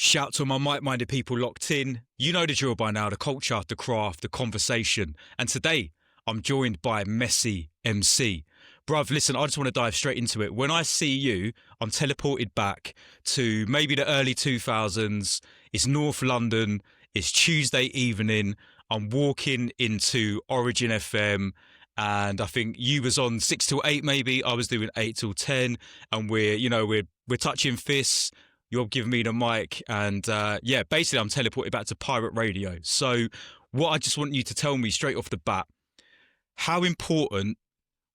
Shout to my mic-minded people locked in. You know the drill by now, the culture, the craft, the conversation. And today, I'm joined by Messy MC. Bruv, listen, I just want to dive straight into it. When I see you, I'm teleported back to maybe the early 2000s. It's North London. It's Tuesday evening. I'm walking into Origin FM. And I think you was on 6 till 8 maybe. I was doing 8 till 10. And we're touching fists. You're giving me the mic, and basically I'm teleported back to pirate radio. So what I just want you to tell me straight off the bat, how important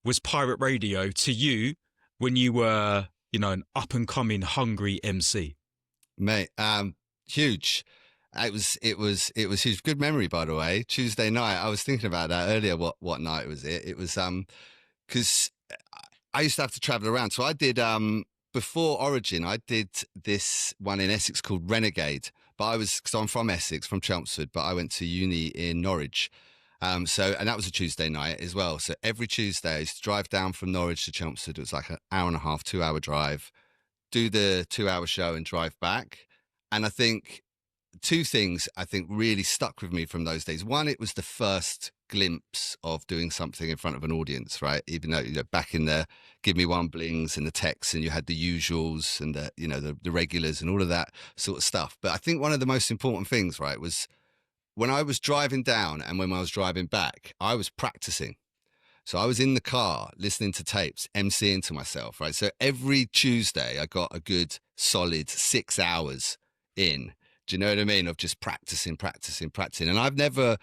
was pirate radio to you when you were, an up-and-coming hungry MC? Mate, huge. It was huge. Good memory, by the way. Tuesday night, I was thinking about that earlier, what night was it? It was, because I used to have to travel around. So I did... Before Origin, I did this one in Essex called Renegade, but because I'm from Essex, from Chelmsford, but I went to uni in Norwich. And that was a Tuesday night as well. So every Tuesday I used to drive down from Norwich to Chelmsford. It was like an hour and a half, 2 hour drive, do the 2 hour show and drive back. And I think two things really stuck with me from those days. One, it was the first glimpse of doing something in front of an audience, right? Even though, back in the Give Me One blings and the texts, and you had the usuals and the regulars and all of that sort of stuff. But I think one of the most important things, right, was when I was driving down and when I was driving back, I was practicing. So I was in the car listening to tapes, MCing to myself, right? So every Tuesday I got a good solid 6 hours in. Do you know what I mean? Of just practicing. And I've never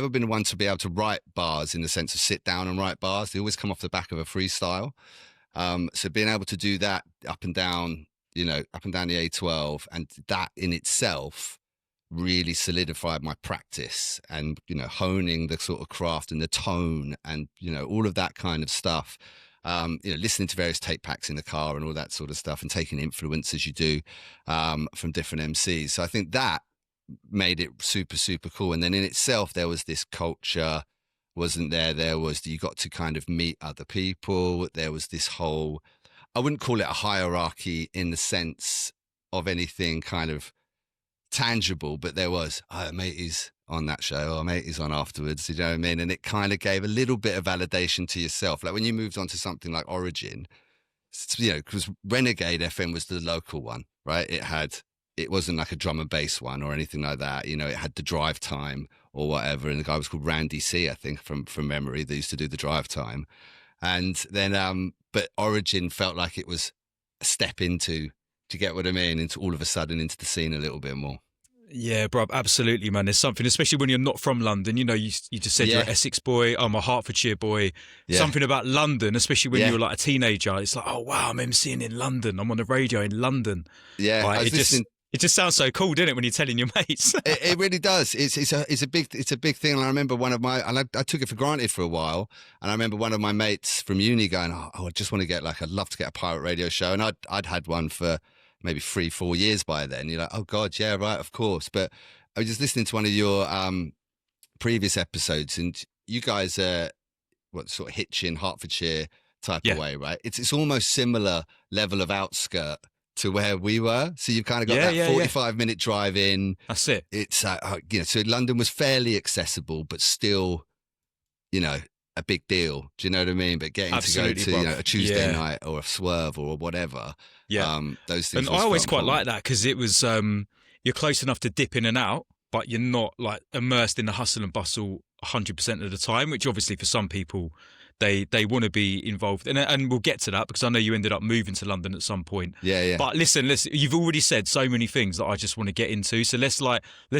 been one to be able to write bars in the sense of sit down and write bars. They always come off the back of a freestyle. So being able to do that up and down the A12, and that in itself really solidified my practice and, honing the sort of craft and the tone and, all of that kind of stuff. Listening to various tape packs in the car and all that sort of stuff and taking influence as you do from different MCs. So I think that made it super, super cool. And then in itself, there was this culture, wasn't there? You got to kind of meet other people. There was this whole, I wouldn't call it a hierarchy in the sense of anything kind of tangible, but there was, mate, he's on that show, or mate, he's on afterwards, you know what I mean? And it kind of gave a little bit of validation to yourself. Like when you moved on to something like Origin, because Renegade FM was the local one, right? It wasn't like a drum and bass one or anything like that. It had the drive time or whatever. And the guy was called Randy C, I think, from memory. They used to do the drive time. And then, but Origin felt like it was a step into, do you get what I mean? Into all of a sudden into the scene a little bit more. Yeah, bro, absolutely, man. There's something, especially when you're not from London. You just said you're an Essex boy. I'm a Hertfordshire boy. Yeah. Something about London, especially when you were like a teenager. It's like, oh wow, I'm MCing in London. I'm on the radio in London. Yeah, like, it just sounds so cool, doesn't it, when you're telling your mates? It really does. It's a big thing. And I remember I took it for granted for a while. And I remember one of my mates from uni going, oh, I just want to I'd love to get a pirate radio show. And I'd had one for maybe 3-4 years by then. You're like, oh God, yeah, right, of course. But I was just listening to one of your previous episodes, and you guys are sort of Hitchin, Hertfordshire type of way, right? It's almost similar level of outskirt to where we were. So you've kind of got that 45-minute drive in. That's it. It's so London was fairly accessible, but still, a big deal. Do you know what I mean? But getting Absolutely, to go to a Tuesday night or a Swerve or whatever. Yeah. Those things. And I always quite like that because it was, you're close enough to dip in and out, but you're not like immersed in the hustle and bustle 100% of the time, which obviously for some people, they want to be involved. And we'll get to that because I know you ended up moving to London at some point. Yeah. But listen, you've already said so many things that I just want to get into. So let's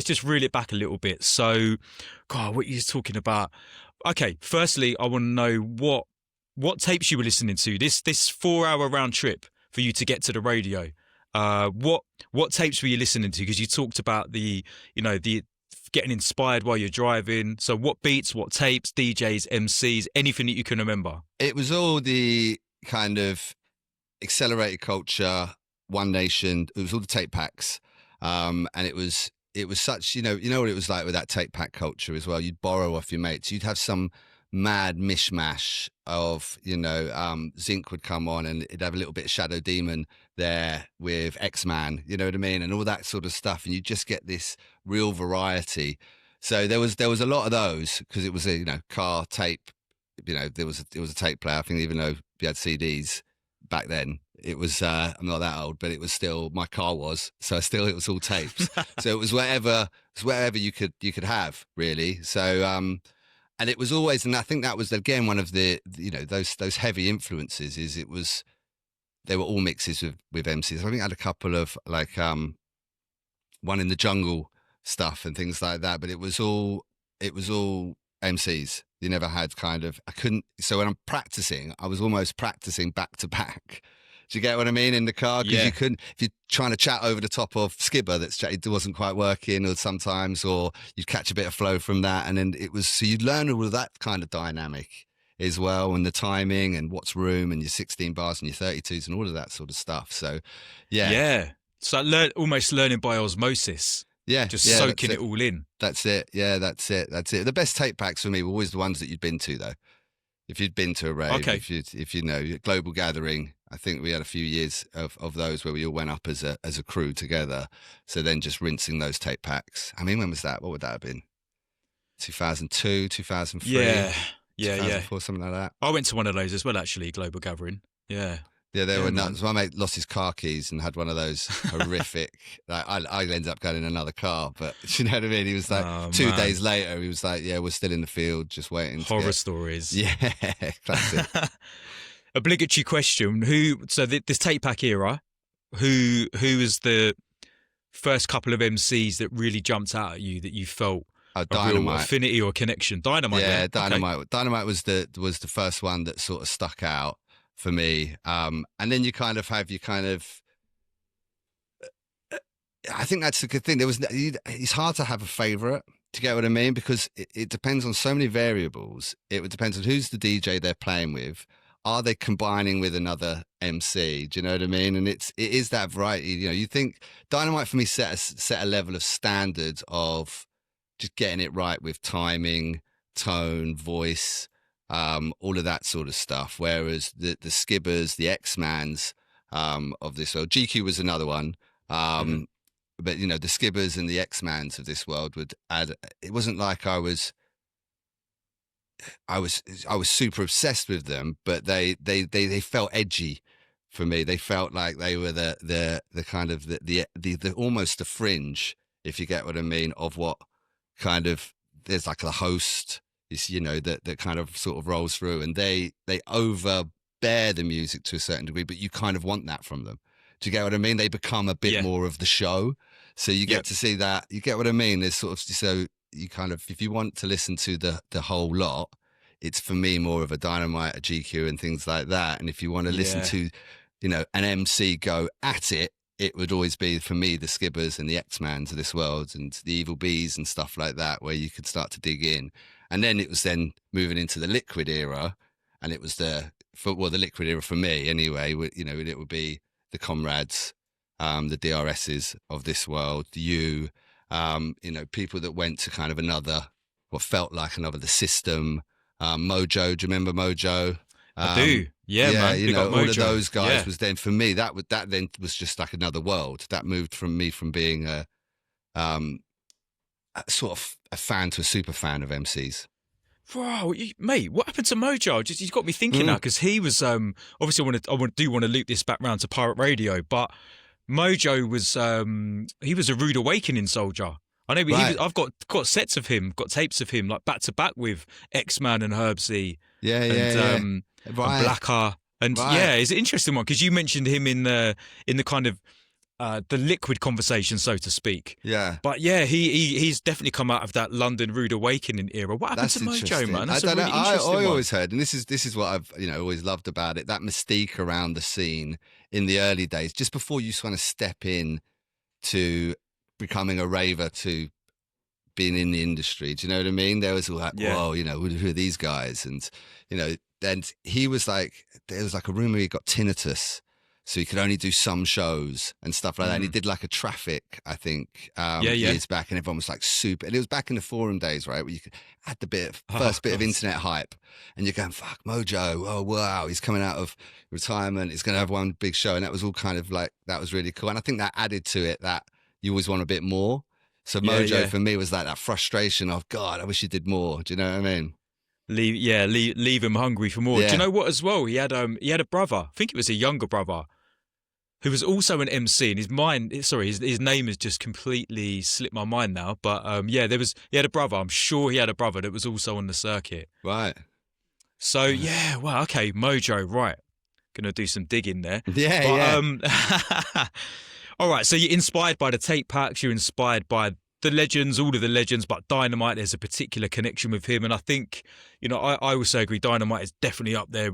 just reel it back a little bit. So, God, what you're talking about. Okay, firstly, I want to know what tapes you were listening to. This 4 hour round trip for you to get to the radio. What tapes were you listening to? Because you talked about the getting inspired while you're driving. So what beats, what tapes, DJs, MCs, anything that you can remember? It was all the kind of accelerated culture, One Nation. It was all the tape packs, and it was such, what it was like with that tape pack culture as well. You'd borrow off your mates. You'd have some mad mishmash of, Zinc would come on and it'd have a little bit of Shadow Demon there with X-Man, you know what I mean, and all that sort of stuff, and you just get this real variety. So there was a lot of those because it was a car tape. There was a tape player. I think even though we had CDs back then, it was I'm not that old, but it was still my car was. So still it was all tapes. So it was whatever you could have really. So and it was always, and I think that was again one of the those heavy influences. Is it was they were all mixes with MCs. I think I had a couple of like One in the Jungle stuff and things like that, but it was all MCs. You never had I couldn't, so when I'm practicing, I was almost practicing back to back. Do you get what I mean in the car? Because you couldn't, if you're trying to chat over the top of Skibber it wasn't quite working, or sometimes, or you'd catch a bit of flow from that. And then so you'd learn all of that kind of dynamic as well, and the timing and what's room and your 16 bars and your 32s and all of that sort of stuff. So, yeah. Yeah. So almost learning by osmosis. Yeah. Just soaking it all in. That's it. Yeah, that's it. The best tape packs for me were always the ones that you'd been to, though. If you'd been to a rave, if you know, Global Gathering, I think we had a few years of those where we all went up as a crew together. So then just rinsing those tape packs. I mean, when was that? What would that have been? 2002, 2003? Yeah. 2004, something like that. I went to one of those as well, actually, Global Gathering. Yeah. Yeah, they were nuts. My mate lost his car keys and had one of those horrific. Like I ended up going in another car, but you know what I mean. He was like 2 days later. He was like, "Yeah, we're still in the field, just waiting." Horror stories. Yeah, classic. Obligatory question: this tape pack era? Who was the first couple of MCs that really jumped out at you that you felt a real affinity or connection? Dynamite. Yeah, Dynamite. Okay. Dynamite was the first one that sort of stuck out for me. And then you kind of have I think that's a good thing. It's hard to have a favourite. Do you get what I mean? Because it depends on so many variables. It depends on who's the DJ they're playing with. Are they combining with another MC? Do you know what I mean? And it is that variety. You think Dynamite for me set a level of standard of just getting it right with timing, tone, voice, all of that sort of stuff. Whereas the Skibbers, the X-Mans of this world, GQ was another one. But the Skibbers and the X-Mans of this world would add. It wasn't like I was super obsessed with them, but they felt edgy for me. They felt like they were the kind of the almost the fringe, if you get what I mean, of what kind of there's like the host is, that kind of sort of rolls through, and they overbear the music to a certain degree, but you kind of want that from them. Do you get what I mean? They become a bit more of the show, so you get to see that. You get what I mean? There's sort of, so you kind of, if you want to listen to the whole lot, it's for me more of a Dynamite, a GQ, and things like that. And if you want to listen to, an MC go at it, it would always be for me the Skibbers and the X-Mans of this world and the Evil Bees and stuff like that, where you could start to dig in. And then it was then moving into the Liquid era, and it was the Liquid era for me anyway. It would be the Comrades, the DRSs of this world, you, people that went to kind of what felt like another, the System, Mojo. Do you remember Mojo? I do. Yeah, man. All of those guys was then for me. That then was just like another world. That moved from being a sort of a fan to a super fan of MCs. Bro, mate, what happened to Mojo? You've got me thinking now, because he was obviously I do want to loop this back round to pirate radio, but Mojo was he was a rude awakening soldier. I know, but I've got sets of him, got tapes of him, like back to back with X-Man and Herbsy, and Blacker, and it's an interesting one because you mentioned him in the kind of the Liquid conversation, so to speak. Yeah, but he's definitely come out of that London rude awakening era. What happened to Mojo, man? That's I I always heard, and this is what I've always loved about it, that mystique around the scene in the early days, just before you kind of step in to becoming a raver, to being in the industry. Do you know what I mean? There was all like, whoa, who are these guys? And then he was like, there was like a rumor he got tinnitus. so he could only do some shows and stuff like that. And he did like a Traffic, I think, years back, and everyone was like super. And it was back in the forum days, right, where you could add the first bit of internet hype, and you're going, fuck, Mojo, oh wow, he's coming out of retirement, he's going to have one big show, and that was all kind of like, that was really cool. And I think that added to it that you always want a bit more. So Mojo for me was like that frustration of, God, I wish he did more. Do you know what I mean? Leave him hungry for more. Do you know what as well? He had a brother, I think it was a younger brother, who was also an MC, and his name has just completely slipped my mind now. But he had a brother. I'm sure he had a brother that was also on the circuit. Right. So okay, Mojo, right. Gonna do some digging there. Yeah. All right, so you're inspired by the tape packs, you're inspired by the legends, all of the legends, but Dynamite, there's a particular connection with him. And I think, I also agree, Dynamite is definitely up there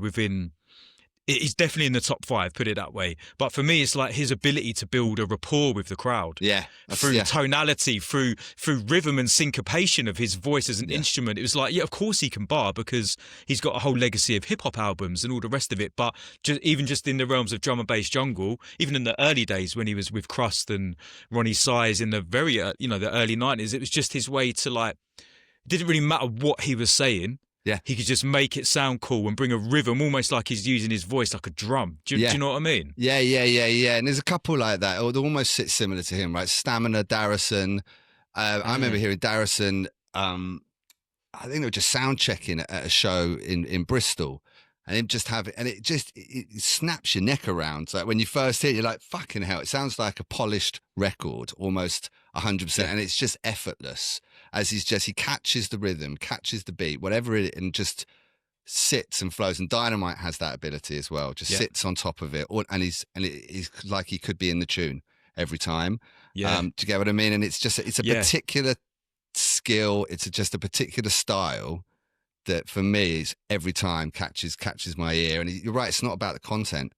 he's definitely in the top 5, put it that way. But for me, it's like his ability to build a rapport with the crowd. Yeah. Through tonality, through rhythm and syncopation of his voice as an instrument. It was like, of course he can bar because he's got a whole legacy of hip-hop albums and all the rest of it. But just in the realms of drum and bass jungle, even in the early days when he was with Crust and Ronnie Size in the very, the early 90s, it was just his way to like, it didn't really matter what he was saying. Yeah. He could just make it sound cool and bring a rhythm, almost like he's using his voice like a drum. Do you know what I mean? Yeah. And there's a couple like that. Or they almost sit similar to him, right? Stamina, Darrison. I remember hearing Darrison, I think they were just sound checking at a show in Bristol. And him just have it, and it snaps your neck around. So like when you first hear it, you're like, fucking hell, it sounds like a polished record, almost 100%. And it's just effortless as he catches the rhythm, catches the beat, whatever it is, and just sits and flows. And Dynamite has that ability as well, just sits on top of it. And he's like he could be in the tune every time. Yeah. Do you get what I mean? And it's a particular skill. It's just a particular style that for me is every time catches my ear. And you're right, it's not about the content.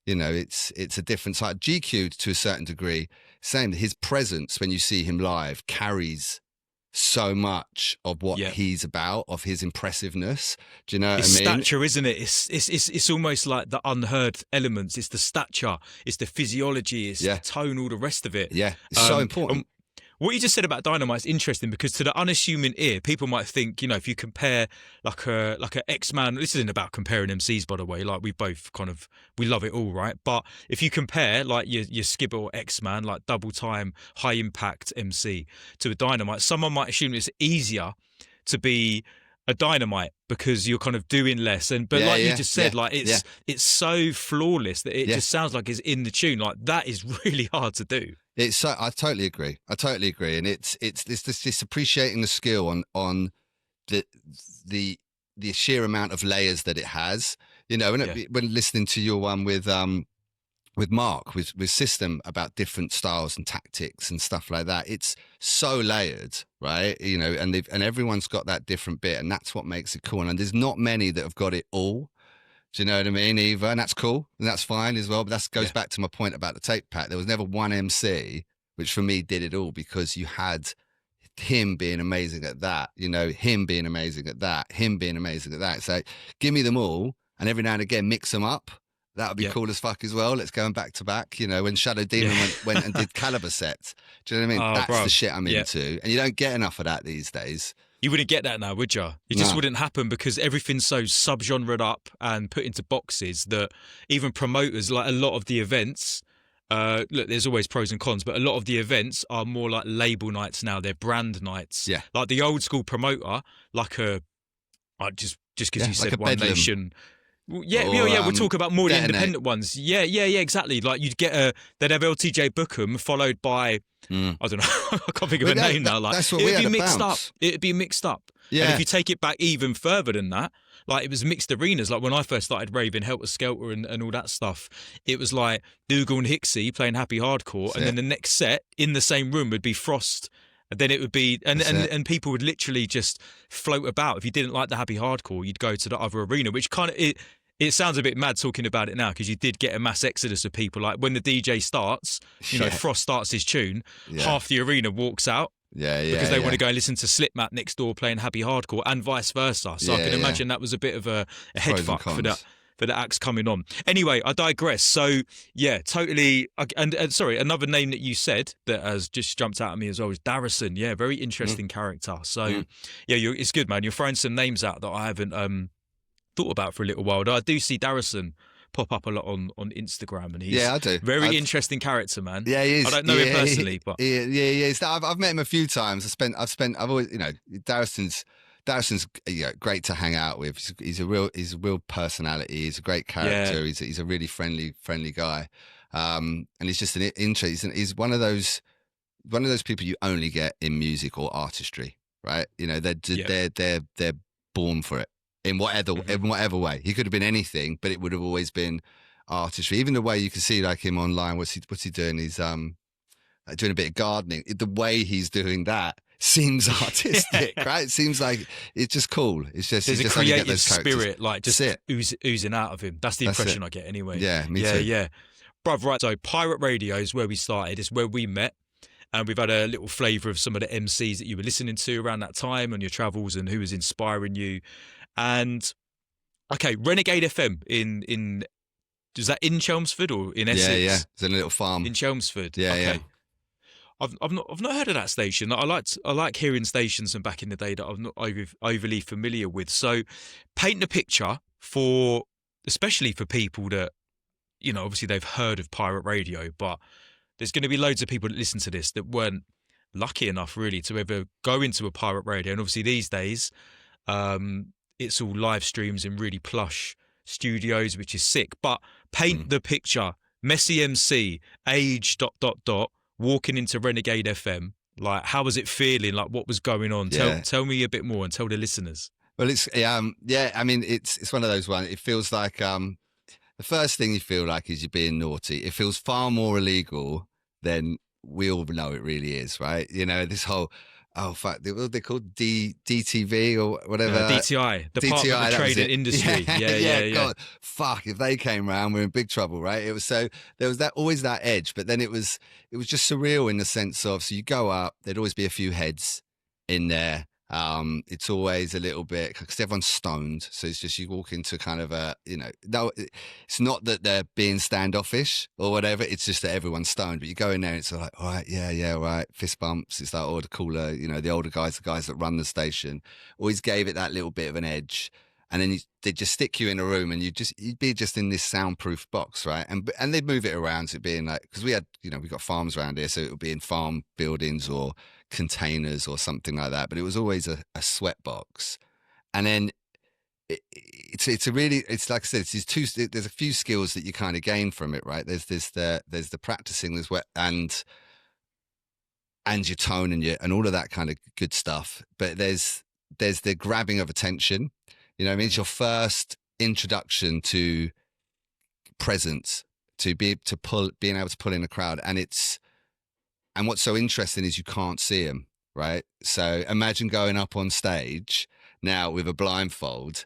It's a different side. GQ to a certain degree, same. His presence when you see him live carries so much of what he's about, of his impressiveness. Do you know what I mean? Stature, isn't it? It's almost like the unheard elements. It's the stature, it's the physiology, it's the tone, all the rest of it. Yeah, it's so important. What you just said about Dynamite is interesting because to the unassuming ear, people might think, if you compare like a X-Man, this isn't about comparing MCs, by the way, like we both we love it all, right? But if you compare like your Skibber or X-Man, like double time, high impact MC to a Dynamite, someone might assume it's easier to be a Dynamite because you're kind of doing less. You just said, it's so flawless that it just sounds like it's in the tune. Like that is really hard to do. I totally agree. And it's this appreciating the skill on the sheer amount of layers that it has. When listening to your one with Mark with System about different styles and tactics and stuff like that, it's so layered, right? And everyone's got that different bit, and that's what makes it cool. And there's not many that have got it all. Do you know what I mean? Either, and that's cool, and that's fine as well. But that goes back to my point about the tape pack. There was never one MC which, for me, did it all because you had him being amazing at that. Him being amazing at that. Him being amazing at that. So give me them all, and every now and again mix them up. That would be cool as fuck as well. Let's go and back to back. When Shadow Demon went and did Caliber sets. Do you know what I mean? That's the shit I'm into, and you don't get enough of that these days. You wouldn't get that now, would you? It just wouldn't happen because everything's so sub-genred up and put into boxes that even promoters, like a lot of the events, look, there's always pros and cons, but a lot of the events are more like label nights now. They're brand nights. Yeah. Like the old school promoter, just because you said One Nation. We'll talk about more the independent ones. Yeah, exactly. Like they'd have LTJ Bookham followed by, I don't know, I can't think of a name now. Like that's what we had to bounce. It'd be mixed up. Yeah. And if you take it back even further than that, like it was mixed arenas. Like when I first started raving, Helter Skelter and all that stuff, it was like Dougal and Hixie playing Happy Hardcore, and then the next set in the same room would be Frost. And then it would be, and people would literally just float about. If you didn't like the Happy Hardcore, you'd go to the other arena, which kind of it sounds a bit mad talking about it now because you did get a mass exodus of people. Like when the DJ starts, Frost starts his tune, half the arena walks out. Because they want to go and listen to Slipmat next door playing Happy Hardcore and vice versa. So I can imagine that was a bit of a head fuck for the acts coming on. Anyway, I digress. So yeah, totally. And sorry, another name that you said that has just jumped out at me as well is Darrison. Yeah, very interesting character. So yeah, it's good, man. You're throwing some names out that I haven't thought about for a little while. I do see Darrison pop up a lot on Instagram, and he's I do. Very interesting character, man. Yeah, he is. I don't know him personally, but yeah. I've met him a few times. I've always, Darrison's great to hang out with. He's a real personality. He's a great character. Yeah. He's a really friendly guy. And he's just an interest. He's one of those people you only get in music or artistry, right? They're born for it in whatever way. He could have been anything, but it would have always been artistry. Even the way you can see like him online. What's he doing? He's doing a bit of gardening. The way he's doing that seems artistic, right? It seems like it's just cool. It's just there's a just creative spirit, like just it. oozing out of him. That's the impression I get anyway. Yeah, me too. Yeah. Bruv, right, so Pirate Radio is where we started. It's where we met. And we've had a little flavour of some of the MCs that you were listening to around that time on your travels and who was inspiring you. And, okay, Renegade FM in is that in Chelmsford or in Essex? Yeah. It's in a little farm. In Chelmsford. Yeah, okay. yeah. I've not heard of that station. I like hearing stations from back in the day that I'm not overly familiar with. So paint the picture especially for people that, obviously they've heard of pirate radio, but there's going to be loads of people that listen to this that weren't lucky enough really to ever go into a pirate radio. And obviously these days, it's all live streams in really plush studios, which is sick. But paint the picture. Messy MC, age ... walking into Renegade FM, like how was it feeling? Like what was going on? Yeah. Tell me a bit more and tell the listeners. Well, it's I mean, it's one of those ones. It feels like the first thing you feel like is you're being naughty. It feels far more illegal than we all know it really is, right? This whole what they called DTV or whatever. DTI, Department of Trade and Industry. Yeah. God, fuck, if they came round, we're in big trouble, right? It was so there was always that edge, but then it was just surreal in the sense of, so you go up, there'd always be a few heads in there. It's always a little bit because everyone's stoned, so it's just you walk into kind of no, it's not that they're being standoffish or whatever. It's just that everyone's stoned. But you go in there, and it's like, all right, yeah, all right, fist bumps. It's like, the cooler, the older guys, the guys that run the station, always gave it that little bit of an edge. And then they'd just stick you in a room, and you'd be just in this soundproof box, right? And they'd move it around, so it being like, because we had, we got farms around here, so it would be in farm buildings or containers or something like that. But it was always a sweat box. And then it's like I said, there's a few skills that you kind of gain from it, right? There's the practicing, there's and your tone and all of that kind of good stuff. But there's the grabbing of attention. It's your first introduction to presence, being able to pull in a crowd. And what's so interesting is you can't see them, right? So imagine going up on stage now with a blindfold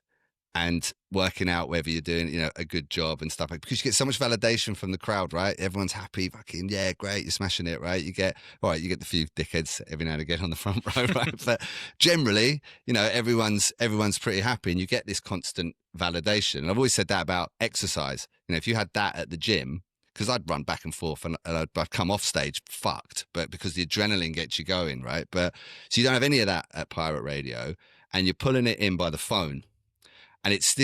and working out whether you're doing, a good job and stuff, because you get so much validation from the crowd, right? Everyone's happy, fucking, yeah, great, you're smashing it, right? You get the few dickheads every now and again on the front row, right? But generally, everyone's pretty happy, and you get this constant validation. And I've always said that about exercise. If you had that at the gym, because I'd run back and forth and I'd come off stage fucked, but because the adrenaline gets you going, right? But so you don't have any of that at pirate radio, and you're pulling it in by the phone. And it's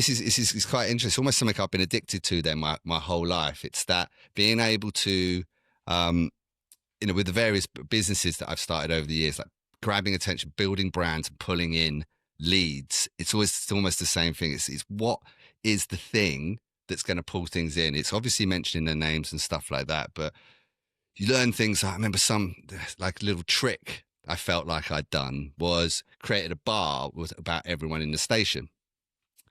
quite interesting. It's almost something I've been addicted to then my whole life. It's that being able to, with the various businesses that I've started over the years, like grabbing attention, building brands, and pulling in leads. It's almost the same thing. It's what is the thing that's going to pull things in. It's obviously mentioning their names and stuff like that, but you learn things. I remember some like little trick I felt like I'd done was created a bar with about everyone in the station.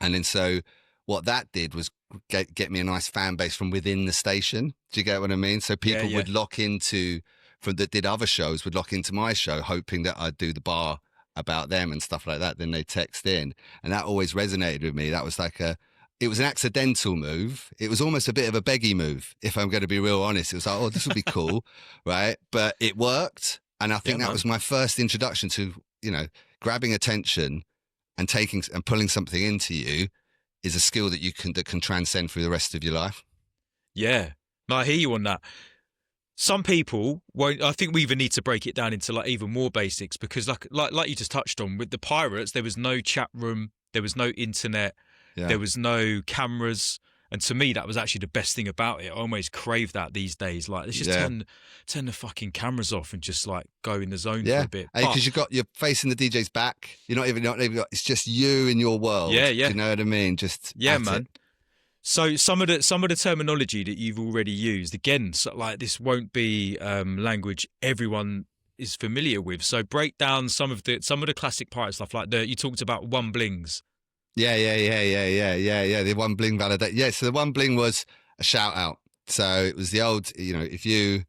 And then so what that did was get me a nice fan base from within the station. Do you get what I mean? So people would lock into, that did other shows, would lock into my show, hoping that I'd do the bar about them and stuff like that. Then they text in. And that always resonated with me. That was like it was an accidental move. It was almost a bit of a beggy move, if I'm going to be real honest. It was like, this will be cool, right? But it worked. And I think that was my first introduction to, grabbing attention and pulling something into you is a skill that can transcend through the rest of your life. Yeah. No, I hear you on that. Some people won't. I think we even need to break it down into like even more basics, because like you just touched on with the pirates, there was no chat room, there was no internet, there was no cameras, and to me that was actually the best thing about it. I almost crave that these days. Like, let's just turn the fucking cameras off and just like go in the zone for a bit. Because you're facing the DJ's back. You're not even it's just you in your world. Yeah. Do you know what I mean? Just man. So some of the terminology that you've already used, again, so like this won't be language everyone is familiar with. So break down some of the classic pirate stuff, like you talked about one blings. Yeah. The one bling validate. Yeah, so the one bling was a shout out. So it was the old, if you,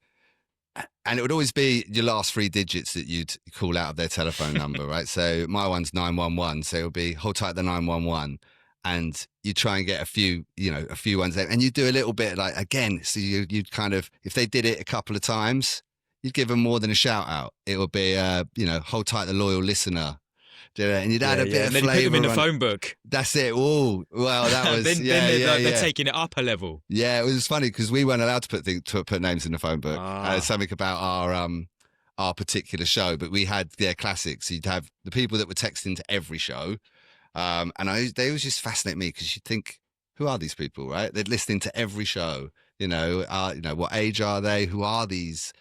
and it would always be your last 3 digits that you'd call out of their telephone number, right? So my one's 911. So it would be hold tight the 911. And you try and get a few ones there, and you do a little bit like, again, so you'd kind of, if they did it a couple of times, you'd give them more than a shout out. It would be, hold tight the loyal listener. And you'd add a bit of flavour. And then you put them in the phone book. That's it. Oh, well, that was, they're taking it up a level. Yeah, it was funny because we weren't allowed to put names in the phone book. Something about our particular show, but we had their classics. You'd have the people that were texting to every show. And they always just fascinate me, because you'd think, who are these people, right? They're listening to every show, what age are they? Who are these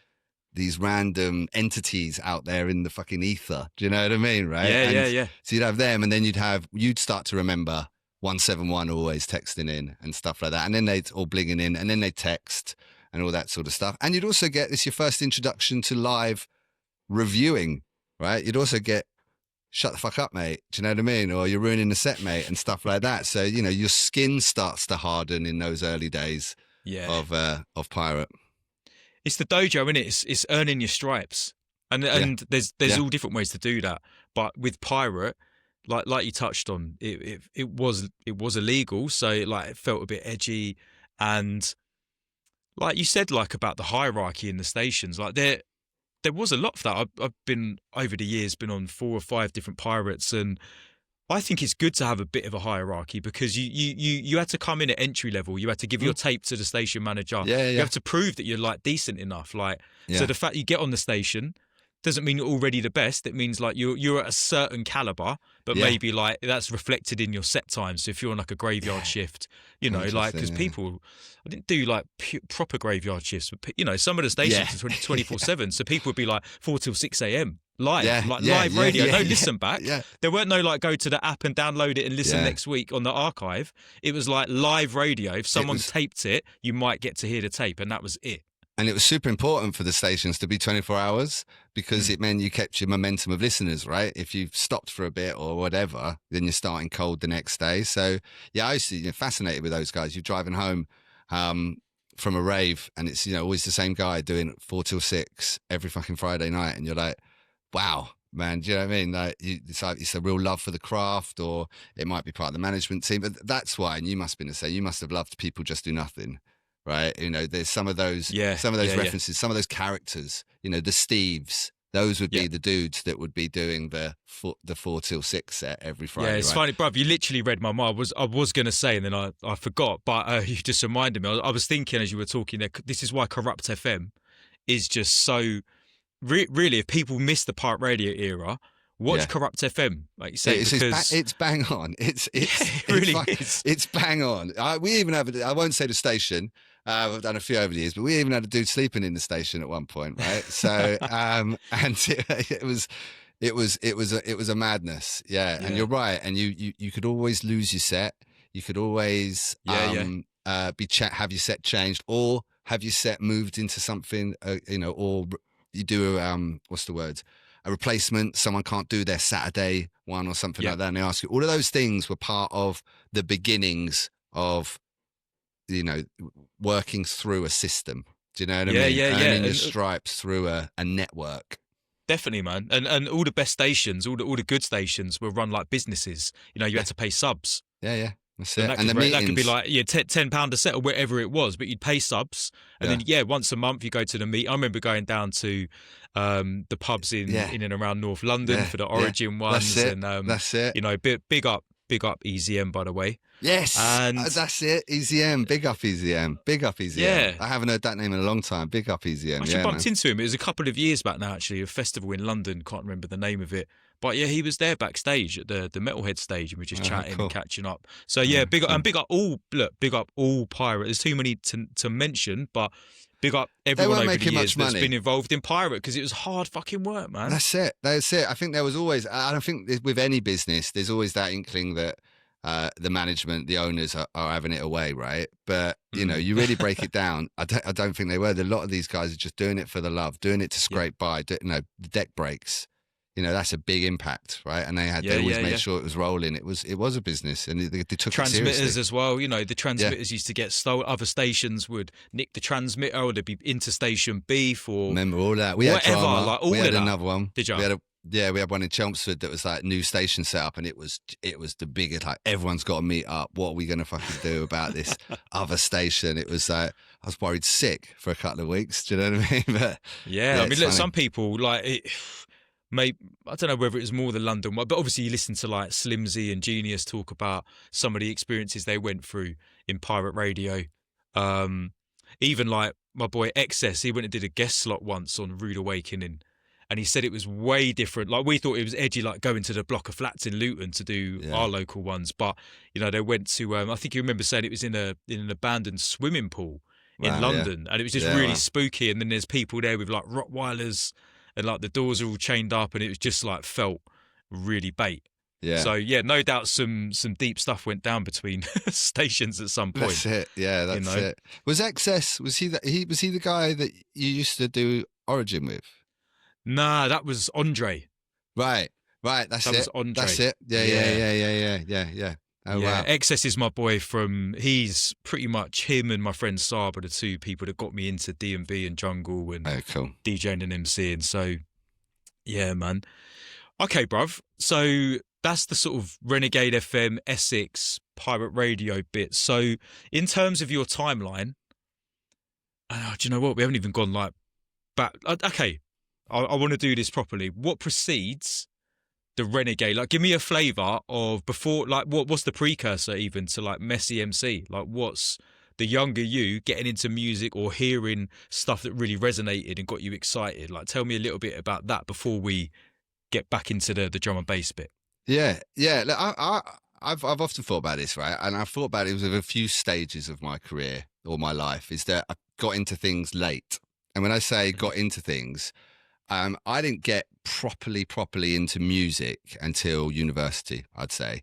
random entities out there in the fucking ether? Do you know what I mean, right? Yeah. So you'd have them, and then you'd start to remember 171 always texting in and stuff like that. And then they'd all blinging in, and then they'd text and all that sort of stuff. And you'd also get this, your first introduction to live reviewing, right? You'd also get, shut the fuck up, mate. Do you know what I mean? Or you're ruining the set, mate, and stuff like that. So, your skin starts to harden in those early days of pirate. It's the dojo, isn't it? It's earning your stripes. And there's all different ways to do that. But with pirate, like you touched on, it was illegal, so it felt a bit edgy. And like you said, like about the hierarchy in the stations, like there was a lot of that. I've been, over the years, been on 4 or 5 different pirates, and I think it's good to have a bit of a hierarchy, because you had to come in at entry level. You had to give your tape to the station manager. You have to prove that you're like decent enough. So the fact you get on the station doesn't mean you're already the best. It means like you're at a certain caliber, but maybe like that's reflected in your set time. So if you're on like a graveyard shift, because people, I didn't do like proper graveyard shifts, but some of the stations are 24/7. So people would be like 4 till 6 a.m. live, live radio. No listen back. There weren't no like go to the app and download it and listen next week on the archive. It was like live radio. If someone taped it, you might get to hear the tape, and that was it. And it was super important for the stations to be 24 hours, because it meant you kept your momentum of listeners, right? If you stopped for a bit or whatever, then you're starting cold the next day. So, I used to be fascinated with those guys. You're driving home from a rave, and it's, always the same guy doing 4 till 6 every fucking Friday night. And you're like, wow, man, do you know what I mean? Like, it's a real love for the craft, or it might be part of the management team. But that's why, and you must have been the same, you must have loved People Just Do Nothing. Right, there's some of those references, some of those characters. The Steves, those would be the dudes that would be doing the 4 till 6 set every Friday. Yeah, it's funny, bruv. You literally read my mind. I was going to say, and then I forgot, but you just reminded me. I was thinking as you were talking there. This is why Corrupt FM is just so. Really, if people miss the pirate radio era, watch Corrupt FM, like you say, because it's bang on. It really is. It's bang on. We even have. I won't say the station. I've done a few over the years, but we even had a dude sleeping in the station at one point, right? So, and it was a madness, And you're right, and you could always lose your set. You could always have your set changed, or have your set moved into something, or you do what's the word? A replacement. Someone can't do their Saturday one or something like that, and they ask you. All of those things were part of the beginnings of, working through a system. Do you know what I mean? Earning your stripes through a network. Definitely, man. And all the best stations, all the good stations were run like businesses. You had to pay subs. Yeah. That's it. And that could be like £10 a set or whatever it was, but you'd pay subs, and then once a month you go to the meet. I remember going down to the pubs in and around North London for the Origin ones, that's it. Big up big up EZM, by the way. Yes, And that's it. EZM, big up EZM, big up EZM. Yeah. I haven't heard that name in a long time. Big up EZM. I actually bumped into him. It was a couple of years back now, actually, a festival in London. Can't remember the name of it. But yeah, he was there backstage at the Metalhead stage, and we were just chatting cool. and catching up. So yeah, big up big up all Pirate. There's too many to mention, but big up everyone over the years that's been involved in Pirate, because it was hard fucking work, man. That's it. I think there was always, I don't think with any business, there's always that inkling that the management, the owners are having it away, right? But you know, you really break it down. I don't think they were. A lot of these guys are just doing it for the love, doing it to scrape by. You know, the deck breaks. You know, that's a big impact, right? And they always made sure it was rolling. It was a business, and they took transmitters it seriously as well. You know, the transmitters used to get stolen. Other stations would nick the transmitter, or there'd be interstation beef, or remember all that. We had whatever, drama. like all we of had that. another one. Did you? We had one in Chelmsford that was like new station set up, and it was the biggest. Like, everyone's got to meet up. What are we going to fucking do about this other station? It was I was worried sick for a couple of weeks. Do you know what I mean? But I mean, look, some people like it. Maybe, I don't know whether it was more the London one, but obviously you listen to like Slimzy and Genius talk about some of the experiences they went through in pirate radio. Even like my boy Excess, he went and did a guest slot once on Rude Awakening, and he said it was way different. Like, we thought it was edgy, like going to the block of flats in Luton to do our local ones, but you know, they went to I think you remember saying it was in an abandoned swimming pool in London, and it was just really spooky. And then there's people there with like Rottweilers, and like the doors are all chained up, and it was just like felt really bait. Yeah. So yeah, no doubt some deep stuff went down between stations at some point. That's it. Yeah, that's it. Was Excess? Was he the guy that you used to do Origin with? Nah, that was Andre. Right. That was Andre. That's it. Yeah. Oh, wow. Excess is my boy he's pretty much him and my friend Saab are the two people that got me into DNB and jungle and DJing and MCing. So yeah, man. Okay, bruv. So that's the sort of Renegade FM, Essex, pirate radio bit. So in terms of your timeline, do you know what? We haven't even gone like back. Okay, I want to do this properly. What precedes the Renegade? Like, give me a flavour of before, like, what's the precursor even to like Messy MC? Like, what's the younger you getting into music or hearing stuff that really resonated and got you excited? Like, tell me a little bit about that before we get back into the drum and bass bit. Yeah. Look, I've often thought about this, right? And I've thought about it with a few stages of my career or my life. Is that I got into things late, and when I say got into things, I didn't get properly into music until university, I'd say.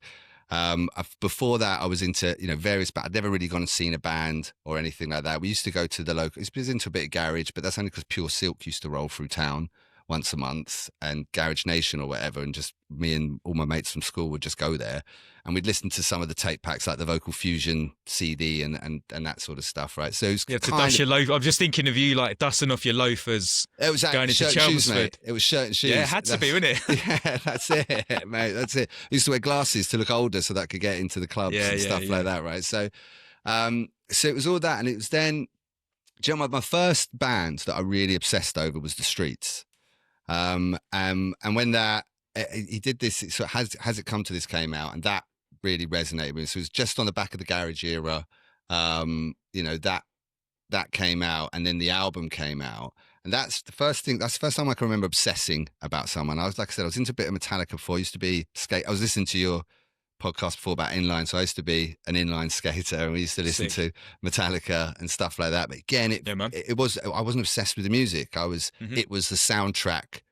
Before that, I was into, various bands. I'd never really gone and seen a band or anything like that. We used to go to the local, it was into a bit of garage, but that's only because Pure Silk used to roll through town once a month, and Garage Nation or whatever, and just me and all my mates from school would just go there, and we'd listen to some of the tape packs, like the Vocal Fusion CD and that sort of stuff, right? So it was you have to dust your loaf. I'm just thinking of you like dusting off your loafers. It was going into Chelmsford. It was shirt and shoes. Yeah, it had to be, wasn't it? Yeah, that's it, mate. That's it. I used to wear glasses to look older so that I could get into the clubs and stuff like that, right? So, so it was all that, and it was then. Do you know, my first band that I really obsessed over was The Streets. And when he did this, so Has It Come to This came out, and that really resonated with me. So it was just on the back of the garage era, that came out, and then the album came out, and that's the first time I can remember obsessing about someone. I was, like I said, I was into a bit of Metallica before. I used to be I was listening to your podcast before about inline, so I used to be an inline skater, and we used to listen to Metallica and stuff like that. But again, I wasn't obsessed with the music. It was the soundtrack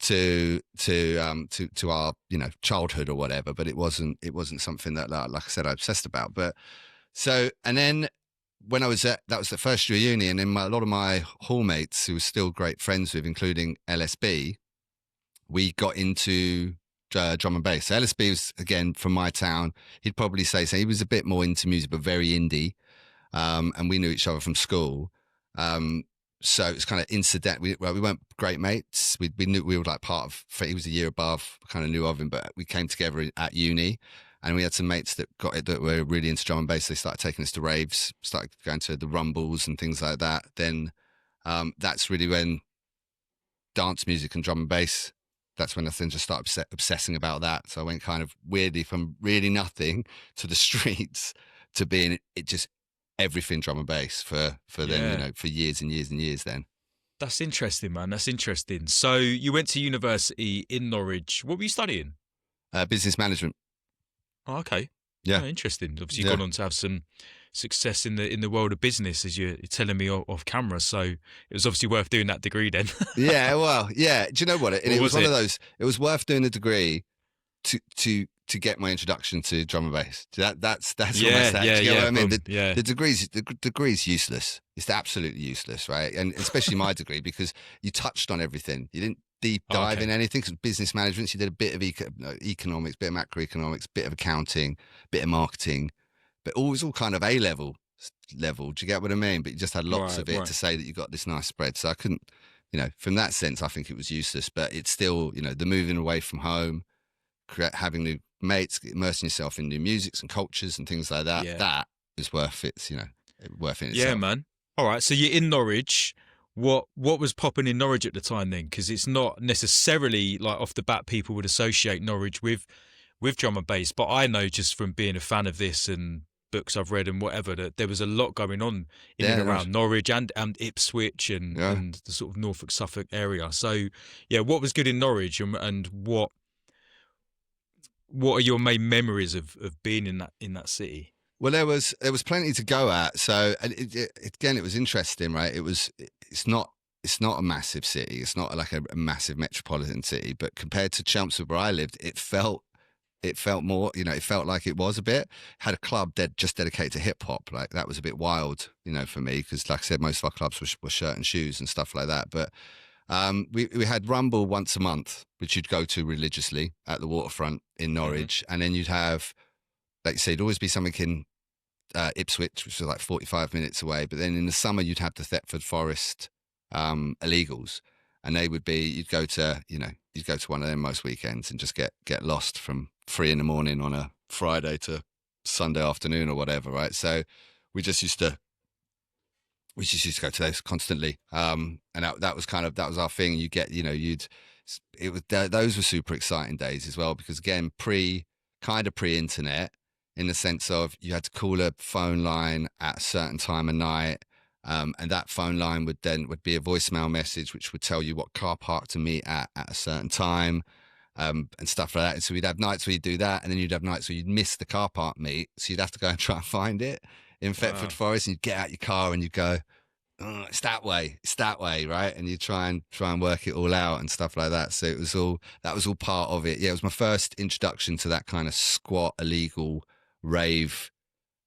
to our childhood or whatever. But it wasn't something that like I said I obsessed about. But so, and then when I was that was the first year of uni, and then a lot of my hallmates who were still great friends with, including LSB, we got into drum and bass. So LSB was, again, from my town. He'd probably say so. He was a bit more into music, but very indie. And we knew each other from school. So it was kind of incident. We weren't great mates. We knew we were like part of. He was a year above. Kind of knew of him, but we came together at uni, and we had some mates that were really into drum and bass. They started taking us to raves, started going to the Rumbles and things like that. Then that's really when dance music and drum and bass that's when I then just started obsessing about that. So I went kind of weirdly from really nothing to the streets to being it just everything drum and bass for then, you know, for years and years and years then. That's interesting, man. That's interesting. So you went to university in Norwich. What were you studying? Business management. Oh, okay. Yeah. Oh, interesting. Obviously, you've gone on to have some success in the world of business, as you're telling me off camera. So it was obviously worth doing that degree then. Yeah, well, yeah. Do you know what? It was one of those. It was worth doing the degree to get my introduction to drum and bass. That's almost that. Do you get what I mean? The degree's useless. It's absolutely useless, right? And especially my degree, because you touched on everything. You didn't deep dive in anything. Because business management, you did a bit of economics, bit of macroeconomics, bit of accounting, bit of marketing, but it was all kind of A level. Do you get what I mean? But you just had lots of it to say that you got this nice spread. So I couldn't, you know, from that sense, I think it was useless. But it's still, you know, the moving away from home, having new mates, immersing yourself in new musics and cultures and things like that. Yeah. That is worth it, you know, worth it. Yeah, man. All right. So you're in Norwich. What was popping in Norwich at the time then? Because it's not necessarily like off the bat people would associate Norwich with drum and bass. But I know just from being a fan of this and books I've read and whatever, that there was a lot going on in and around Norwich and Ipswich and the sort of Norfolk, Suffolk area. So yeah, what was good in Norwich and what are your main memories of being in that city? Well, there was plenty to go at. So again, it was interesting, right? It's not a massive city. It's not like a massive metropolitan city, but compared to Chelmsford where I lived, it felt more, you know, it felt like it was a bit. Had a club just dedicated to hip hop. Like that was a bit wild, you know, for me, because like I said, most of our clubs were shirt and shoes and stuff like that. But we had Rumble once a month, which you'd go to religiously at the waterfront in Norwich, and then you'd have, like you say, it'd always be something in Ipswich, which was like 45 minutes away. But then in the summer, you'd have the Thetford Forest illegals, and they would be, you'd go to one of them most weekends and just get lost from 3 a.m. on a Friday to Sunday afternoon or whatever, right? So we just used to go to those constantly, and that was our thing. You get, you know, those were super exciting days as well, because again, pre-internet, in the sense of you had to call a phone line at a certain time of night, and that phone line would be a voicemail message which would tell you what car park to meet at a certain time, and stuff like that. And so we'd have nights where you'd do that, and then you'd have nights where you'd miss the car park meet, so you'd have to go and try and find it in Thetford Forest, and you'd get out your car and you'd go, oh, it's that way, right? And you try and work it all out and stuff like that. So that was all part of it. Yeah, it was my first introduction to that kind of squat, illegal rave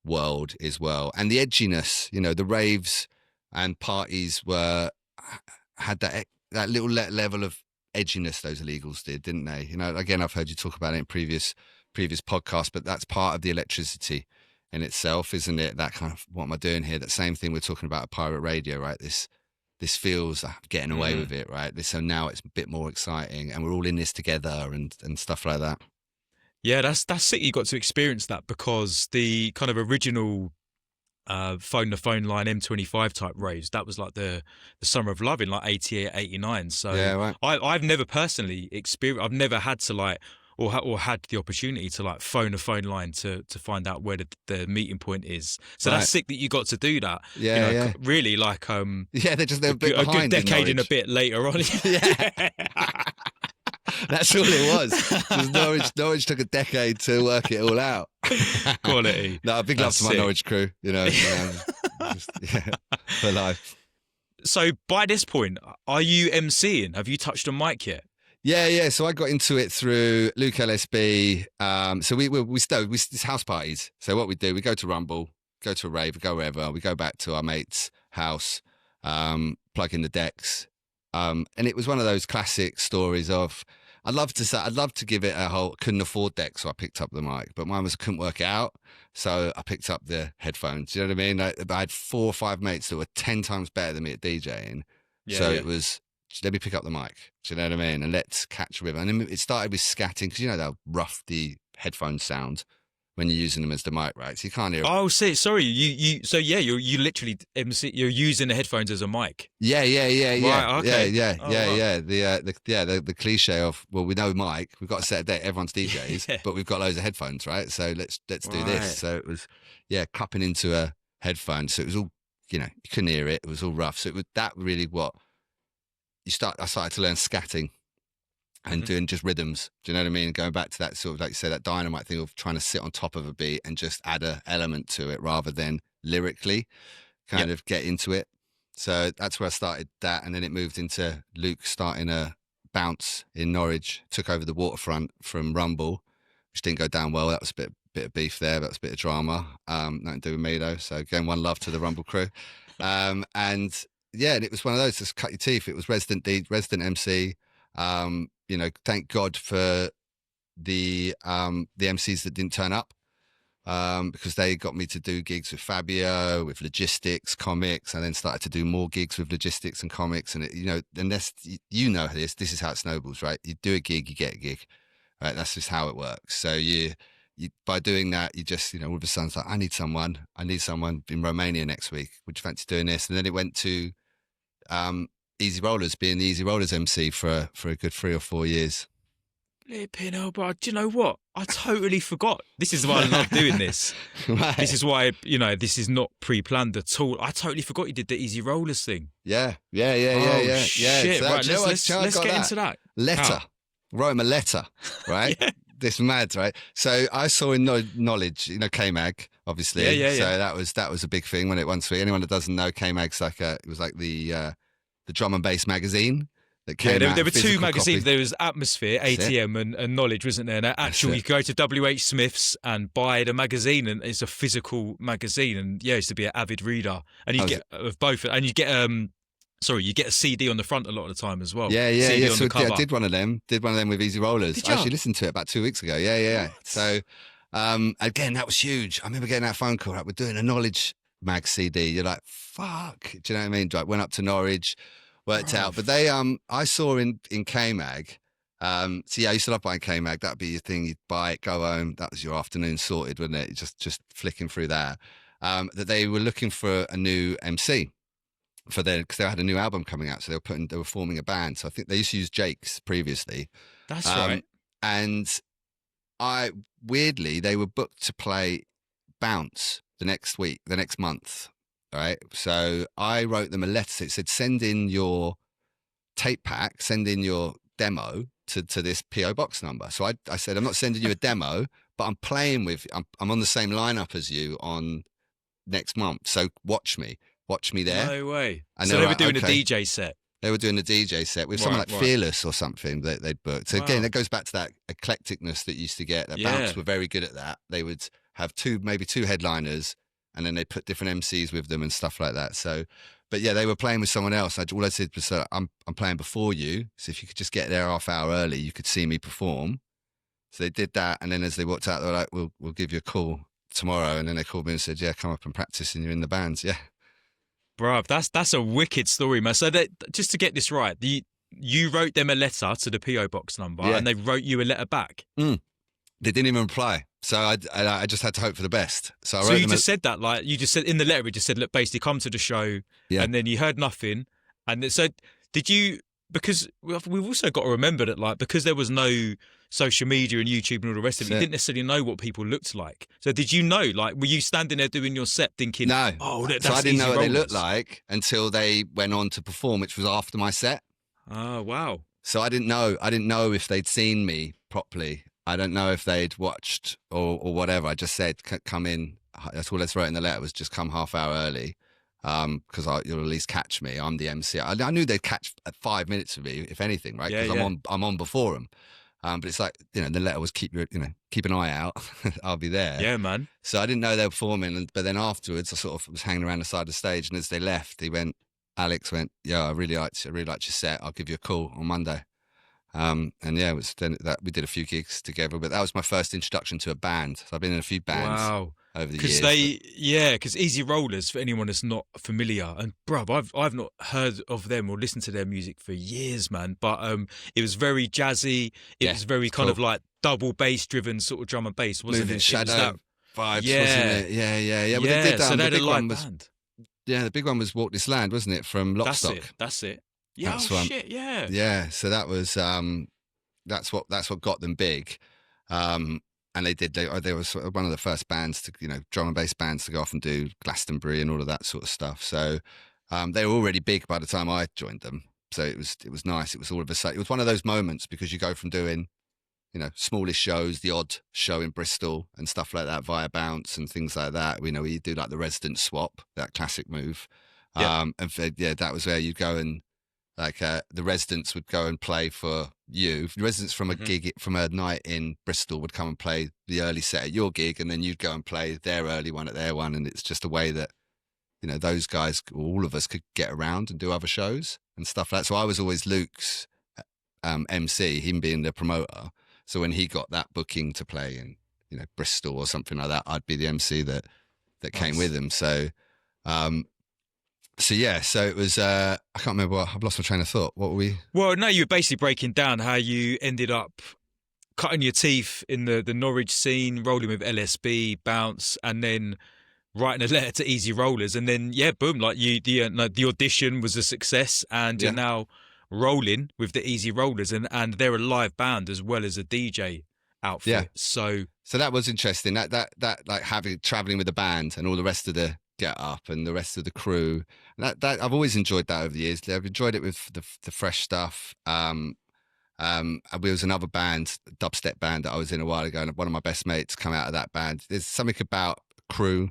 world as well. And the edginess, you know, the raves and parties had that little level of edginess those illegals didn't they? You know, again, I've heard you talk about it in previous podcasts, but that's part of the electricity in itself, isn't it? That kind of, what am I doing here? That same thing we're talking about at Pirate Radio, right? This feels like getting away with it, right? So now it's a bit more exciting, and we're all in this together and stuff like that. Yeah, that's sick. You got to experience that, because the kind of original phone to phone line M25 type raves, that was like the summer of love in like 88, 89. So yeah, right. I've never personally experienced. I've never had to like. Or had the opportunity to like phone a phone line to find out where the meeting point is. So that's sick that you got to do that. Yeah, you know, really like they're a bit behind, a good decade and a bit later on. Yeah. That's all it was. Because Norwich took a decade to work it all out. Quality. No, big love to my Norwich crew. You know, for life. So by this point, are you MCing? Have you touched a mic yet? Yeah. So I got into it through Luke LSB. So we it's house parties. So what we do, we go to Rumble, go to a rave, we go wherever. We go back to our mate's house, plug in the decks, and it was one of those classic stories of, I'd love to give it a whole, couldn't afford decks, so I picked up the mic, but mine couldn't work it out, so I picked up the headphones. Do you know what I mean? I had 4 or 5 mates that were 10 times better than me at DJing, it was, let me pick up the mic. Do you know what I mean? And let's catch a rhythm. And then it started with scatting, because you know how rough the headphones sound when you're using them as the mic, right? So you can't hear. Oh, sorry. You literally MC. You're using the headphones as a mic. Yeah. Right, okay. Yeah. The cliche of, well, we know mic, we've got a set date, everyone's DJs, Yeah. but we've got loads of headphones, right? So let's do this. So it was, cupping into a headphone. So it was all, you couldn't hear it. It was all rough. So it was that really what I started to learn scatting. And doing just rhythms, do you know what I mean? Going back to that sort of, like you say, that Dynamite thing of trying to sit on top of a beat and just add an element to it rather than lyrically kind of get into it. So that's where I started that. And then it moved into Luke starting a bounce in Norwich, took over the waterfront from Rumble, which didn't go down well. That was a bit of beef there. That was a bit of drama. Nothing to do with me though. So again, one love to the Rumble crew. And it was one of those, just cut your teeth. It was resident MC. Thank God for the MCs that didn't turn up, because they got me to do gigs with Fabio, with Logistics, Comics, and then started to do more gigs with Logistics and Comics. And unless this is how it snowballs, right? You do a gig, you get a gig, right? That's just how it works. So you by doing that, you just all of a sudden it's like, I need someone in Romania next week. Would you fancy doing this? And then it went to Easy Rollers, being the Easy Rollers MC for a good 3 or 4 years. Flipping hell, bro. Do you know what? I totally forgot. This is why I love doing this. Right. This is why, this is not pre-planned at all. I totally forgot you did the Easy Rollers thing. Yeah. Shit. So Right, let's get into that. Letter. How? Wrote him a letter, right? Yeah. This mad, right? So I saw in Knowledge, K-Mag, obviously. Yeah. So that was a big thing when it once. For anyone that doesn't know, K-Mag's it was like the drum and bass magazine that came out. There were two magazines. Copy. There was Atmosphere, ATM, and Knowledge, wasn't there? And actually, you could go to WH Smith's and buy the magazine, and it's a physical magazine. And I used to be an avid reader, and you get of both, and you get you get a CD on the front a lot of the time as well. Yeah. So I did one of them. With Easy Rollers. Did I actually listened to it about 2 weeks ago. Yeah. What? So again, that was huge. I remember getting that phone call. Right, we're doing a Knowledge mag CD. You're like, fuck. Do you know what I mean? Like, went up to Norwich, worked out. But they, I saw in K-Mag. I used to love buying K-Mag. That'd be your thing. You'd buy it, go home. That was your afternoon sorted, wasn't it? Just flicking through that. That they were looking for a new MC because they had a new album coming out. So they were forming a band. So I think they used to use Jake's previously. That's right. And weirdly, they were booked to play Bounce the next month. All right. So I wrote them a letter. It said, send in your tape pack, send in your demo to this PO box number. So I said, I'm not sending you a demo, but I'm on the same lineup as you on next month. So watch me there. No way. And so they were doing a DJ set. They were doing a DJ set with someone like Fearless or something that they'd booked. So again, that goes back to that eclecticness that you used to get. That Bounce were very good at that. They would have maybe two headliners, and then they put different MCs with them and stuff like that. So, but they were playing with someone else. All I said was, I'm playing before you. So if you could just get there half hour early, you could see me perform. So they did that. And then as they walked out, they were like, we'll give you a call tomorrow. And then they called me and said, come up and practice, and you're in the bands. Yeah. Bruv, that's a wicked story, man. So just to get this right, you wrote them a letter to the PO box number, and they wrote you a letter back. They didn't even reply, so I just had to hope for the best. So I wrote you just said that, like you just said in the letter, it just said, look, basically come to the show, and then you heard nothing, and so did you? Because we've also got to remember that, like, because there was no social media and YouTube and all the rest of it, you didn't necessarily know what people looked like. So did you know, like, were you standing there doing your set thinking, no? Oh, that's so I didn't Easy know what Rollers. they looked like until they went on to perform, which was after my set. Oh, wow. So I didn't know if they'd seen me properly. I don't know if they'd watched or whatever. I just said, come in. That's all I wrote in the letter was just come half hour early. Because you'll at least catch me. I'm the MC. I knew they'd catch 5 minutes of me, if anything, right? Because I'm on before them. But it's like, the letter was keep an eye out. I'll be there. Yeah, man. So I didn't know they were performing, but then afterwards, I sort of was hanging around the side of the stage, and as they left, Alex went, "Yeah, I really liked your set. I'll give you a call on Monday." It was then that we did a few gigs together, but that was my first introduction to a band. So I've been in a few bands. Wow. Over the years. Because Easy Rollers, for anyone that's not familiar, and bruv, I've not heard of them or listened to their music for years, man. But it was very jazzy. It was very kind of like double bass driven sort of drum and bass, wasn't Moving it? Shadow. vibes, wasn't it? Yeah. Well, they did, so they the had a big live one was, band. yeah, the big one was Walk This Land, wasn't it? From Lockstock. That's it. Yeah, That's oh one. shit, yeah. Yeah, so that was that's what got them big. And they were sort of one of the first bands to, drum and bass bands to go off and do Glastonbury and all of that sort of stuff. So they were already big by the time I joined them. So it was nice. It was all of a sudden, it was one of those moments because you go from doing, smallish shows, the odd show in Bristol and stuff like that via Bounce and things like that. You do like the resident swap, that classic move. Yeah. That was where you go and the residents would go and play for you. The residents from a gig, from a night in Bristol would come and play the early set at your gig, and then you'd go and play their early one at their one. And it's just a way that, those guys, all of us could get around and do other shows and stuff like that. So I was always Luke's MC, him being the promoter. So when he got that booking to play in, Bristol or something like that, I'd be the MC that came with him. So, so it was, I can't remember I've lost my train of thought. What were we? Well, no, you were basically breaking down how you ended up cutting your teeth in the Norwich scene, rolling with LSB, Bounce, and then writing a letter to Easy Rollers. And then, boom, like the audition was a success, and you're now rolling with the Easy Rollers, and they're a live band as well as a DJ outfit. Yeah. So that was interesting. That like traveling with the band and all the rest of the get up and the rest of the crew. That I've always enjoyed that over the years. I've enjoyed it with the fresh stuff. There was another band, dubstep band that I was in a while ago, and one of my best mates come out of that band. There's something about crew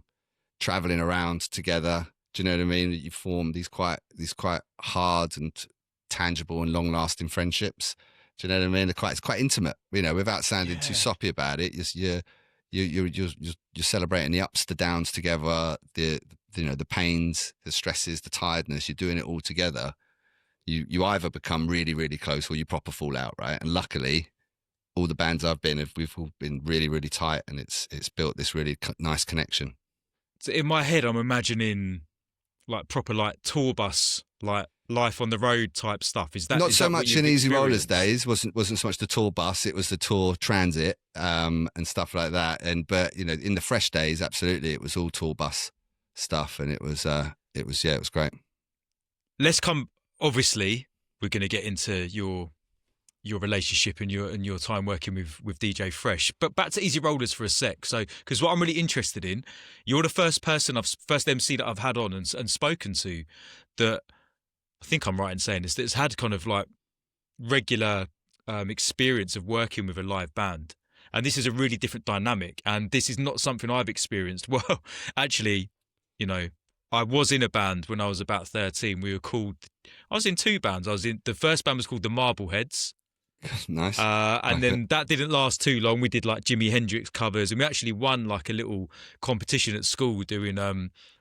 traveling around together. Do you know what I mean? You form these quite hard and tangible and long lasting friendships. Do you know what I mean? It's quite intimate, without sounding too soppy about it. You're celebrating the ups, the downs together, the pains, the stresses, the tiredness. You're doing it all together. You either become really, really close or you proper fall out, right? And luckily, all the bands I've been in, we've all been really, really tight, and it's built this really nice connection. So in my head, I'm imagining like proper like tour bus, like life on the road type stuff. Is that not is so that much in Easy Rollers days? Wasn't so much the tour bus. It was the tour transit and stuff like that. But in the fresh days, absolutely, it was all tour bus stuff, and it was great. Let's come. Obviously, we're going to get into your relationship and your time working with DJ Fresh. But back to Easy Rollers for a sec. So, because what I'm really interested in, you're the first MC that I've had on and spoken to that, I think I'm right in saying this, that's had kind of like regular experience of working with a live band. And this is a really different dynamic. And this is not something I've experienced. Well, actually, I was in a band when I was about 13. I was in two bands. The first band was called the Marbleheads. Nice. And then that didn't last too long. We did like Jimi Hendrix covers, and we actually won like a little competition at school doing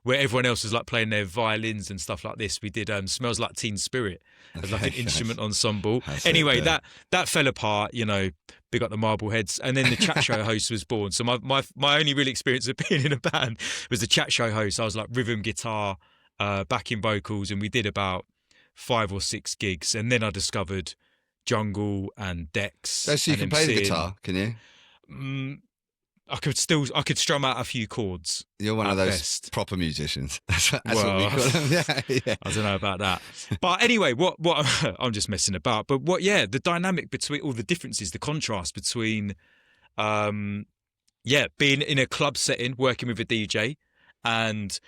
where everyone else was like playing their violins and stuff like this. We did Smells Like Teen Spirit as like an instrument ensemble. Anyway, that fell apart, big up the Marbleheads, and then the chat show host was born. So my only real experience of being in a band was the chat show host. I was like rhythm guitar, backing vocals, and we did about 5 or 6 gigs, and then I discovered jungle and decks. So you can play the guitar, can you? I could strum out a few chords. You're one of those best proper musicians. That's what we call them. Yeah. I don't know about that. But anyway, what I'm just messing about. But the dynamic between all the differences, the contrast between being in a club setting, working with a DJ, and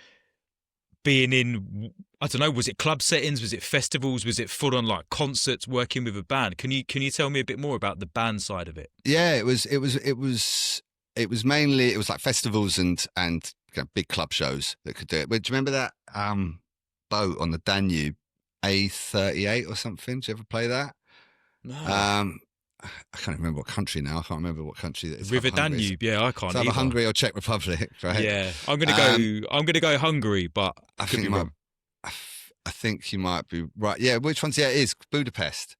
being in, I don't know, was it club settings? Was it festivals? Was it full on like concerts, working with a band? Can you tell me a bit more about the band side of it? Yeah, it was mainly, it was like festivals and big club shows that could do it. But do you remember that boat on the Danube, A38 or something? Did you ever play that? No. I can't remember what country now. I can't remember what country that is. River Danube, yeah, I can't. It's either Hungary or Czech Republic, right? Yeah, I'm gonna go Hungary, but I think you might be right. Yeah, which one's? Yeah, it is Budapest.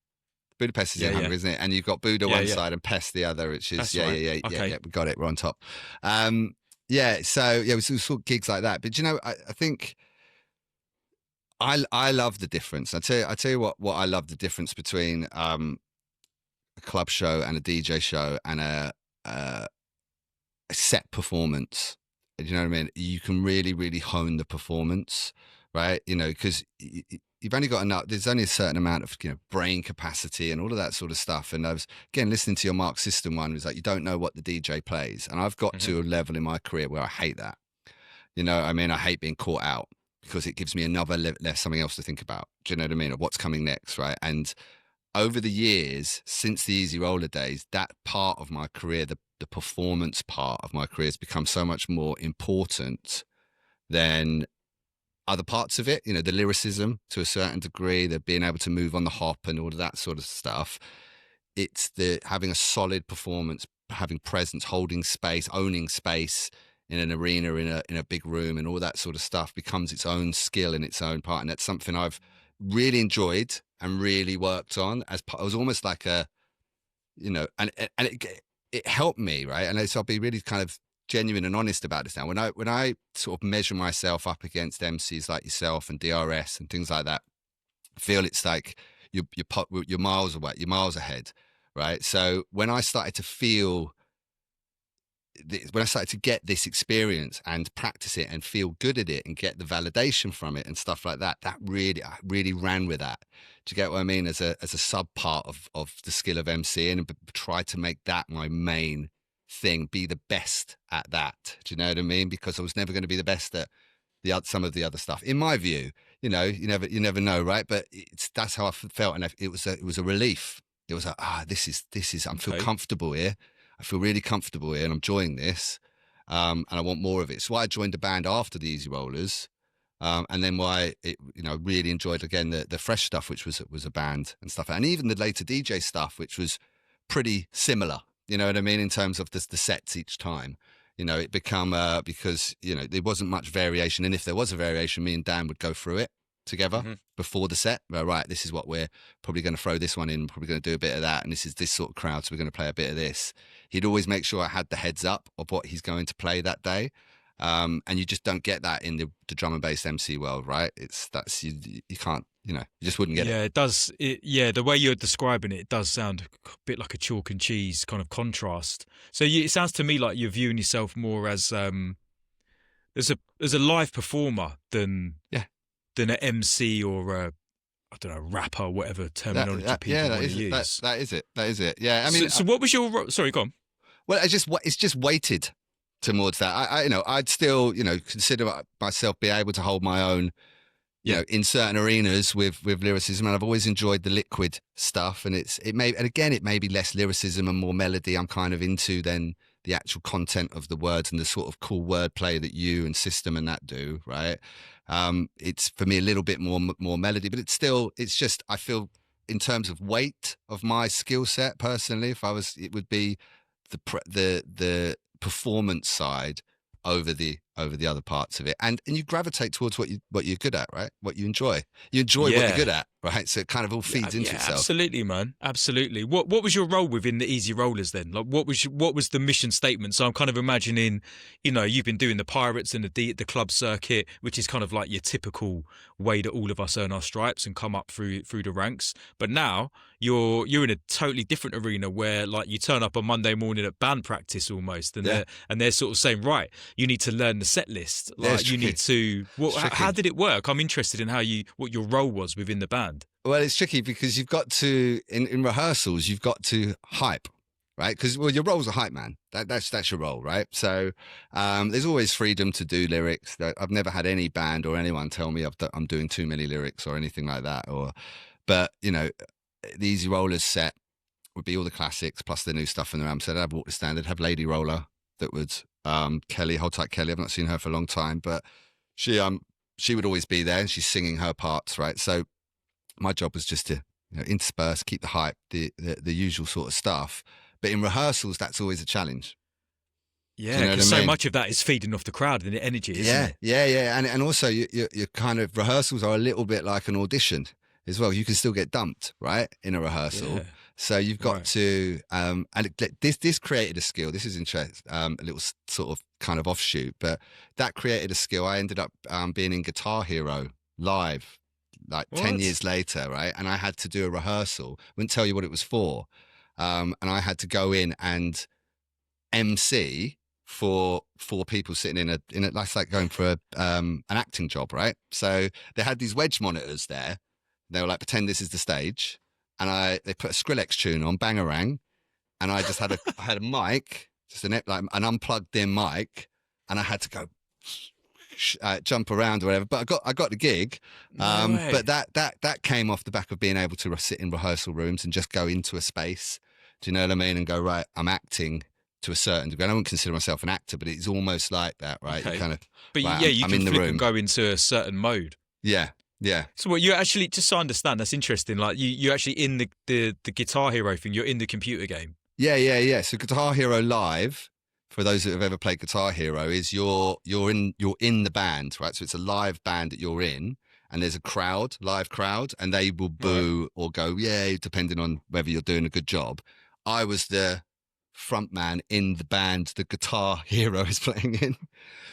Budapest is in Hungary, isn't it? And you've got Buda one side and Pest the other, which is That's yeah, right. yeah. We got it. We're on top. We saw gigs like that. But I think I love the difference. I tell you what I love the difference between a club show and a DJ show and a set performance. Do you know what I mean? You can really, really hone the performance, right? You know, because you've only got enough. There's only a certain amount of brain capacity and all of that sort of stuff. And I was again listening to your Mark System one. It was like you don't know what the DJ plays, and I've got to a level in my career where I hate that. You know, I mean, I hate being caught out because it gives me another something else to think about. Do you know what I mean? Of what's coming next, right? And over the years, since the Easy Roller days, that part of my career, the performance part of my career, has become so much more important than other parts of it. You know, the lyricism to a certain degree, the being able to move on the hop and all of that sort of stuff. It's the having a solid performance, having presence, holding space, owning space in an arena, in a big room, and all that sort of stuff becomes its own skill in its own part. And that's something I've really enjoyed and really worked on as part. It was almost like a, and it helped me, right? And so I'll be really kind of genuine and honest about this now. When I sort of measure myself up against MCs like yourself and DRS and things like that, I feel it's like you're miles away, you're miles ahead, right? So when I started to get this experience and practice it and feel good at it and get the validation from it and stuff like that, I really ran with that. Do you get what I mean? As a sub part of the skill of MCing, and try to make that my main thing, be the best at that. Do you know what I mean? Because I was never going to be the best at some of the other stuff, in my view. You know, you never know, right? But that's how I felt, and it was a relief. It was like, this is I feel comfortable here. I feel really comfortable here and I'm enjoying this. And I want more of it. So I joined the band after the Easy Rollers. And then why it, really enjoyed again the fresh stuff, which was a band and stuff. And even the later DJ stuff, which was pretty similar, you know what I mean? In terms of the sets each time, it become, because, there wasn't much variation. And if there was a variation, me and Dan would go through it together before the set. Right, this is what we're probably going to throw this one in, probably going to do a bit of that, and this is this sort of crowd, so we're going to play a bit of this. He'd always make sure I had the heads up of what he's going to play that day, and you just don't get that in the drum and bass MC world, right? You can't, you just wouldn't get it. Yeah, it does. The way you're describing it does sound a bit like a chalk and cheese kind of contrast. So it sounds to me like you're viewing yourself more as a live performer than an MC or a, I don't know, rapper, whatever terminology people want to use. That is it. Yeah, I mean, so what was your? Sorry, go on. Well, it's just weighted towards that. I'd still, consider myself be able to hold my own, in certain arenas with lyricism, and I've always enjoyed the liquid stuff. And it may be less lyricism and more melody I'm kind of into than the actual content of the words and the sort of cool wordplay that you and System and that do, right? It's for me a little bit more melody, but it's just, I feel in terms of weight of my skill set personally, it would be the performance side over the other parts of it, and you gravitate towards what you're good at, right? What you enjoy what you're good at, right? So it kind of all feeds into itself. Absolutely, man, absolutely. What was your role within the Easy Rollers then? Like, what was the mission statement? So I'm kind of imagining, you've been doing the Pirates and the club circuit, which is kind of like your typical way that all of us earn our stripes and come up through the ranks. But now you're in a totally different arena where, like, you turn up on Monday morning at band practice almost, and they're sort of saying, right, you need to learn the set list. Like, you need to. How did it work? I'm interested in what your role was within the band. Well, it's tricky because you've got to in rehearsals you've got to hype, right? Because your role's a hype man. That's your role, right? So there's always freedom to do lyrics. I've never had any band or anyone tell me I'm doing too many lyrics or anything like that. But the Easy Rollers set would be all the classics plus the new stuff in the RAM. So they'd have Walk the Standard, have Lady Roller that would Kelly, Hold Tight Kelly. I've not seen her for a long time, but she would always be there and she's singing her parts, right? So my job was just to intersperse, keep the hype, the usual sort of stuff. But in rehearsals, that's always a challenge. Yeah, because so much of that is feeding off the crowd and the energy, isn't it? Yeah. And also, your kind of rehearsals are a little bit like an audition as well. You can still get dumped, right, in a rehearsal. Yeah. So you've got to, and this created a skill. This is interesting, a little sort of kind of offshoot, but that created a skill. I ended up being in Guitar Hero live, like 10 years later, right? And I had to do a rehearsal. Wouldn't tell you what it was for. And I had to go in and MC for four people sitting in a that's like going for an acting job, right? So they had these wedge monitors there. They were like, pretend this is the stage, and they put a Skrillex tune on, Bangarang, and I just had a mic, just an unplugged in mic, and I had to go jump around or whatever. But I got the gig. But that came off the back of being able to sit in rehearsal rooms and just go into a space. Do you know what I mean? And go, right, I'm acting to a certain degree. I don't consider myself an actor, but it's almost like that, right? Okay. You kind of, but right, you I'm can in the flip room. and go into a certain mode. Yeah. So what you actually, just so I understand, that's interesting. Like you actually in the Guitar Hero thing, you're in the computer game. Yeah. So Guitar Hero Live, for those that have ever played Guitar Hero, is you're in the band, right? So it's a live band that you're in, and there's a live crowd, and they will boo or go, yeah, depending on whether you're doing a good job. I was the front man in the band the Guitar Hero is playing in.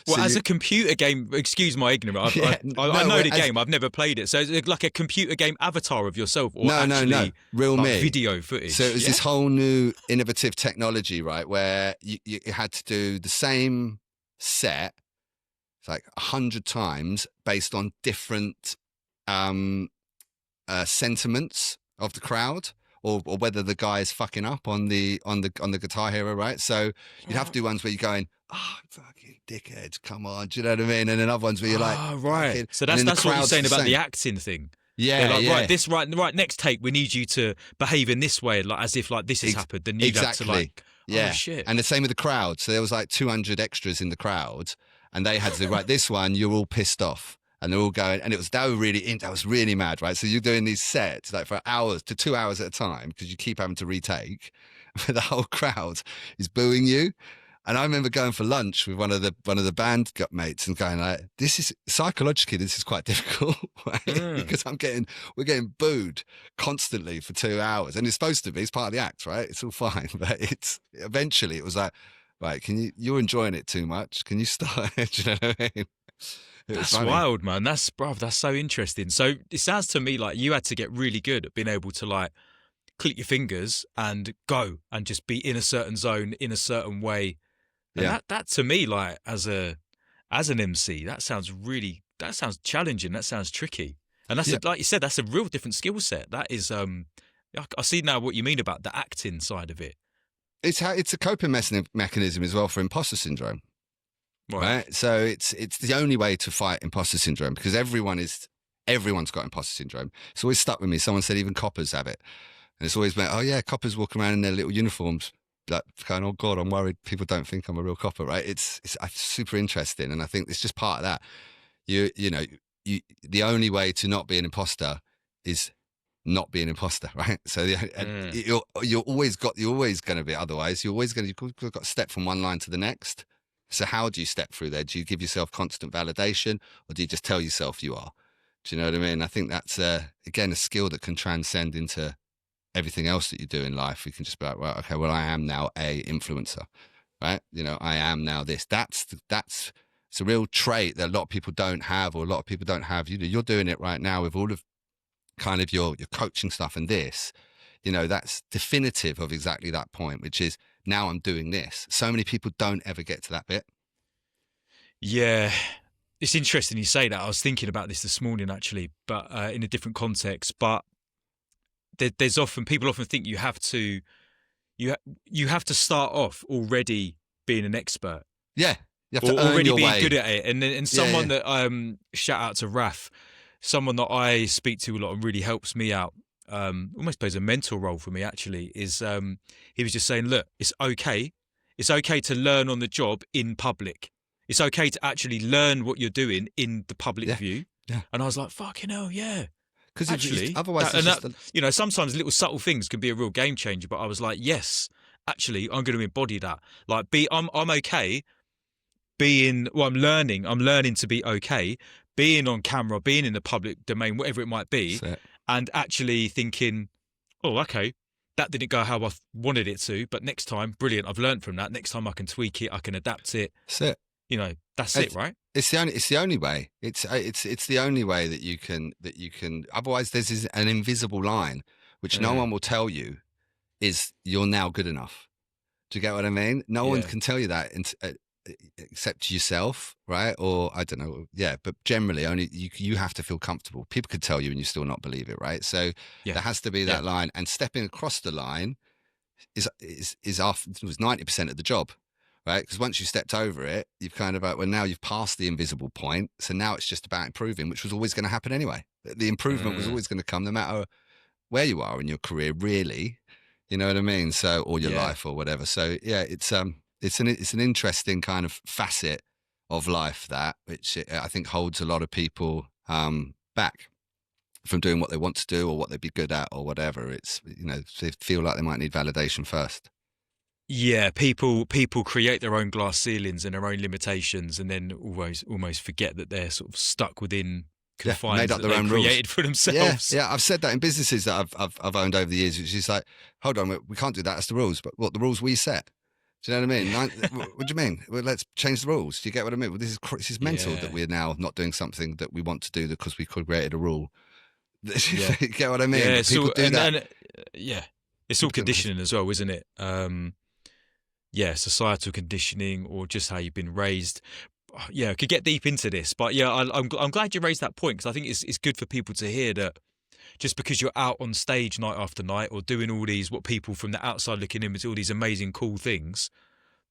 Well, So as a computer game, excuse my ignorance, I know the game, I've never played it. So it's like a computer game avatar of yourself, or no, real like me. video footage. So it was this whole new innovative technology, right, where you had to do the same set, it's like 100 times based on different sentiments of the crowd. Or whether the guy is fucking up on the Guitar Hero, right? So you'd have to do ones where you're going, fucking dickheads, come on, do you know what I mean? And then other ones where you're like, right. So that's what you're saying about the acting thing. Yeah, like, right, next take, we need you to behave in this way, like as if like this has happened. Then you'd have to like, oh shit. And the same with the crowd. So there was like 200 extras in the crowd, and they had to do, right, this one, you're all pissed off. And they're all going, and I was really mad, right? So you're doing these sets like for hours to 2 hours at a time because you keep having to retake. But the whole crowd is booing you. And I remember going for lunch with one of the band mates and going like, this is psychologically, this is quite difficult, right? Because we're getting booed constantly for 2 hours, and it's supposed to be, it's part of the act, right? It's all fine, but eventually it was like, right, you're enjoying it too much. Can you stop? Do you know what I mean? That's wild, man. That's so interesting. So it sounds to me like you had to get really good at being able to like click your fingers and go and just be in a certain zone in a certain way. And that to me, like as an MC, that sounds challenging. That sounds tricky. And that's like you said, that's a real different skill set. That is, I see now what you mean about the acting side of it. It's a coping mechanism as well for imposter syndrome. Right. So it's the only way to fight imposter syndrome, because everyone's got imposter syndrome. It's always stuck with me. Someone said even coppers have it. And it's always been, oh yeah, coppers walk around in their little uniforms, like going, oh God, I'm worried people don't think I'm a real copper, right? It's super interesting. And I think it's just part of that. The only way to not be an imposter is not be an imposter, right? So you're always going to be, otherwise you've got to step from one line to the next. So how do you step through there? Do you give yourself constant validation, or do you just tell yourself you are? Do you know what I mean? I think that's, again, a skill that can transcend into everything else that you do in life. You can just be like, well, okay, well, I am now a influencer, right? I am now this. It's a real trait that a lot of people don't have, or a lot of people don't have. You're doing it right now with all of kind of your coaching stuff and this. That's definitive of exactly that point, which is, now I'm doing this. So many people don't ever get to that bit. Yeah. It's interesting you say that. I was thinking about this morning, actually, but in a different context. But there's people often think you have to start off already being an expert. Yeah. You have to already your being way. good at it. And someone that, shout out to Raf, someone that I speak to a lot and really helps me out, almost plays a mentor role for me, actually, is he was just saying, look, it's okay to learn on the job in public. It's okay to actually learn what you're doing in the public view. Yeah. And I was like, fucking hell, yeah. Because actually, otherwise, sometimes little subtle things can be a real game changer. But I was like, yes, actually, I'm going to embody that. Like, I'm okay being. Well, I'm learning to be okay being on camera, being in the public domain, whatever it might be. And actually thinking, oh, okay, that didn't go how I wanted it to, but next time, brilliant, I've learned from that. Next time I can tweak it, I can adapt it. That's it. That's it, right? It's the only way. It's the only way that you can. Otherwise, there's an invisible line which no one will tell you is you're now good enough. Do you get what I mean? No one can tell you that except yourself, right? Or I don't know. Yeah, but generally only you have to feel comfortable. People could tell you and you still not believe it, right? So Yeah. there has to be that line, and stepping across the line is after it was 90% of the job, right? Because once you stepped over it, you've kind of well, now you've passed the invisible point. So now it's just about improving, which was always going to happen anyway. The improvement was always going to come no matter where you are in your career, really. You know what I mean? So, or your life or whatever. So yeah, it's an interesting kind of facet of life that, which I think holds a lot of people back from doing what they want to do or what they'd be good at or whatever. It's, they feel like they might need validation first. Yeah, people create their own glass ceilings and their own limitations, and then almost forget that they're sort of stuck within confines made up that their own they created rules for themselves. Yeah, I've said that in businesses that I've owned over the years, which is like, hold on, we can't do that. That's the rules. But what, the rules we set? Do you know what I mean? What do you mean? Well, let's change the rules. Do you get what I mean? Well, this is mental that we're now not doing something that we want to do because we created a rule. You get what I mean? Yeah, people do that. It's all conditioning as well, isn't it? Societal conditioning or just how you've been raised. Yeah, I could get deep into this, but yeah, I'm glad you raised that point, because I think it's good for people to hear that just because you're out on stage night after night or doing all these, what people from the outside looking in, with all these amazing cool things,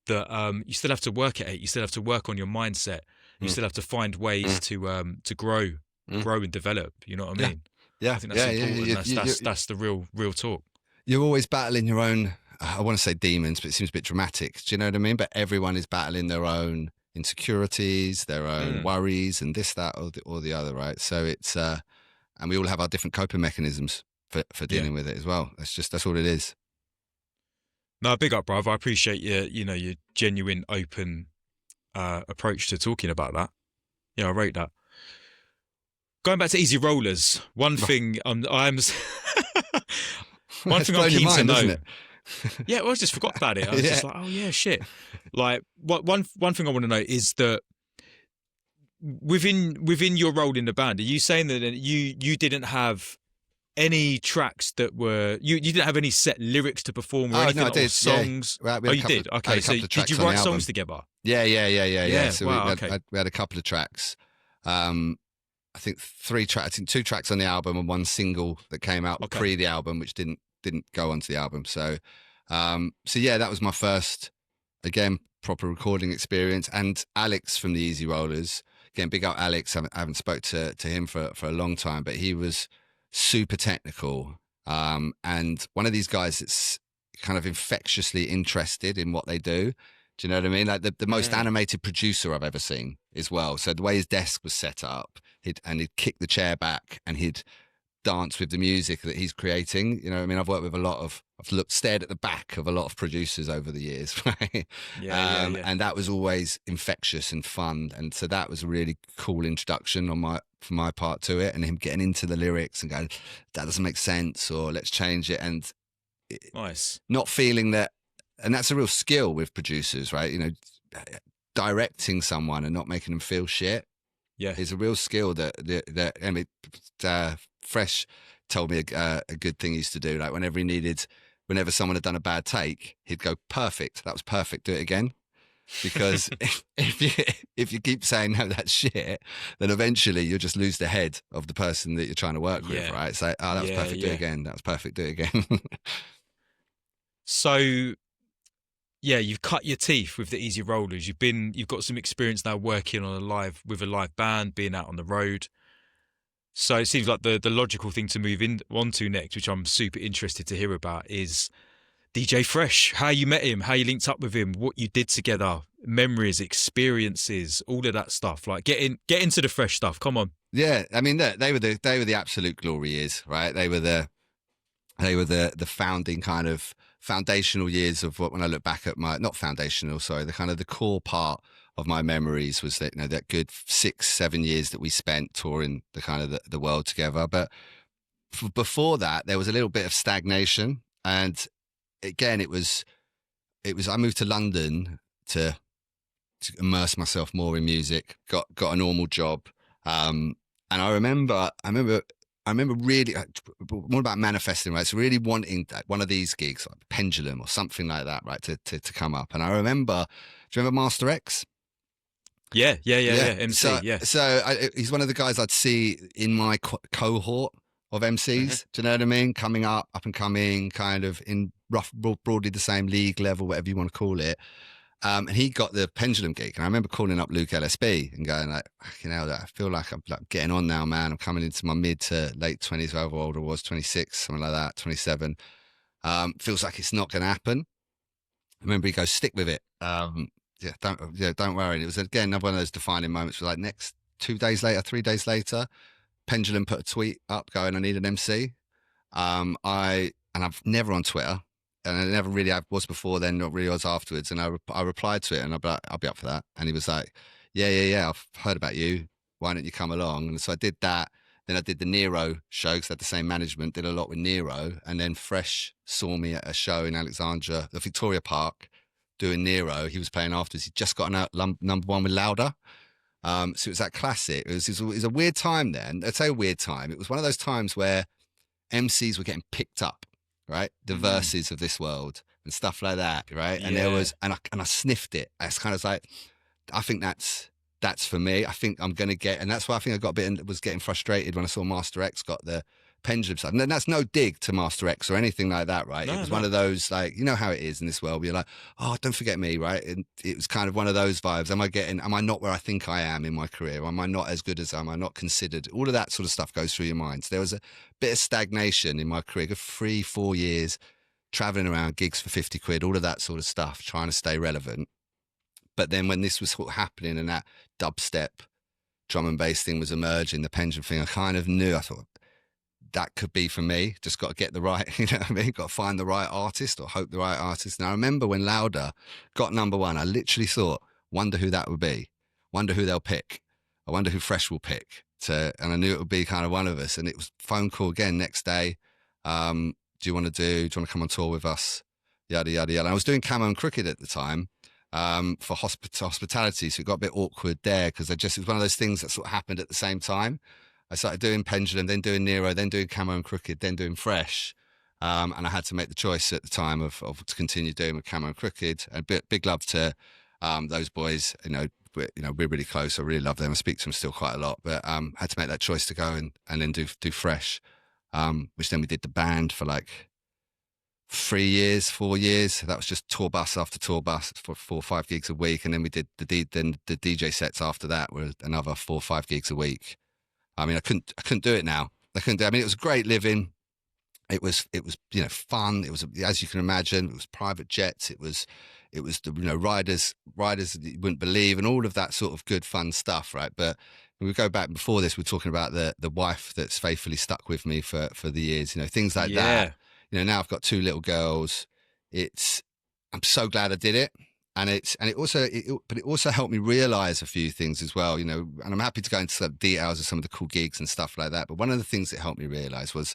that you still have to work at it. You still have to work on your mindset. You still have to find ways to grow and develop. You know what I mean? Yeah, I think that's important. That's the real talk. You're always battling your own. I want to say demons, but it seems a bit dramatic. Do you know what I mean? But everyone is battling their own insecurities, their own worries, and this, that, or the other, right? So it's and we all have our different coping mechanisms for dealing with it as well. That's all it is. No, big up, bruv. I appreciate your genuine, open approach to talking about that. Yeah, I rate that. Going back to Easy Rollers, one thing I'm keen to know. Yeah, well, I just forgot about it. I was just like, oh yeah, shit. Like, one thing I want to know is that within your role in the band, are you saying that you didn't have any tracks that were you didn't have any set lyrics to perform or anything? No, I did. Songs? Yeah. You did? Okay, so did you write songs together? Yeah. So wow, we had a couple of tracks. I think 3 tracks. I think 2 tracks on the album and 1 single that came out pre the album, which didn't go onto the album. So that was my first, again, proper recording experience. And Alex from the Easy Rollers, again, big up Alex. I haven't spoke to him for a long time, but he was super technical. And one of these guys that's kind of infectiously interested in what they do. Do you know what I mean? Like the most animated producer I've ever seen as well. So the way his desk was set up, he'd kick the chair back and he'd dance with the music that he's creating. You know what I mean? I've worked with I've stared at the back of a lot of producers over the years, right? And that was always infectious and fun. And so that was a really cool introduction for my part to it, and him getting into the lyrics and going, that doesn't make sense, or let's change it. And nice. Not feeling that, and that's a real skill with producers, right? You know, directing someone and not making them feel shit. Yeah, is a real skill that Fresh told me a good thing he used to do. Like whenever someone had done a bad take, he'd go, perfect, that was perfect, do it again. Because if you keep saying no, that's shit, then eventually you'll just lose the head of the person that you're trying to work with, right? It's like, oh, that was perfect, do it again. That was perfect, do it again. So, yeah, you've cut your teeth with the Easy Rollers. You've got some experience now working with a live band, being out on the road. So it seems like the logical thing to move on to next, which I'm super interested to hear about, is DJ Fresh. How you met him, how you linked up with him, what you did together, memories, experiences, all of that stuff. Like get into the Fresh stuff. Come on. Yeah, I mean they were the absolute glory years, right? They were the founding kind of foundational years of what, when I look back at the kind of the core part of my memories was that, that good 6-7 years that we spent touring the kind of the world together. But before that, there was a little bit of stagnation. And again, it was, I moved to London to immerse myself more in music, got a normal job. And I remember I remember really, more about manifesting, right? So really wanting one of these gigs, like Pendulum or something like that, right, to come up. And I remember, do you remember Master X? Yeah. MC, yeah. So he's one of the guys I'd see in my cohort of MCs. Do you know what I mean? Coming up and coming, kind of in broadly the same league level, whatever you want to call it. And he got the Pendulum gig, and I remember calling up Luke LSB and going like, "You know, I feel like I'm like getting on now, man. I'm coming into my mid to late 20s, however old I was, 26, something like that, 27. Feels like it's not going to happen." I remember he goes, "Stick with it. Don't worry." And it was again another one of those defining moments. Like next 2 days later, 3 days later, Pendulum put a tweet up going, "I need an MC." I've never on Twitter. And I never really was before then, not really was afterwards. And I replied to it, and I'll be up for that. And he was like, yeah, I've heard about you. Why don't you come along? And so I did that. Then I did the Nero show because I had the same management, did a lot with Nero. And then Fresh saw me at a show in Alexandria, the Victoria Park, doing Nero. He was playing afterwards. He just got number one with Louder. So it was that classic. It was a weird time then. I'd say a weird time. It was one of those times where MCs were getting picked up. Right, the verses of this world and stuff like that, right? And there was, and I sniffed it. It's kind of like, I think that's for me. I think I'm gonna get, and that's why I think I got a bit, was getting frustrated when I saw Master X got the Pendulum stuff. And that's no dig to Master X or anything like that, right? It was one of those, like, you know how it is in this world. Where you're like, oh, don't forget me, right? And it was kind of one of those vibes. Am I not where I think I am in my career? Am I not as good as am I not considered? All of that sort of stuff goes through your mind. So there was a bit of stagnation in my career, good 3-4 years, traveling around, gigs for 50 quid, all of that sort of stuff, trying to stay relevant. But then when this was sort of happening and that dubstep drum and bass thing was emerging, the Pendulum thing, I kind of knew, I thought, that could be for me. Just got to get the right, you know what I mean? Got to find the right artist or hope the right artist. And I remember when Louder got number one, I literally thought, wonder who that would be. Wonder who they'll pick. I wonder who Fresh will pick. And I knew it would be kind of one of us. And it was phone call again next day. Do you want to come on tour with us? Yada, yada, yada. And I was doing Camo and Crooked at the time for hospitality. So it got a bit awkward there because it was one of those things that sort of happened at the same time. I started doing Pendulum, then doing Nero, then doing Camo and Crooked, then doing Fresh. And I had to make the choice at the time of to continue doing with Camo and Crooked. And big love to those boys. We're really close. I really love them. I speak to them still quite a lot. But had to make that choice to go and then do Fresh, which then we did the band for like 4 years. That was just tour bus after tour bus for 4 or 5 gigs a week. And then we did the DJ sets after that were another 4 or 5 gigs a week. I mean, I couldn't do it now. I mean, it was great living. It was fun. It was, as you can imagine, it was private jets. It was the riders that you wouldn't believe, and all of that sort of good fun stuff, right? But when we go back before this, we're talking about the wife that's faithfully stuck with me for the years. Things like that. Now I've got 2 little girls. I'm so glad I did it. And it also helped me realize a few things as well, and I'm happy to go into some details of some of the cool gigs and stuff like that. But one of the things that helped me realize was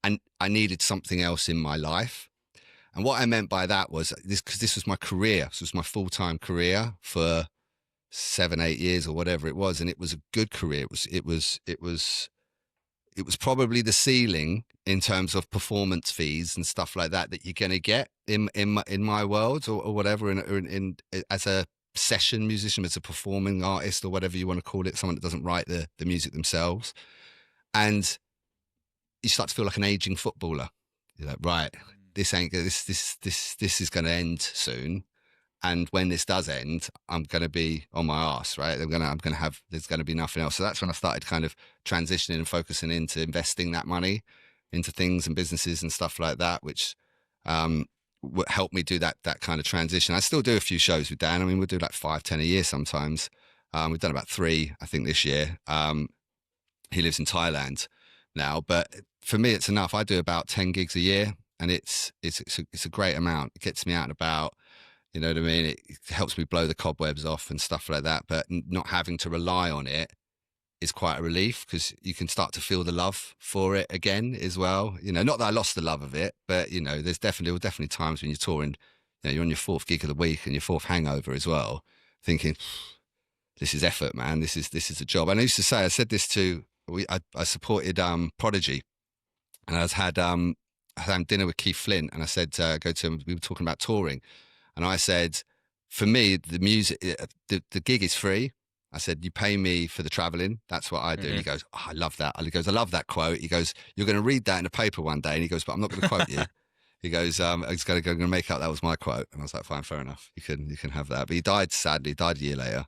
I needed something else in my life. And what I meant by that was because this was my career. This was my full-time career for 7-8 years or whatever it was. And it was a good career. It was probably the ceiling in terms of performance fees and stuff like that you're going to get in my world or whatever, in as a session musician, as a performing artist or whatever you want to call it, someone that doesn't write the music themselves. And you start to feel like an aging footballer. You're like, right, this is going to end soon. And when this does end, I'm going to be on my arse, right? there's going to be nothing else. So that's when I started kind of transitioning and focusing into investing that money into things and businesses and stuff like that, which helped me do that kind of transition. I still do a few shows with Dan. I mean, we'll do like 5-10 a year sometimes. We've done about 3, I think, this year. He lives in Thailand now, but for me, it's enough. I do about 10 gigs a year, and it's a great amount. It gets me out and about. You know what I mean? It helps me blow the cobwebs off and stuff like that. But not having to rely on it is quite a relief because you can start to feel the love for it again as well. Not that I lost the love of it, but there's definitely times when you're touring, you're on your 4th gig of the week and your 4th hangover as well, thinking, this is effort, man. This is a job. And I said this to I supported Prodigy, and I had dinner with Keith Flint, and I said go to him. We were talking about touring, and I said, for me, the music, the gig is free. I said, you pay me for the traveling. That's what I do. And he goes, oh, I love that. He goes, I love that quote. He goes, you're going to read that in a paper one day. And he goes, but I'm not going to quote you. He goes, I'm going to make out that was my quote. And I was like, fine, fair enough. You can have that. But he died, sadly, a year later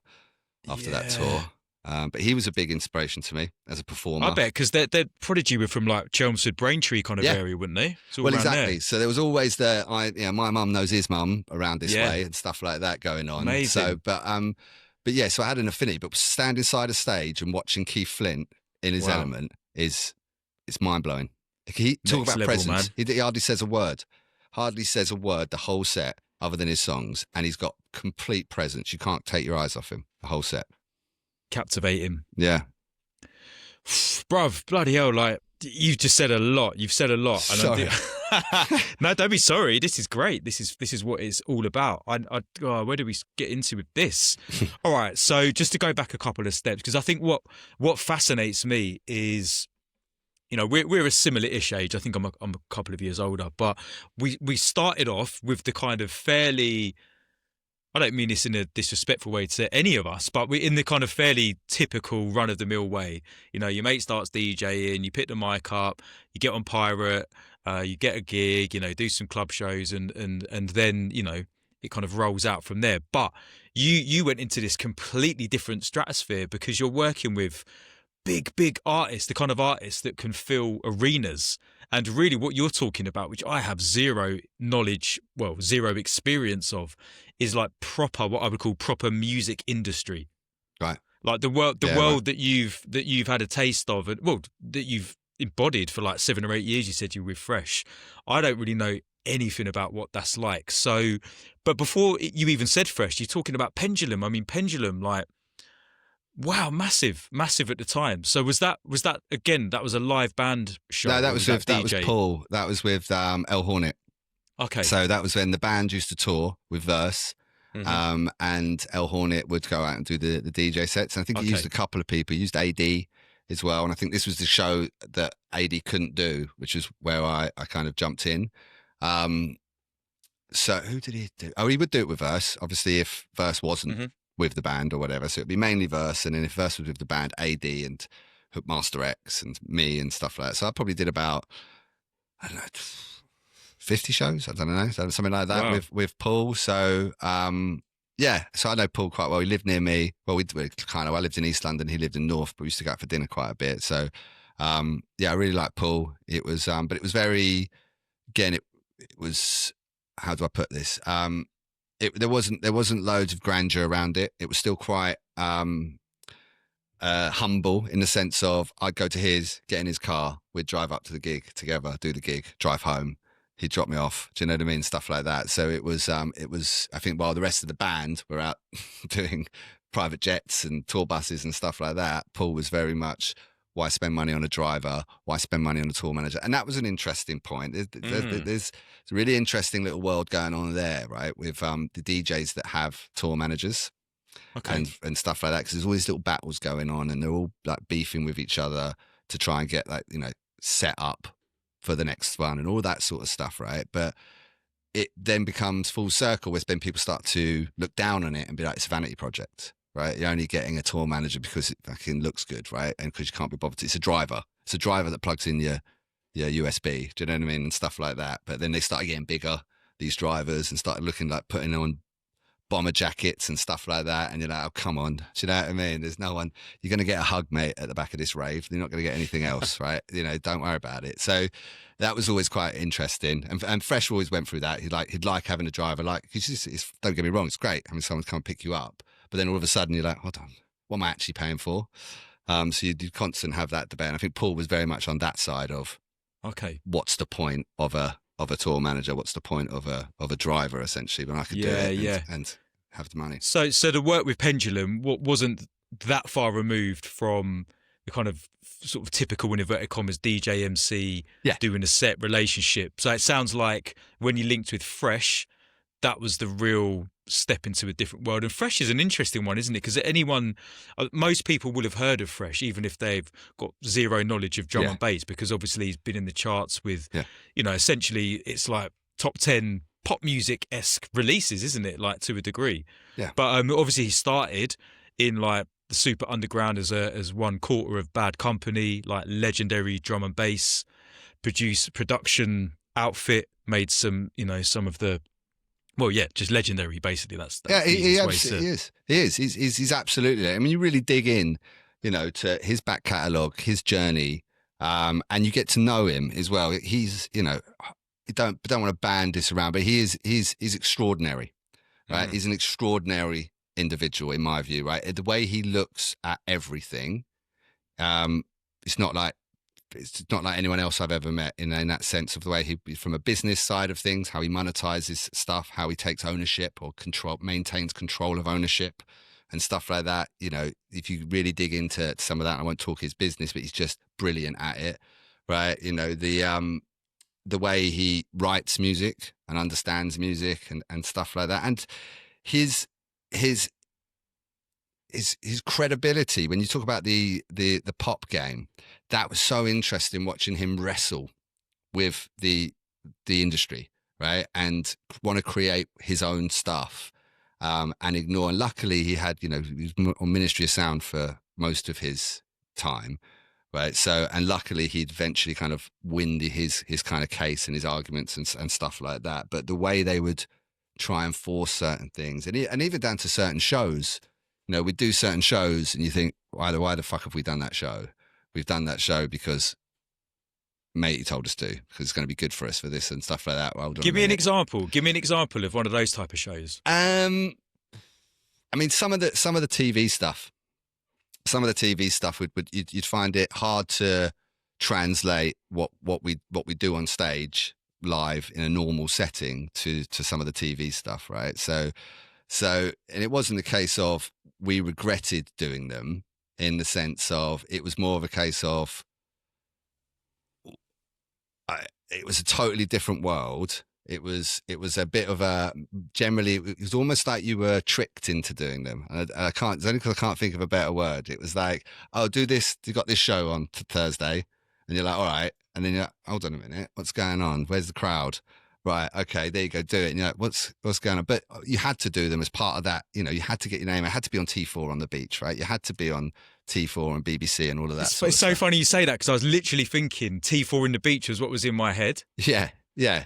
after that tour. But he was a big inspiration to me as a performer. I bet, because they're Prodigy were from like Chelmsford, Braintree kind of area, wouldn't they? Well, exactly. There. So there was always my mum knows his mum around this way and stuff like that going on. Amazing. So, but yeah, so I had an affinity. But standing side of stage and watching Keith Flint in his element it's mind blowing. He talk about level, presence. He hardly says a word. The whole set, other than his songs, and he's got complete presence. You can't take your eyes off him the whole set. Captivating. Yeah. Bruv, bloody hell, like, you've just said a lot. You've said a lot. Sorry. No, don't be sorry. This is great. This is what it's all about. Where do we get into with this? All right, so just to go back a couple of steps, because I think what fascinates me is, you know, we're a similar-ish age. I think I'm a couple of years older, but we started off with the kind of fairly, I don't mean this in a disrespectful way to any of us, but we're in the kind of fairly typical run-of-the-mill way. You know, your mate starts DJing, you pick the mic up, you get on Pirate, you get a gig, you know, do some club shows, and then, you know, it kind of rolls out from there. But you went into this completely different stratosphere because you're working with big artists, the kind of artists that can fill arenas. And really what you're talking about, which I have zero knowledge, zero experience of, is like what I would call proper music industry. Right. Like the world that you've had a taste of, and that you've embodied for like 7 or 8 years. You said you were with Fresh. I don't really know anything about what that's like. So, but before you even said Fresh, you're talking about Pendulum. I mean, Pendulum, like, wow, massive at the time. So was that again? That was a live band show. No, that was Paul. That was with El Hornet. Okay. So that was when the band used to tour with Verse, and El Hornet would go out and do the DJ sets. And I think he used a couple of people. He used AD as well. And I think this was the show that AD couldn't do, which is where I kind of jumped in. So who did he do? Oh, he would do it with Verse. Obviously, if Verse wasn't with the band or whatever, so it'd be mainly Verse, and then if Verse was with the band, AD and Hookmaster X and me and stuff like that. So I probably did about, I don't know, 50 shows, I don't know, something like that with Paul. So so I know Paul quite well. He lived near me. Well, I lived in East London, he lived in North, but we used to go out for dinner quite a bit. So I really liked Paul. It was but it was very, again, it was, how do I put this? There wasn't loads of grandeur around it. It was still quite humble in the sense of, I'd go to his, get in his car, we'd drive up to the gig together, do the gig, drive home. He'd drop me off. Do you know what I mean? Stuff like that. So it was, I think, while the rest of the band were out doing private jets and tour buses and stuff like that, Paul was very much, why spend money on a driver? Why spend money on a tour manager? And that was an interesting point. There's a really interesting little world going on there, right? With the DJs that have tour managers and stuff like that. Because there's all these little battles going on, and they're all like beefing with each other to try and get, like, you know, set up for the next one and all that sort of stuff, right? But it then becomes full circle where then people start to look down on it and be like, it's a vanity project, right? You're only getting a tour manager because it fucking looks good, right? And because you can't be bothered. It's a driver that plugs in your USB, do you know what I mean? And stuff like that. But then they started getting bigger, these drivers, and started looking like putting on bomber jackets and stuff like that. And you're like, oh, come on. Do you know what I mean? There's no one, you're going to get a hug, mate, at the back of this rave. You're not going to get anything else, right? You know, don't worry about it. So that was always quite interesting. And Fresh always went through that. He'd like having a driver, like, don't get me wrong, it's great having someone come pick you up. But then all of a sudden you're like, hold on, what am I actually paying for? So you constantly have that debate. And I think Paul was very much on that side of, what's the point of a tour manager? What's the point of a driver, essentially, when I could do it and have the money? So the work with Pendulum wasn't that far removed from the kind of sort of typical, in inverted commas, DJ MC doing a set relationship. So it sounds like when you linked with Fresh, that was the real step into a different world. And Fresh is an interesting one, isn't it? Because most people will have heard of Fresh, even if they've got zero knowledge of drum and bass, because obviously he's been in the charts with, essentially it's like top 10 pop music-esque releases, isn't it? Like, to a degree. Yeah. But obviously he started in like the super underground as 1/4 of Bad Company, like legendary drum and bass production outfit, made some, some of the, just legendary, basically. That's he absolutely is. He is. He's absolutely. I mean, you really dig in, to his back catalogue, his journey, and you get to know him as well. He's, you don't want to band this around, but he's extraordinary, right? He's an extraordinary individual, in my view, right? The way he looks at everything, it's not like anyone else I've ever met in that sense of the way he, from a business side of things, how he monetizes stuff, how he takes ownership or maintains control of ownership and stuff like that. If you really dig into some of that, I won't talk his business, but he's just brilliant at it, right? The way he writes music and understands music and stuff like that. And his credibility, when you talk about the pop game, that was so interesting watching him wrestle with the industry, right? And want to create his own stuff, and ignore. And luckily he had, he was on Ministry of Sound for most of his time, right? So, and luckily he'd eventually kind of win his kind of case and his arguments and stuff like that. But the way they would try and force certain things, and even down to certain shows, we'd do certain shows and you think, why the fuck have we done that show? We've done that show because matey told us to, because it's going to be good for us for this and stuff like that. Well, Give me an example of one of those type of shows. I mean, some of the TV stuff, you'd find it hard to translate what we do on stage live in a normal setting to some of the TV stuff, right? So, and it wasn't a case of we regretted doing them, in the sense of it was more of a case of it was a totally different world. It was a bit of generally it was almost like you were tricked into doing them. And I can't, it's only because I can't think of a better word. It was like, oh, do this. You got this show on Thursday, and you're like, all right. And then you're like, hold on a minute, what's going on? Where's the crowd? Right, okay, there you go, do it. And you're like, what's going on? But you had to do them as part of that. You had to get your name. It had to be on T4 on the beach, right? You had to be on T4 and BBC and all of that. It's so funny you say that, because I was literally thinking T4 in the beach was what was in my head. Yeah.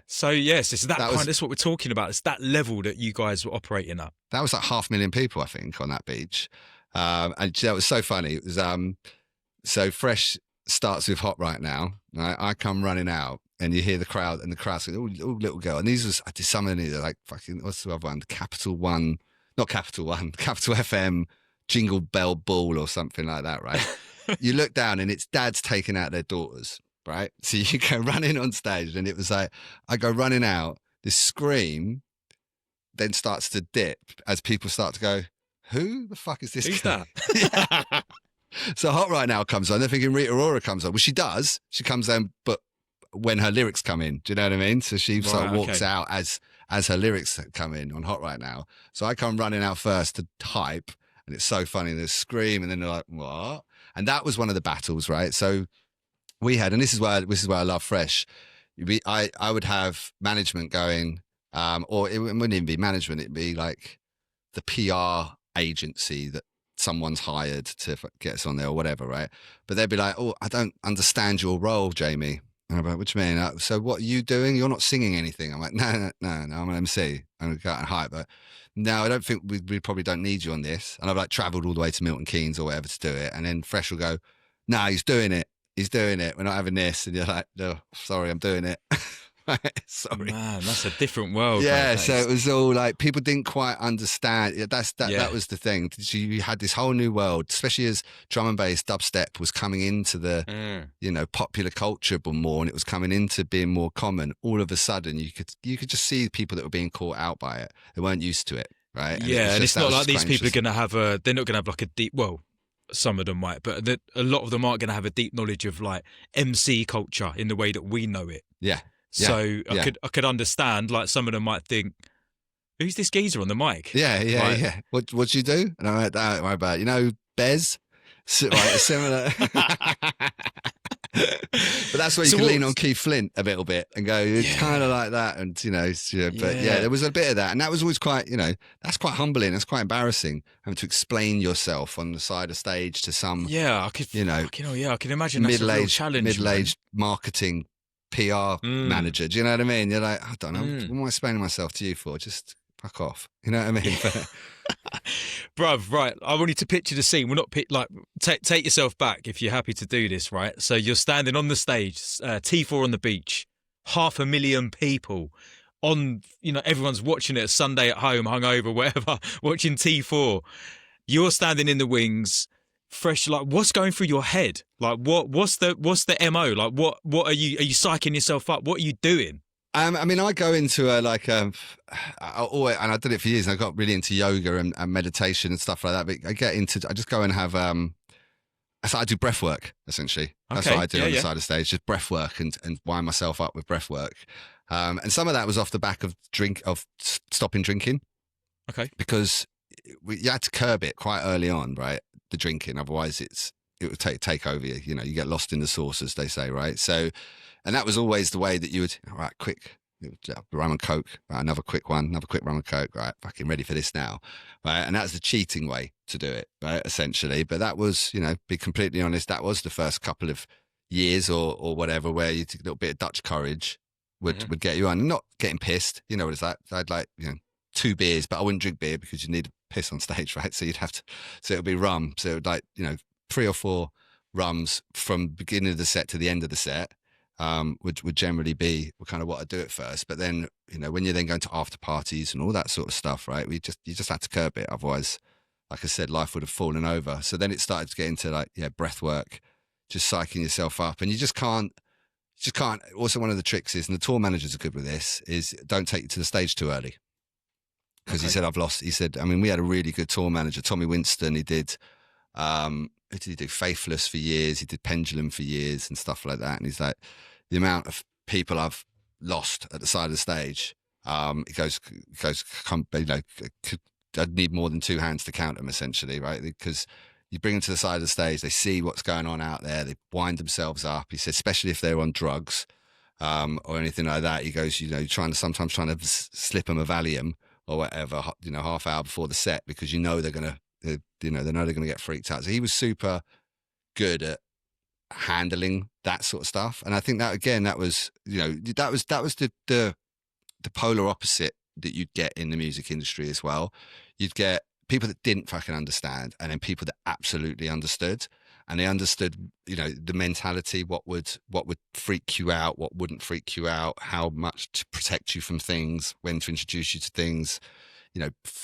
So yes, it's that's what we're talking about. It's that level that you guys were operating at. That was like 500,000 people, I think, on that beach. And that was so funny. It was so Fresh starts with Hot Right Now. Right? I come running out. And you hear the crowd, and the crowd's like, oh, little girl. And I did some of these, like, fucking, what's the other one? Capital FM, Jingle Bell Ball or something like that, right? You look down and it's dads taking out their daughters, right? So you go running on stage, and it was like, I go running out, this scream then starts to dip as people start to go, who the fuck is this Who's guy? that? Yeah. So Hot Right Now comes on. They're thinking Rita Ora comes on. Well, she does. She comes on, but when her lyrics come in, do you know what I mean? So she sort of walks out as her lyrics come in on Hot Right Now. So I come running out first to hype, and it's so funny. There's scream, and then they're like, what? And that was one of the battles, right? So we had, and this is why I love Fresh. I would have management going, or it wouldn't even be management. It'd be like the PR agency that someone's hired to get us on there or whatever, right? But they'd be like, oh, I don't understand your role, Jamie. And I'm like, what do you mean? So what are you doing? You're not singing anything. I'm like, no, I'm an MC. I'm going to hype. But no, I don't think we probably don't need you on this. And I've like travelled all the way to Milton Keynes or whatever to do it. And then Fresh will go, no, he's doing it. We're not having this. And you're like, no, sorry, I'm doing it. Sorry. Man, that's a different world. Yeah, so it was all like people didn't quite understand. That was the thing. So you had this whole new world, especially as drum and bass, dubstep was coming into the popular culture but more, and it was coming into being more common. All of a sudden, you could just see people that were being caught out by it. They weren't used to it, right? And it's not like these people are going to have they're not going to have like a deep. Well, some of them might, but a lot of them aren't going to have a deep knowledge of like MC culture in the way that we know it. Yeah. So I could understand, like, some of them might think, who's this geezer on the mic? Yeah. Like, Yeah. What you do? And I went, don't worry about it. You know, Bez? Right, similar. But that's where you can lean on Keith Flint a little bit and go, it's kind of like that. And, but there was a bit of that. And that was always quite, that's quite humbling. That's quite embarrassing having to explain yourself on the side of stage to some, I can imagine that's a real challenge. Middle-aged marketing PR manager. Do you know what I mean? You're like, I don't know. What am I explaining myself to you for? Just fuck off. You know what I mean? Bruv, right. I want you to picture the scene. We're not take yourself back if you're happy to do this, right? So you're standing on the stage, T4 on the beach, 500,000 people on, everyone's watching it a Sunday at home, hungover, whatever, watching T4. You're standing in the wings, fresh. Like, what's going through your head? Like, what's the MO? Like, what are you psyching yourself up? What are you doing? I mean, I go into and I did it for years. And I got really into yoga and meditation and stuff like that. But I just go and have, I do breath work, essentially. That's what I do on the side of stage, just breath work and wind myself up with breath work. And some of that was off the back of stopping drinking. Okay. Because you had to curb it quite early on, right? The drinking. Otherwise it would take over you. You get lost in the sauce, as they say, right? So, and that was always the way that you would, all right, quick, rum and coke, right, another quick rum and coke, right, fucking ready for this now, right? And that's the cheating way to do it, right, essentially. But that was, be completely honest, that was the first couple of years or whatever where you took a little bit of Dutch courage would get you on. Not getting pissed, what it's like. I'd like, 2 beers, but I wouldn't drink beer because you need to piss on stage, right? So you'd have to, so it would be rum. So it would like, 3 or 4 rums from beginning of the set to the end of the set. Would generally be kind of what I do at first, but then when you're then going to after parties and all that sort of stuff, right? You just had to curb it, otherwise, like I said, life would have fallen over. So then it started to get into breath work, just psyching yourself up, and you just can't. Also, one of the tricks is, and the tour managers are good with this, is don't take you to the stage too early, because he said I mean, we had a really good tour manager, Tommy Winston. He did. What did he do? Faithless for years. He did Pendulum for years and stuff like that. And he's like, the amount of people I've lost at the side of the stage, it goes, I'd need more than 2 hands to count them, essentially, right? Because you bring them to the side of the stage, they see what's going on out there, they wind themselves up. He says, especially if they're on drugs or anything like that. He goes, sometimes trying to slip them a Valium or whatever, half hour before the set, because they're going to, they know they're going to get freaked out. So he was super good at handling that sort of stuff. And I think that, again, that was the polar opposite that you'd get in the music industry as well. You'd get people that didn't fucking understand, and then people that absolutely understood. And they understood, the mentality, what would freak you out, what wouldn't freak you out, how much to protect you from things, when to introduce you to things,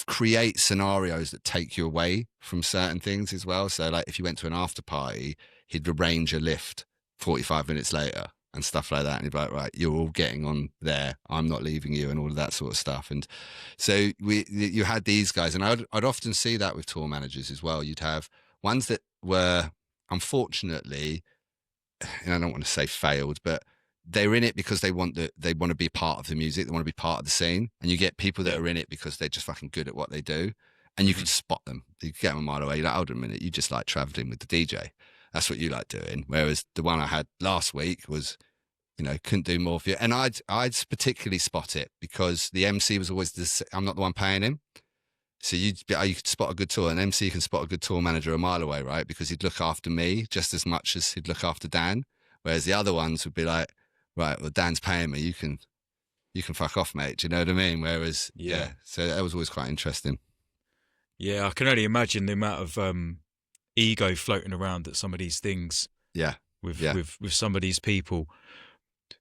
create scenarios that take you away from certain things as well. So like if you went to an after party, he'd arrange a lift 45 minutes later and stuff like that. And he'd be like, right, you're all getting on there, I'm not leaving you, and all of that sort of stuff. And so you had these guys, and I'd often see that with tour managers as well. You'd have ones that were, unfortunately, and I don't want to say failed, but they're in it because they want to be part of the music. They want to be part of the scene. And you get people that are in it because they're just fucking good at what they do. And you can spot them. You can get them a mile away. You're like, hold on a minute, you just like traveling with the DJ. That's what you like doing. Whereas the one I had last week was, couldn't do more for you. And I'd particularly spot it because the MC was always this, I'm not the one paying him. So you could spot a good tour. An MC can spot a good tour manager a mile away, right? Because he'd look after me just as much as he'd look after Dan. Whereas the other ones would be like, right, well, Dan's paying me. You can fuck off, mate. Do you know what I mean? Whereas, so that was always quite interesting. Yeah, I can only imagine the amount of ego floating around at some of these things. Yeah, with some of these people.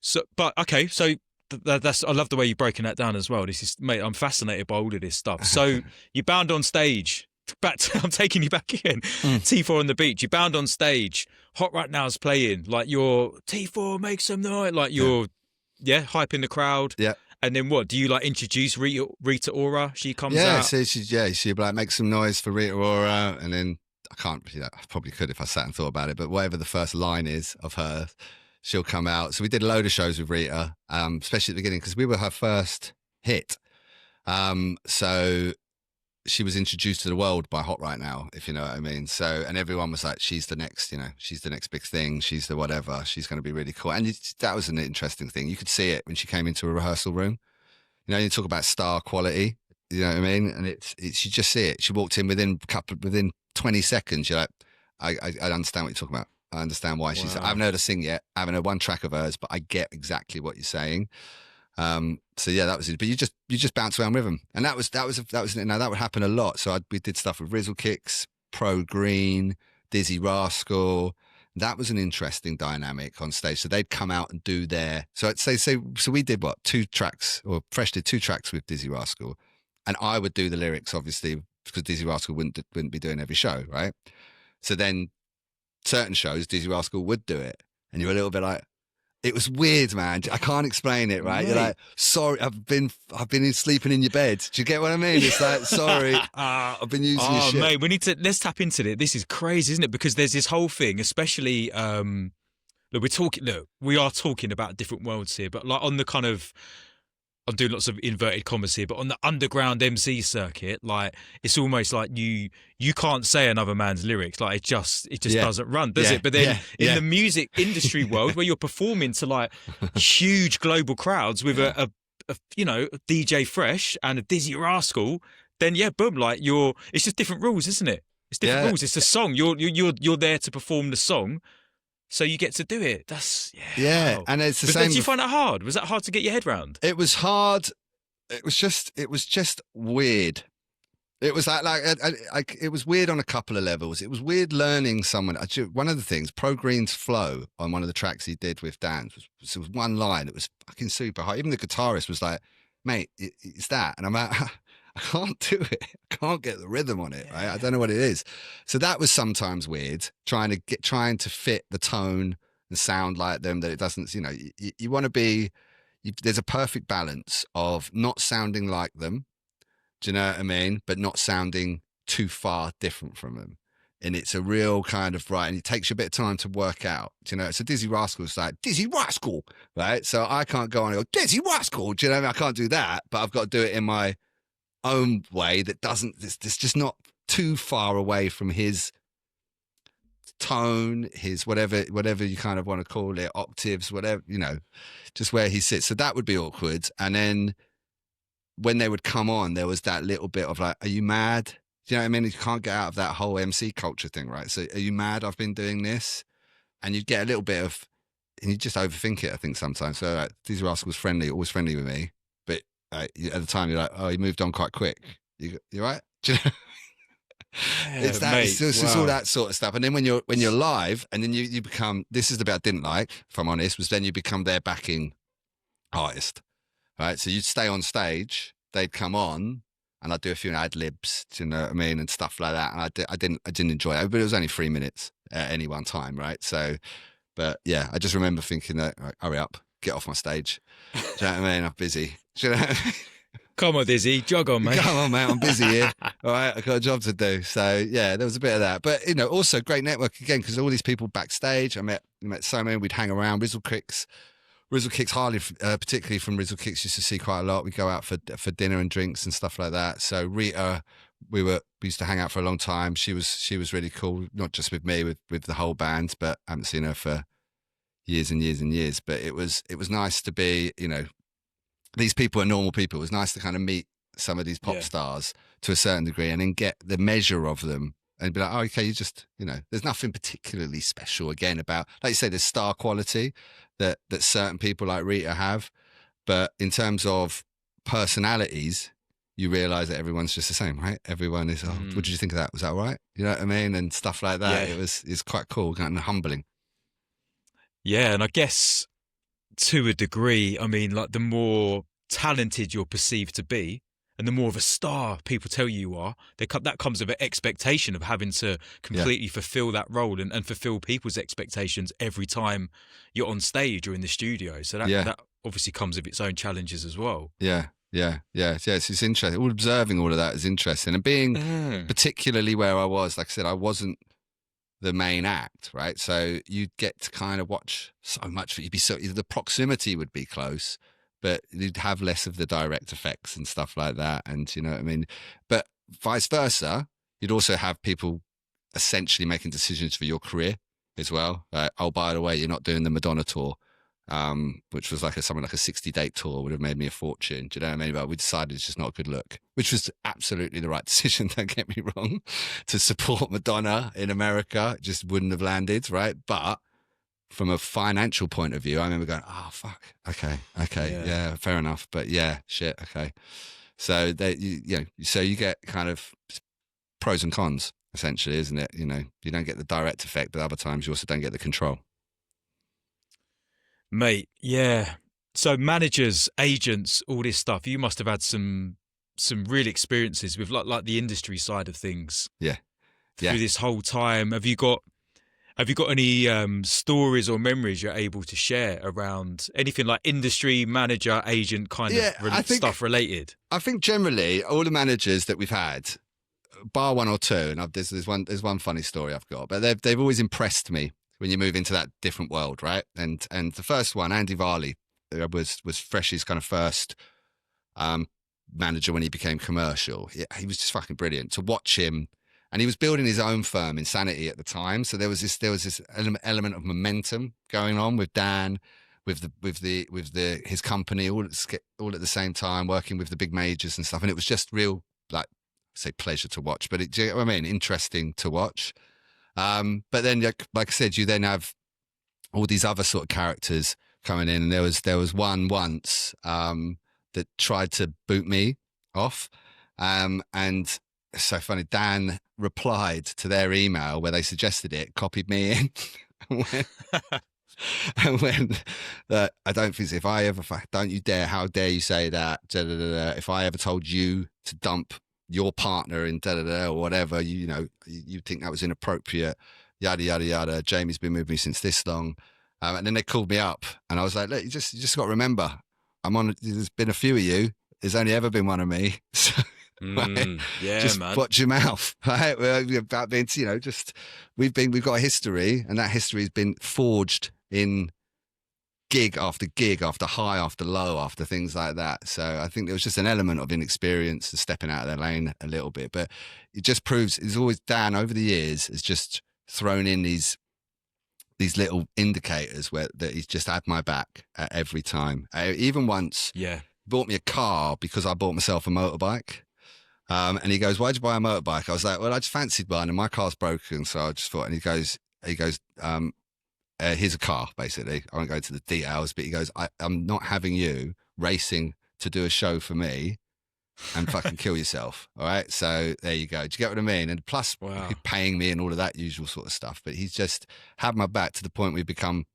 So, but okay, so that's I love the way you've broken that down as well. This is, mate, I'm fascinated by all of this stuff. So you bound on stage. I'm taking you back again. T4 on the beach. You bound on stage. Hot Right Now's playing. Like your T4 make some noise. Like you're, hyping the crowd. Yeah. And then what? Do you like introduce Rita Ora? She comes out. So she'd like make some noise for Rita Ora, and then I probably could if I sat and thought about it. But whatever the first line is of her, she'll come out. So we did a load of shows with Rita, especially at the beginning because we were her first hit. So she was introduced to the world by Hot Right Now, if you know what I mean. So, and everyone was like, she's the next, she's the next big thing. She's the whatever. She's going to be really cool. And that was an interesting thing. You could see it when she came into a rehearsal room. You talk about star quality, you know what I mean? And it's you just see it. She walked in within 20 seconds. You're like, I understand what you're talking about. I understand why she's, I haven't heard her sing yet. I haven't heard one track of hers, but I get exactly what you're saying. So yeah, that was it. But you just bounce around with them, and that was that would happen a lot. So we did stuff with Rizzle Kicks, Pro Green, Dizzy Rascal. That was an interesting dynamic on stage. So they'd come out and do so we did 2 tracks, or Fresh did 2 tracks with Dizzy Rascal, and I would do the lyrics, obviously, because Dizzy Rascal wouldn't be doing every show, right? So then certain shows, Dizzy Rascal would do it, and you're a little bit like, it was weird, man. I can't explain it, right? Mate. You're like, sorry, I've been sleeping in your bed. Do you get what I mean? It's like, sorry, I've been using your shit. Mate, let's tap into it. This is crazy, isn't it? Because there's this whole thing, especially, we are talking about different worlds here, but like on the kind of, I'm doing lots of inverted commas here, but on the underground MC circuit, like it's almost like you can't say another man's lyrics, like it just doesn't run, does it? But then in the music industry world, where you're performing to like huge global crowds with a DJ Fresh and a Dizzy Rascal, then boom, like it's just different rules, isn't it? It's different rules. It's a song. You're there to perform the song. So you get to do it. That's wow. And it's the same. Did you find that hard? Was that hard to get your head round? It was hard. It was just weird. It was like it was weird on a couple of levels. It was weird learning someone. One of the things, Pro Green's flow on one of the tracks he did with Dan was one line. It was fucking super high. Even the guitarist was like, "Mate, it's that," and I'm like, I can't do it. I can't get the rhythm on it, right? I don't know what it is. So that was sometimes weird, trying to fit the tone and sound like them, that it doesn't, you want to be, there's a perfect balance of not sounding like them, do you know what I mean? But not sounding too far different from them. And it's a real kind of, right, and it takes you a bit of time to work out, do you know? So Dizzy Rascal's like, Dizzy Rascal, right? So I can't go on and go, Dizzy Rascal, do you know what I mean? I can't do that, but I've got to do it in my own way that it's just not too far away from his tone, his whatever you kind of want to call it, octaves, whatever, just where he sits. So that would be awkward. And then when they would come on, there was that little bit of like, are you mad? Do you know what I mean? You can't get out of that whole MC culture thing, right? So are you mad I've been doing this? And you'd get a little bit of, and you just overthink it, I think, sometimes. So like, Dizzy Rascal was friendly, always friendly with me. At the time, you're like, oh, he moved on quite quick. You right? Do you know? It's that. Mate, it's just all that sort of stuff. And then when you're live, and then you become. This is the bit I didn't like, if I'm honest. Was then you become their backing artist, right? So you'd stay on stage, they'd come on, and I'd do a few ad libs. Do you know what I mean, and stuff like that. And I didn't enjoy it, but it was only 3 minutes at any one time, right? So, but yeah, I just remember thinking that, right, hurry up, get off my stage. Do you know what I mean? I'm busy. Do you know what I mean? Come on, Dizzy, jog on, mate. Come on, mate, I'm busy here. All right, I've got a job to do. So yeah, there was a bit of that. But also great network again, because all these people backstage. I met so many. We'd hang around. Rizzle Kicks, hardly, particularly from Rizzle Kicks, used to see quite a lot. We'd go out for dinner and drinks and stuff like that. So Rita, we used to hang out for a long time. She was really cool, not just with me, with the whole band, but I haven't seen her for years and years and years. But it was nice to be, these people are normal people. It was nice to kind of meet some of these pop stars to a certain degree, and then get the measure of them and be like, oh, okay, you just, there's nothing particularly special again about, like you say, there's star quality that certain people like Rita have. But in terms of personalities, you realize that everyone's just the same, right? Everyone is, what did you think of that? Was that all right? You know what I mean? And stuff like that. Yeah. It's quite cool, kind of humbling. Yeah. And I guess, to a degree, I mean, like the more talented you're perceived to be, and the more of a star people tell you are, that comes with an expectation of having to completely fulfill that role and fulfill people's expectations every time you're on stage or in the studio. So that obviously comes with its own challenges as well. Yeah. It's interesting. Observing all of that is interesting, and being particularly where I was, like I said, I wasn't the main act, right? So you'd get to kind of watch so much. The proximity would be close, but you'd have less of the direct effects and stuff like that. And you know what I mean? But vice versa, you'd also have people essentially making decisions for your career as well. Oh, by the way, you're not doing the Madonna tour, which was like something like a 60-date tour would have made me a fortune. Do you know what I mean? But we decided it's just not a good look, which was absolutely the right decision. Don't get me wrong. To support Madonna in America, it just wouldn't have landed, right? But from a financial point of view, I remember going, "Oh fuck, okay, yeah, fair enough." But yeah, shit, okay. So so you get kind of pros and cons, essentially, isn't it? You know, you don't get the direct effect, but other times you also don't get the control. Mate, yeah. So managers, agents, all this stuff. You must have had some real experiences with like the industry side of things. Yeah. Through this whole time, have you got any stories or memories you're able to share around anything like industry, manager, agent kind of stuff related? I think generally all the managers that we've had, bar one or two, and there's one funny story I've got, but they've always impressed me when you move into that different world, right? And the first one, Andy Varley, was Freshie's kind of first manager when he became commercial. He was just fucking brilliant to watch him. And he was building his own firm, Insanity, at the time. So there was this element of momentum going on with Dan, with his company, all at the same time, working with the big majors and stuff. And it was just real, like, say, pleasure to watch. But do you know what I mean? Interesting to watch. But then, like I said, you then have all these other sort of characters coming in. And there was one once that tried to boot me off, and it's so funny. Dan replied to their email where they suggested it, copied me in, and when I don't think if I ever, don't you dare, how dare you say that? Da, da, da, da. If I ever told you to dump your partner in da da da or whatever, you think that was inappropriate, yada yada yada. Jamie's been with me since this long, and then they called me up, and I was like, look, you just got to remember, there's been a few of you. There's only ever been one of me. So, right? Yeah, just man. watch your mouth, right? About being, we've got a history, and that history has been forged in gig after high after low after things like that. So I think there was just an element of inexperience and stepping out of their lane a little bit, but it just proves it's always Dan over the years has just thrown in these little indicators that he's just had my back at every time. Even once, bought me a car because I bought myself a motorbike. And he goes, why'd you buy a motorbike? I was like, well, I just fancied one and my car's broken. So I just thought, and he goes, here's a car, basically. I won't go into the details, but he goes, I'm not having you racing to do a show for me and fucking kill yourself. All right. So there you go. Do you get what I mean? And plus he's paying me and all of that usual sort of stuff, but he's just had my back to the point we've become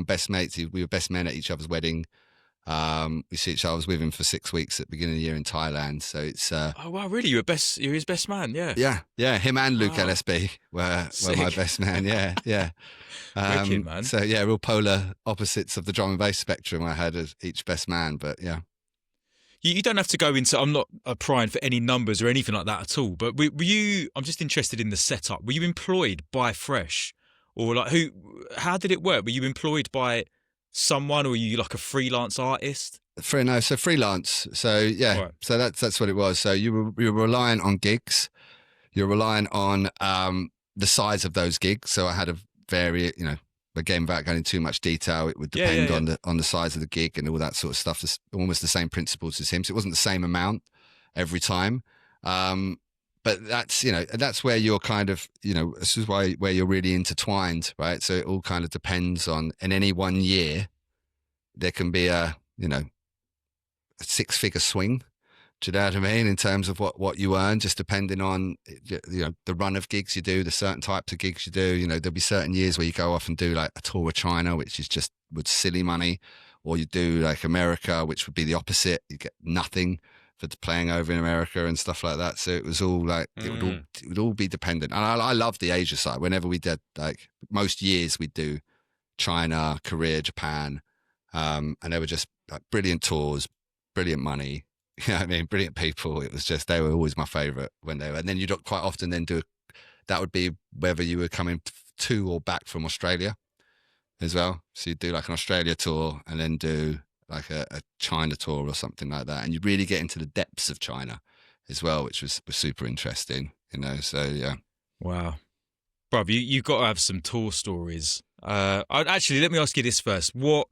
best mates. We were best men at each other's wedding. We see each other. I was with him for 6 weeks at the beginning of the year in Thailand. So it's oh wow, really? You're his best man, yeah. Him and Luke LSB were my best man. Yeah. Wicked, man. So yeah, real polar opposites of the drum and bass spectrum I had as each best man. But yeah, you don't have to go into. I'm not prying for any numbers or anything like that at all. But were you? I'm just interested in the setup. Were you employed by Fresh, or like who? How did it work? Were you employed by someone, or were you like a freelance artist? So freelance. So yeah, right. So that's what it was. So you were relying on gigs. You're relying on the size of those gigs. So I had a again, without going into too much detail, it would depend on the size of the gig and all that sort of stuff. It's almost the same principles as him. So it wasn't the same amount every time. But that's where you're kind of, this is where you're really intertwined, right? So it all kind of depends on, in any one year, there can be a 6-figure swing. Do you know what I mean? In terms of what you earn, just depending on, the run of gigs you do, the certain types of gigs you do. There'll be certain years where you go off and do like a tour of China, which is just with silly money, or you do like America, which would be the opposite. You get nothing for playing over in America and stuff like that. So it was all like, it would all be dependent. And I love the Asia side. Whenever we did, like most years we'd do China, Korea, Japan. And they were just like brilliant tours, brilliant money. You know what I mean? Brilliant people. It was just, they were always my favorite when they were, and then you'd quite often then that would be whether you were coming to or back from Australia as well. So you'd do like an Australia tour and then do like a China tour or something like that, and you really get into the depths of China as well, which was super interesting, you know. So yeah. Wow. Bruv, you got to have some tour stories. Actually, let me ask you this first. What,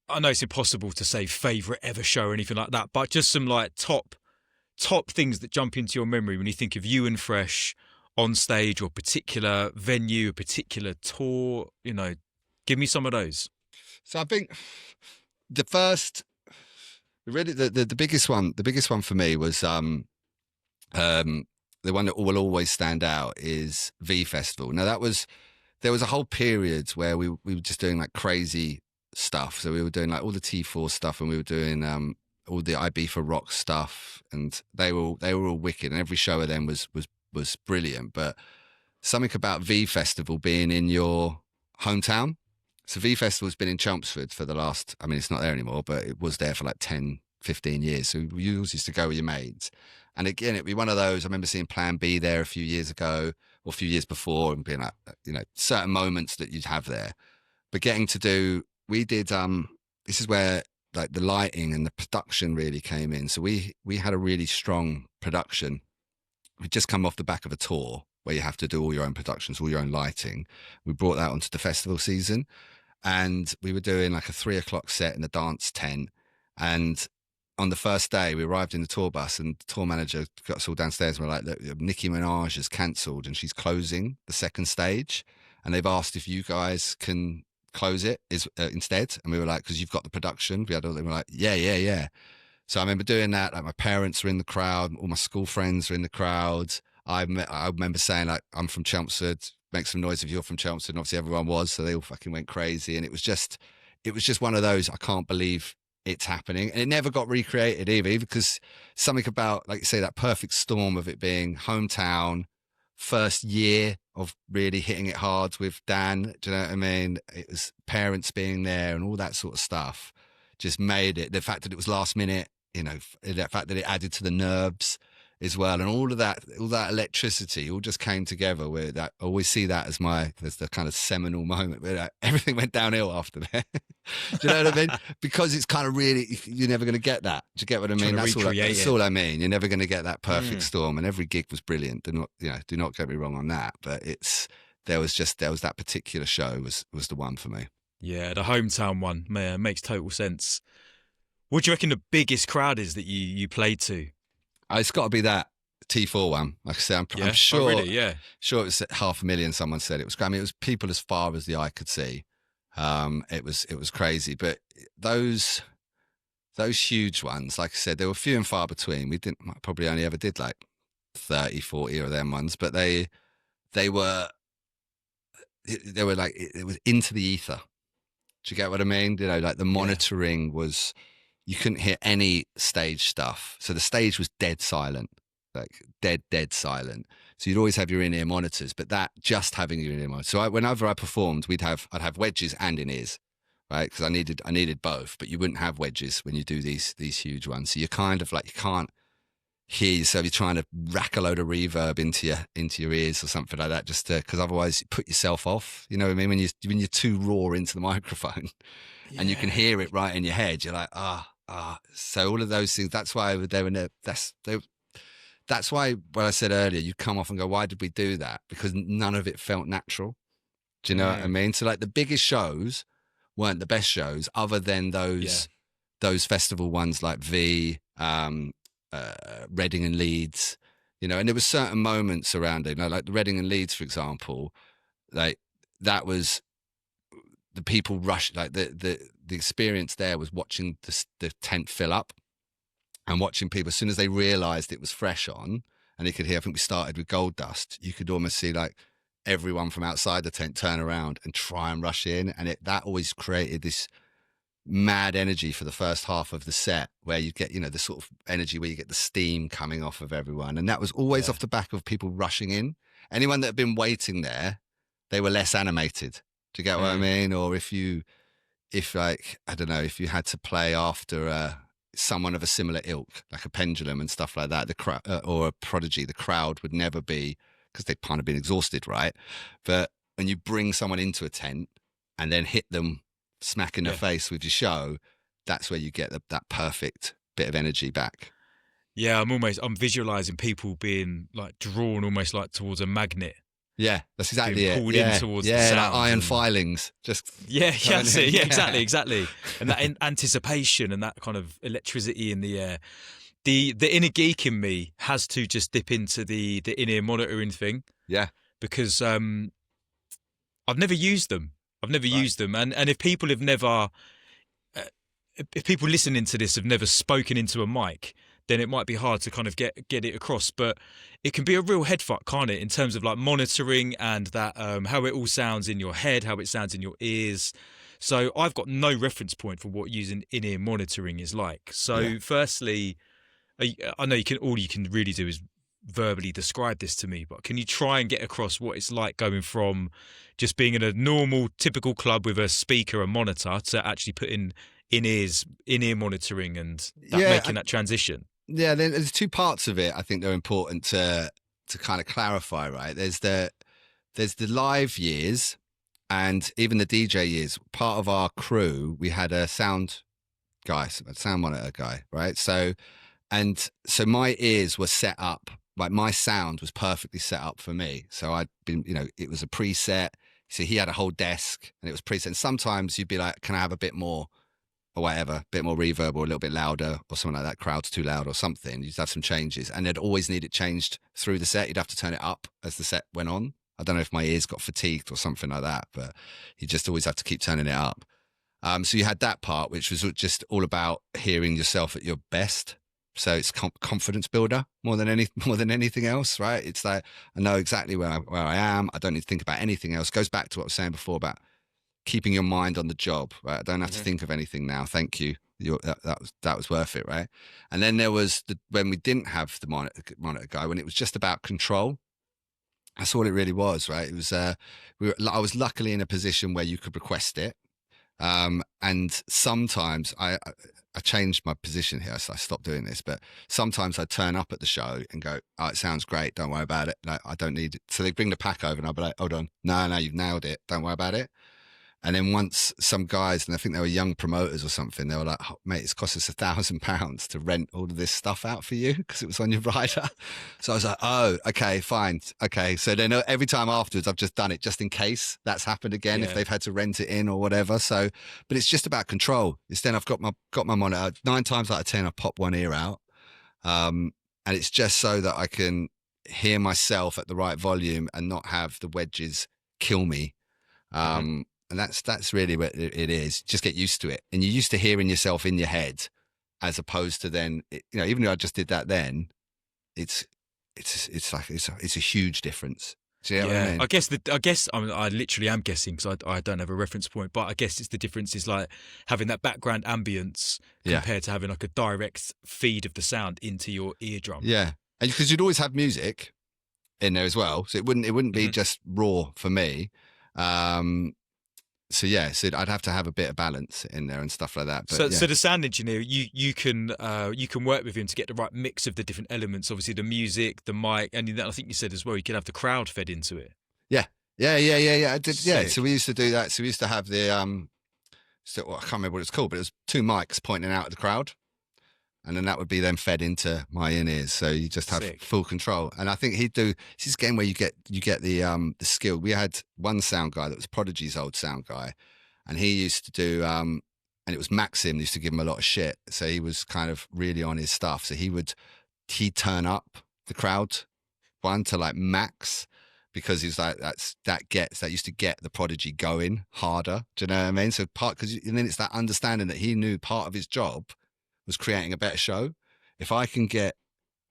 I know it's impossible to say favourite ever show or anything like that, but just some like top things that jump into your memory when you think of you and Fresh on stage, or a particular venue, a particular tour, you know, give me some of those. So I think the first, really the biggest one for me was the one that will always stand out is V Festival. Now there was a whole period where we were just doing like crazy stuff. So we were doing like all the T4 stuff, and we were doing all the IB for rock stuff, and they were all wicked, and every show of them was brilliant. But something about V Festival being in your hometown. So V Festival's been in Chelmsford for the last, I mean, it's not there anymore, but it was there for like 10, 15 years. So you always used to go with your mates. And again, it'd be one of those, I remember seeing Plan B there a few years ago, or a few years before, and being like, you know, certain moments that you'd have there. But getting to do, we did, this is where like the lighting and the production really came in. So we had a really strong production. We'd just come off the back of a tour where you have to do all your own productions, all your own lighting. We brought that onto the festival season, and we were doing like a 3:00 set in the dance tent. And on the first day, we arrived in the tour bus, and the tour manager got us all downstairs, and we're like, look, Nicki Minaj has cancelled and she's closing the second stage, and they've asked if you guys can close it instead. And we were like, because you've got the production. We were like, yeah. So I remember doing that. Like my parents were in the crowd, all my school friends were in the crowd. I remember saying like, I'm from Chelmsford, make some noise if you're from Chelmsford. And obviously everyone was, so they all fucking went crazy. And it was just one of those, I can't believe it's happening. And it never got recreated either, because something about, like you say, that perfect storm of it being hometown, first year of really hitting it hard with Dan. Do you know what I mean? It was parents being there and all that sort of stuff just made it. The fact that it was last minute, you know, the fact that it added to the nerves as well, and all that electricity all just came together. Where that, I always see that as the kind of seminal moment where everything went downhill after that. Do you know what I mean? Because it's kind of really, you're never going to get that. Do you get what I mean? That's all I mean. You're never going to get that perfect storm, and every gig was brilliant. Do not get me wrong on that. But there was that particular show was the one for me. Yeah, the hometown one, man, makes total sense. What do you reckon the biggest crowd is that you played to? It's got to be that T4 one. Like I said, I'm sure. Oh, really? Yeah. Sure, it was 500,000. Someone said it was. I mean, it was people as far as the eye could see. It was crazy. But those huge ones, like I said, they were few and far between. We probably only ever did like 30, 40 of them ones, but they were like, it was into the ether. Do you get what I mean? You know, like the monitoring was, you couldn't hear any stage stuff. So the stage was dead silent, like dead silent. So you'd always have your in-ear monitors, but that just having your in-ear monitors. So whenever I performed, I'd have wedges and in-ears, right? Because I needed both, but you wouldn't have wedges when you do these huge ones. So you're kind of like, you can't hear yourself. You're trying to rack a load of reverb into your ears or something like that, just because otherwise you put yourself off. You know what I mean? When you're too raw into the microphone, and you can hear it right in your head, you're like, So all of those things. That's why that's why when I said earlier, you come off and go, why did we do that? Because none of it felt natural. Do you know what I mean? So like the biggest shows weren't the best shows, other than those festival ones like V, Reading and Leeds, you know. And there was certain moments around it, you know, like the Reading and Leeds, for example, like that was the people rush, like the experience there was watching the tent fill up, and watching people, as soon as they realised it was Fresh on, and you could hear, I think we started with Gold Dust, you could almost see like everyone from outside the tent turn around and try and rush in, and that always created this mad energy for the first half of the set, where you get, you know, the sort of energy where you get the steam coming off of everyone, and that was always off the back of people rushing in. Anyone that had been waiting there, they were less animated. Do you get what I mean? Or if like, I don't know, if you had to play after someone of a similar ilk, like a Pendulum and stuff like that, the crowd, or a Prodigy, the crowd would never be, because they've kind of been exhausted, right? But when you bring someone into a tent and then hit them smack in the face with your show, that's where you get that perfect bit of energy back. Yeah, I'm visualizing people being like drawn almost like towards a magnet. Yeah, that's exactly Being it. pulled Yeah, in towards the like sound iron and- filings. Just Yeah, going that's in. it. Yeah, exactly. And that anticipation and that kind of electricity in the air. The inner geek in me has to just dip into the in-ear monitoring thing Yeah, because I've never used them. And if people have never, if people listening to this have never spoken into a mic, then it might be hard to kind of get it across. But it can be a real head fuck, can't it? In terms of like monitoring and that how it all sounds in your head, how it sounds in your ears. So I've got no reference point for what using in-ear monitoring is like. So firstly, I know all you can really do is verbally describe this to me, but can you try and get across what it's like going from just being in a normal, typical club with a speaker and monitor to actually putting in-ear monitoring and making that transition? Yeah, there's two parts of it. I think they're important to kind of clarify, right? There's the live years and even the DJ years. Part of our crew, we had a sound monitor guy, right? So my ears were set up, like my sound was perfectly set up for me. So I'd been, it was a preset. So he had a whole desk and it was preset. And sometimes you'd be like, can I have a bit more or whatever, a bit more reverb or a little bit louder or something like that. Crowd's too loud or something. You'd have some changes and they'd always need it changed through the set. You'd have to turn it up as the set went on. I don't know if my ears got fatigued or something like that, but you just always have to keep turning it up. So you had that part, which was just all about hearing yourself at your best. So it's confidence builder more than anything else, right? It's like I know exactly where I am. I don't need to think about anything else. Goes back to what I was saying before about keeping your mind on the job, right? I don't have to think of anything now. Thank you. That was worth it, right? And then there was when we didn't have the monitor guy, when it was just about control. That's all it really was, right? It was I was luckily in a position where you could request it. And sometimes I changed my position here, so I stopped doing this. But sometimes I turn up at the show and go, "Oh, it sounds great. Don't worry about it. No, I don't need it." So they bring the pack over, and I'll be like, "Hold on, no, you've nailed it. Don't worry about it." And then once some guys, and I think they were young promoters or something, they were like, "Oh, mate, it's cost us £1,000 to rent all of this stuff out for you because it was on your rider." So I was like, "Oh, okay, fine, okay." So then every time afterwards, I've just done it just in case that's happened again, if they've had to rent it in or whatever. So, but it's just about control. It's then I've got my monitor 9 times out of 10. I pop one ear out, and it's just so that I can hear myself at the right volume and not have the wedges kill me. And that's really what it is. Just get used to it. And you're used to hearing yourself in your head as opposed to then, even though I just did that then, it's a huge difference. Do you know what I mean? I literally am guessing because I don't have a reference point, but I guess it's the difference is like having that background ambience compared to having like a direct feed of the sound into your eardrum. Yeah. And because you'd always have music in there as well. So it wouldn't be just raw for me. So I'd have to have a bit of balance in there and stuff like that. But so the sound engineer, you can work with him to get the right mix of the different elements. Obviously, the music, the mic, and I think you said as well, you could have the crowd fed into it. Yeah. I did. Sick. Yeah. So we used to do that. So we used to have the I can't remember what it's called, but it was 2 mics pointing out at the crowd, and then that would be then fed into my in-ears. So you just have full control. And I think he'd do this game where you get the skill. We had one sound guy that was Prodigy's old sound guy, and he used to do and it was MCing, used to give him a lot of shit. So he was kind of really on his stuff. So he'd turn up the crowd one to like max because he's like that used to get the Prodigy going harder. Do you know what I mean? So and then it's that understanding that he knew part of his job was creating a better show. If I can get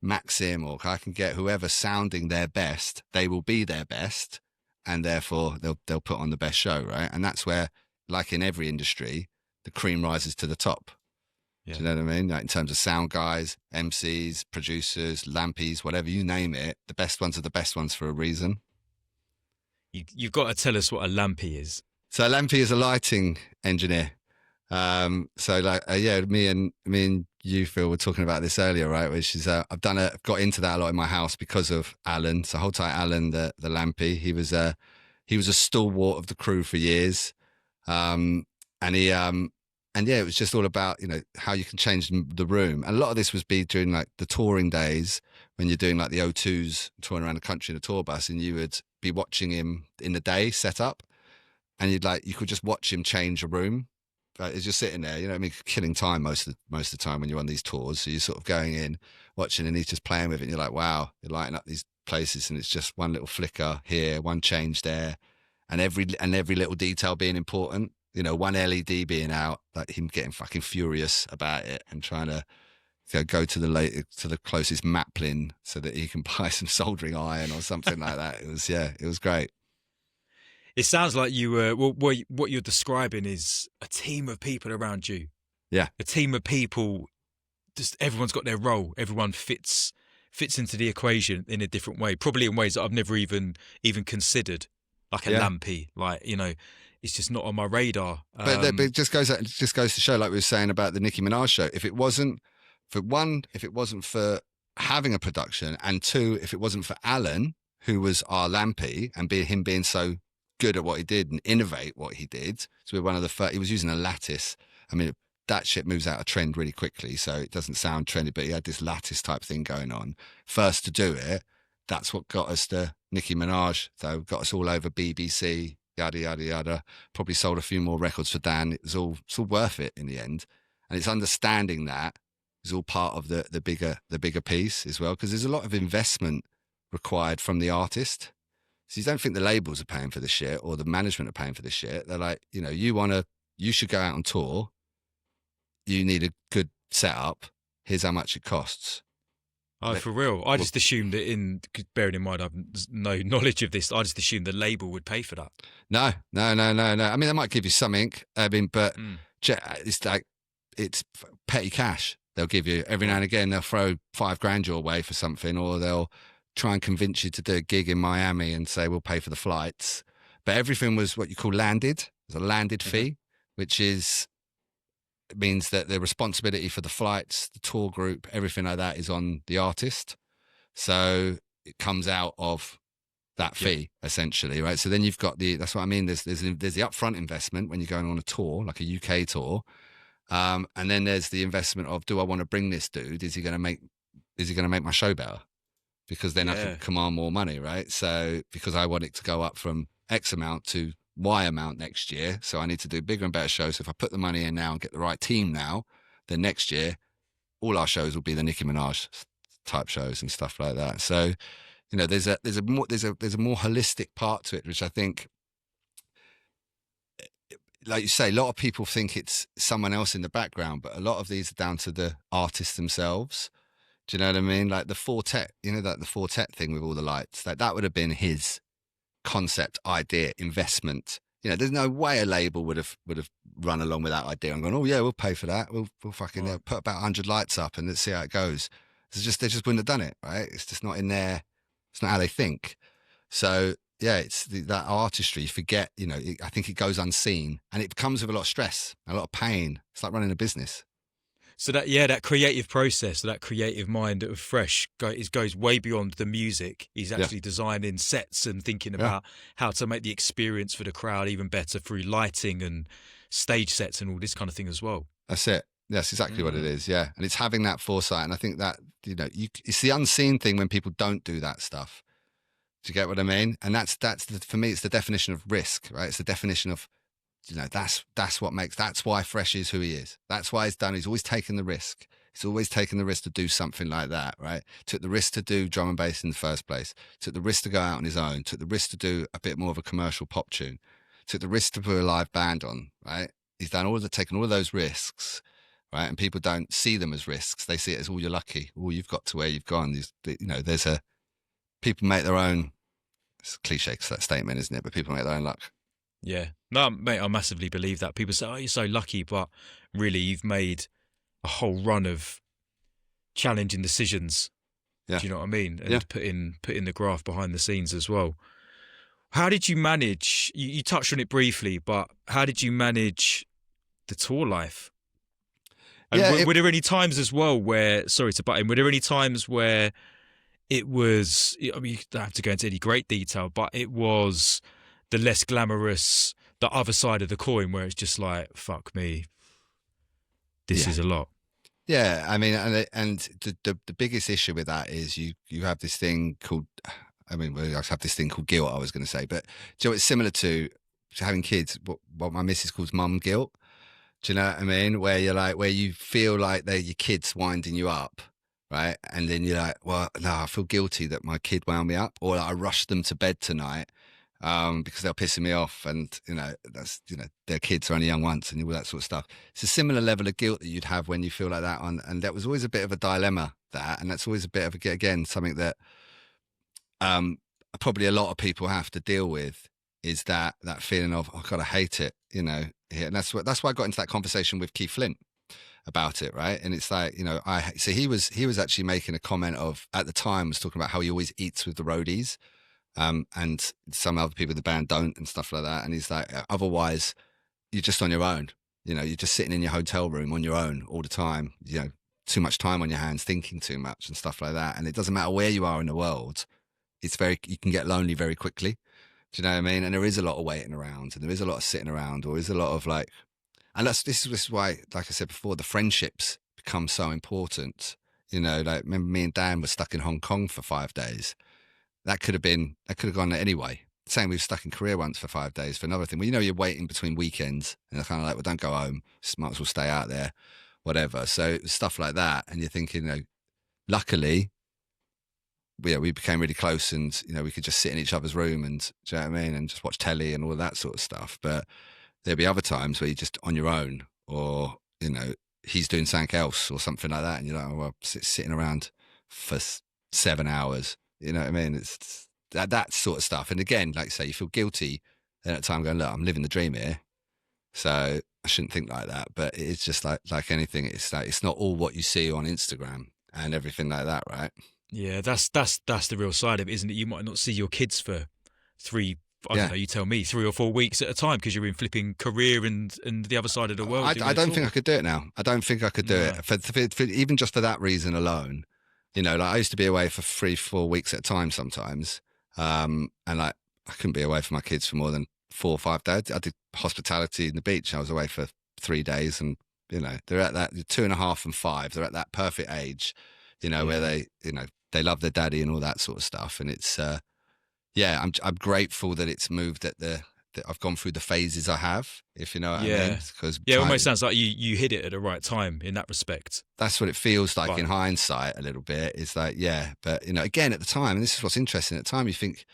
MCing or I can get whoever sounding their best, they will be their best, and therefore they'll put on the best show, right? And that's where, like in every industry, the cream rises to the top. Yeah. Do you know what I mean? Like in terms of sound guys, MCs, producers, lampies, whatever you name it, the best ones are the best ones for a reason. You've got to tell us what a lampy is. So a lampy is a lighting engineer. Me and you, Phil, were talking about this earlier, right? Which is I've got into that a lot in my house because of Alan. So hold tight, Alan, the lampy. He was a stalwart of the crew for years, and yeah, it was just all about, how you can change the room. And a lot of this was during like the touring days when you're doing like the O2s, touring around the country in a tour bus, and you would be watching him in the day set up, and you could just watch him change a room. But as you're sitting there, killing time most of the time when you're on these tours. So you're sort of going in, watching, and he's just playing with it, and you're like, wow, you're lighting up these places, and it's just one little flicker here, one change there, and every little detail being important. One LED being out, like him getting fucking furious about it and trying to go to the closest maplin so that he can buy some soldering iron or something like that. It was great. It sounds like you were, what you're describing is a team of people around you. Yeah. A team of people, just everyone's got their role. Everyone fits into the equation in a different way, probably in ways that I've never even considered, like a lampy, like, it's just not on my radar. But it just goes to show, like we were saying about the Nicki Minaj show, if it wasn't for having a production, and two, if it wasn't for Alan, who was our lampy, and him being so good at what he did and innovate what he did. So we're one of the first. He was using a lattice. I mean, that shit moves out of trend really quickly, so it doesn't sound trendy, but he had this lattice type thing going on. First to do it. That's what got us to Nicki Minaj. So got us all over BBC, yada, yada, yada. Probably sold a few more records for Dan. It's all worth it in the end. And it's understanding that is all part of the bigger piece as well, because there's a lot of investment required from the artist. So you don't think the labels are paying for the shit or the management are paying for the shit. They're like, you should go out on tour. You need a good setup. Here's how much it costs. Oh, for real? I just assumed that bearing in mind I've no knowledge of this, I just assumed the label would pay for that. No. I mean, they might give you something. I mean, but it's petty cash. They'll give you every now and again. They'll throw $5,000 your way for something, or they'll try and convince you to do a gig in Miami and say we'll pay for the flights. But everything was what you call landed. There's a landed fee, which means that the responsibility for the flights, the tour group, everything like that is on the artist. So it comes out of that fee, essentially, right? So then you've got that's what I mean. There's the upfront investment when you're going on a tour, like a UK tour. And then there's the investment of, do I want to bring this dude? Is he going to make my show better? Because then I can command more money, right? So because I want it to go up from X amount to Y amount next year, so I need to do bigger and better shows. So if I put the money in now and get the right team now, then next year all our shows will be the Nicki Minaj type shows and stuff like that. So there's a more holistic part to it, which I think, like you say, a lot of people think it's someone else in the background, but a lot of these are down to the artists themselves. Do you know what I mean? Like the Fortet, like the Fortet thing with all the lights, that would have been his concept, idea, investment. There's no way a label would have run along with that idea and gone, oh yeah, we'll pay for that. We'll fucking put about 100 lights up and let's see how it goes. They just wouldn't have done it, right? It's just not in there. It's not how they think. So yeah, it's that artistry. You forget, I think it goes unseen, and it comes with a lot of stress, a lot of pain. It's like running a business. So that creative process, that creative mind of Fresh goes way beyond the music. He's actually designing sets and thinking about how to make the experience for the crowd even better through lighting and stage sets and all this kind of thing as well. That's it. That's exactly what it is. Yeah. And it's having that foresight. And I think that, it's the unseen thing when people don't do that stuff. Do you get what I mean? And that's for me, it's the definition of risk, right? It's the definition of, that's why Fresh is who he is. That's why he's always taken the risk. He's always taken the risk to do something like that, right? Took the risk to do drum and bass in the first place. Took the risk to go out on his own. Took the risk to do a bit more of a commercial pop tune. Took the risk to put a live band on, right? He's taken all of those risks, right? And people don't see them as risks. They see it as, you're lucky. You've got to where you've gone. People make their own, it's a cliche that statement, isn't it? But people make their own luck. Yeah. No, mate, I massively believe that. People say, oh, you're so lucky, but really you've made a whole run of challenging decisions. Yeah. Do you know what I mean? And putting the graft behind the scenes as well. How did you manage, you touched on it briefly, but how did you manage the tour life? And were there any times as well where, sorry to butt in, were there any times where it was, I mean, you don't have to go into any great detail, but it was the less glamorous, the other side of the coin where it's just like, fuck me, this is a lot. Yeah, I mean, and the biggest issue with that is you have this thing called, I mean, we have this thing called guilt. I was going to say, but do you know, it's similar to having kids. What my missus calls mum guilt. Do you know what I mean? Where you're like, where you feel like they're your kids winding you up, right? And then you're like, well, no, I feel guilty that my kid wound me up, or like, I rushed them to bed tonight because they're pissing me off, and that's their kids are only young once, and all that sort of stuff. It's a similar level of guilt that you'd have when you feel like that, and that was always a bit of a dilemma, and that's always a bit of again something that probably a lot of people have to deal with, is that feeling of, oh God, I hate it, and that's why I got into that conversation with Keith Flint about it, right? And it's like, so he was actually making a comment of, at the time, was talking about how he always eats with the roadies. And some other people in the band don't, and stuff like that. And he's like, otherwise, you're just on your own. You're just sitting in your hotel room on your own all the time. Too much time on your hands, thinking too much and stuff like that. And it doesn't matter where you are in the world. You can get lonely very quickly. Do you know what I mean? And there is a lot of waiting around, and there is a lot of sitting around, or is a lot of like, and this is why, like I said before, the friendships become so important. Like, remember me and Dan were stuck in Hong Kong for 5 days. That could have gone anyway. Same, we were stuck in Korea once for 5 days for another thing. Well, you're waiting between weekends, and they're kind of like, well, don't go home. Just might as well stay out there, whatever. So stuff like that. And you're thinking, luckily, we became really close, and, we could just sit in each other's room and, do you know what I mean? And just watch telly and all of that sort of stuff. But there'd be other times where you're just on your own, or, he's doing something else or something like that. And you're like, oh, well, sitting around for 7 hours. You know what I mean? It's that sort of stuff. And again, like you say, you feel guilty then at the time, going, look, I'm living the dream here, so I shouldn't think like that. But it's just like anything. It's like, it's not all what you see on Instagram and everything like that, right? Yeah, that's the real side of it, isn't it? You might not see your kids for I don't know, you tell me, 3 or 4 weeks at a time, because you're in flipping Korea and the other side of the world. I don't think I could do it now. I don't think I could do it for even just for that reason alone. Like, I used to be away for 3-4 weeks at a time sometimes. And like, I couldn't be away from my kids for more than 4 or 5 days. I did hospitality in the beach. I was away for 3 days, and, they're at that 2.5 and 5. They're at that perfect age, where they love their daddy and all that sort of stuff. And it's, I'm grateful that it's moved that I've gone through the phases I have, if you know what I mean. It almost sounds like you hit it at the right time in that respect. That's what it feels like in hindsight a little bit. It's like, but again, at the time, and this is what's interesting, at the time you think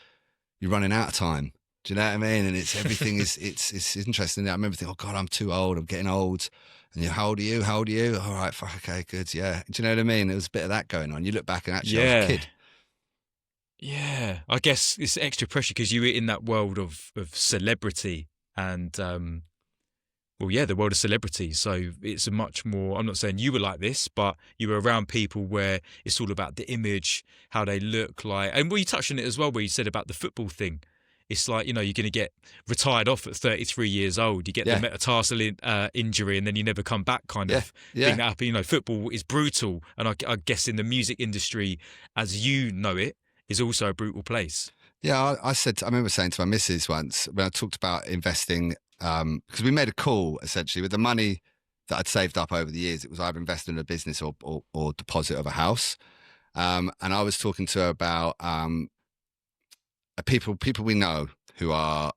you're running out of time. Do you know what I mean? And it's everything is it's interesting. I remember thinking, oh God, I'm too old. I'm getting old. And how old are you? How old are you? All right, okay, good, yeah. Do you know what I mean? There was a bit of that going on. You look back and actually I was a kid. Yeah, I guess it's extra pressure because you were in that world of celebrity and, the world of celebrity. So it's a much more, I'm not saying you were like this, but you were around people where it's all about the image, how they look like. And you touched on it as well, where you said about the football thing. It's like, you're going to get retired off at 33 years old. You get the metatarsal injury and then you never come back kind of thing that happened. Football is brutal. And I guess in the music industry, as you know it, is also a brutal place. Yeah, I remember saying to my missus once when I talked about investing, because we made a call essentially with the money that I'd saved up over the years. It was either invested in a business or deposit of a house. And I was talking to her about people we know who are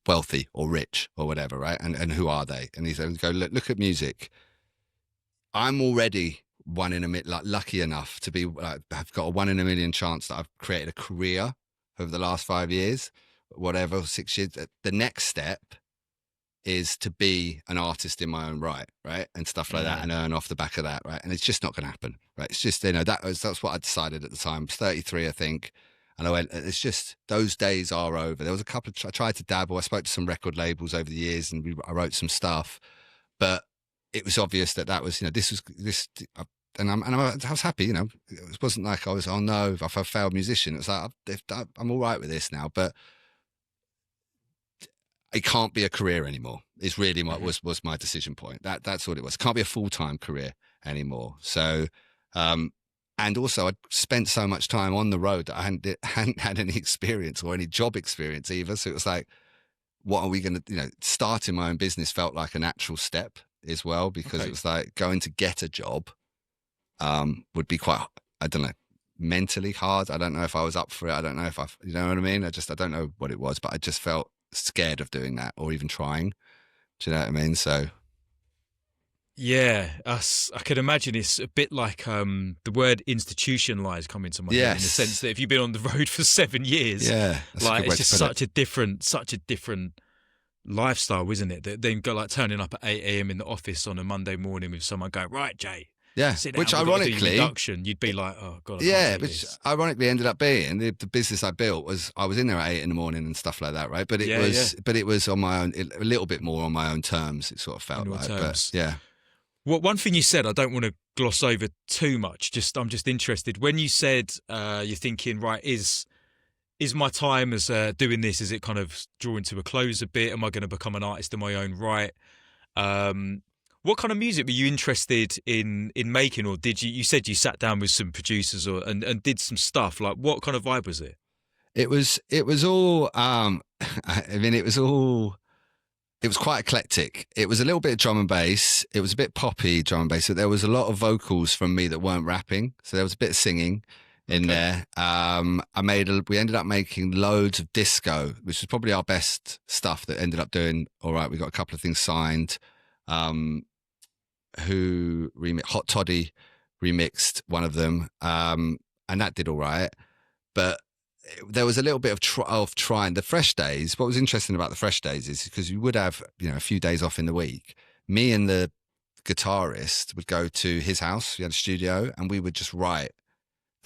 wealthy or rich or whatever, right? And who are they? And he said, look at music. I'm already one in a million, like lucky enough to be, I've got a 1 in a million chance that I've created a career over the last 5 years, whatever, 6 years. The next step is to be an artist in my own right, and stuff like that, and earn off the back of that, right? And it's just not going to happen, right? It's just, that's what I decided at the time. I was 33, I think. And I went, it's just, those days are over. There was a couple I tried to dabble. I spoke to some record labels over the years and I wrote some stuff, but it was obvious that was, and I was happy, it wasn't like I was, oh no, if I failed musician, it's like, I'm all right with this now, but it can't be a career anymore. It's really was my decision point. That's what it was. It can't be a full-time career anymore. So, and also I'd spent so much time on the road that I hadn't had any experience or any job experience either. So it was like, what are we going to, starting my own business felt like a natural step as well, because it was like going to get a job would be quite, I don't know, mentally hard. I don't know if I was up for it. I don't know if you know what I mean? I don't know what it was, but I just felt scared of doing that or even trying. Do you know what I mean? So. Yeah, I can imagine it's a bit like the word institutionalized coming to my head, in the sense that if you've been on the road for 7 years, like it's just such a different lifestyle, isn't it? That then go like turning up at 8 a.m. in the office on a Monday morning with someone going, right, Jay. Yeah, which ironically, you'd be like, oh god. Which ironically ended up being the business I built was I was in there at 8 in the morning and stuff like that, right? But it was on my own, a little bit more on my own terms. It sort of felt like, but yeah. Well, one thing you said, I don't want to gloss over too much. I'm just interested when you said you're thinking, right, is my time as doing this, is it kind of drawing to a close a bit? Am I going to become an artist in my own right? What kind of music were you interested in making, or did you said you sat down with some producers and did some stuff? Like, what kind of vibe was it? It was all. It was quite eclectic. It was a little bit of drum and bass. It was a bit poppy drum and bass. So there was a lot of vocals from me that weren't rapping. So there was a bit of singing in there. We ended up making loads of disco, which was probably our best stuff that ended up doing all right. We got a couple of things signed. Hot Toddy remixed one of them. And that did all right. But there was a little bit of trying the fresh days. What was interesting about the fresh days is because you would have, a few days off in the week. Me and the guitarist would go to his house. He had a studio, and we would just write.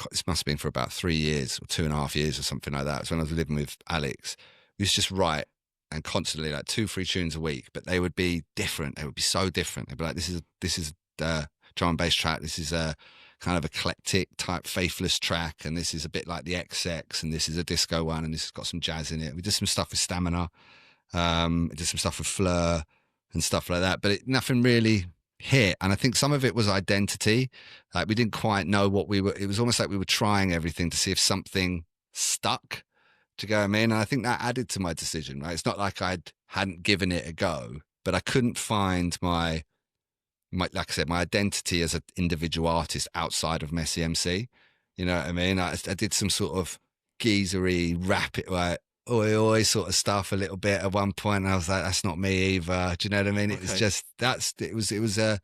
This must have been for about 3 years or 2.5 years or something like that. It's when I was living with Alex. We used to just write and constantly, like 2-3 tunes a week, but they would be different. They would be so different. They'd be like, this is the drum and bass track. This is a kind of eclectic type Faithless track, and this is a bit like the XX, and this is a disco one, and this has got some jazz in it. We did some stuff with Stamina, we did some stuff with Fleur and stuff like that, but nothing really hit. And I think some of it was identity. Like, we didn't quite know what it was almost like we were trying everything to see if something stuck. Do you go what I mean? And I think that added to my decision, right? It's not like hadn't given it a go, but I couldn't find like I said, my identity as an individual artist outside of Messi MC. You know what I mean? I did some sort of geezery, rapid, like oi oi sort of stuff a little bit at one point, and I was like, that's not me either. Do you know what I mean? It was just it was like,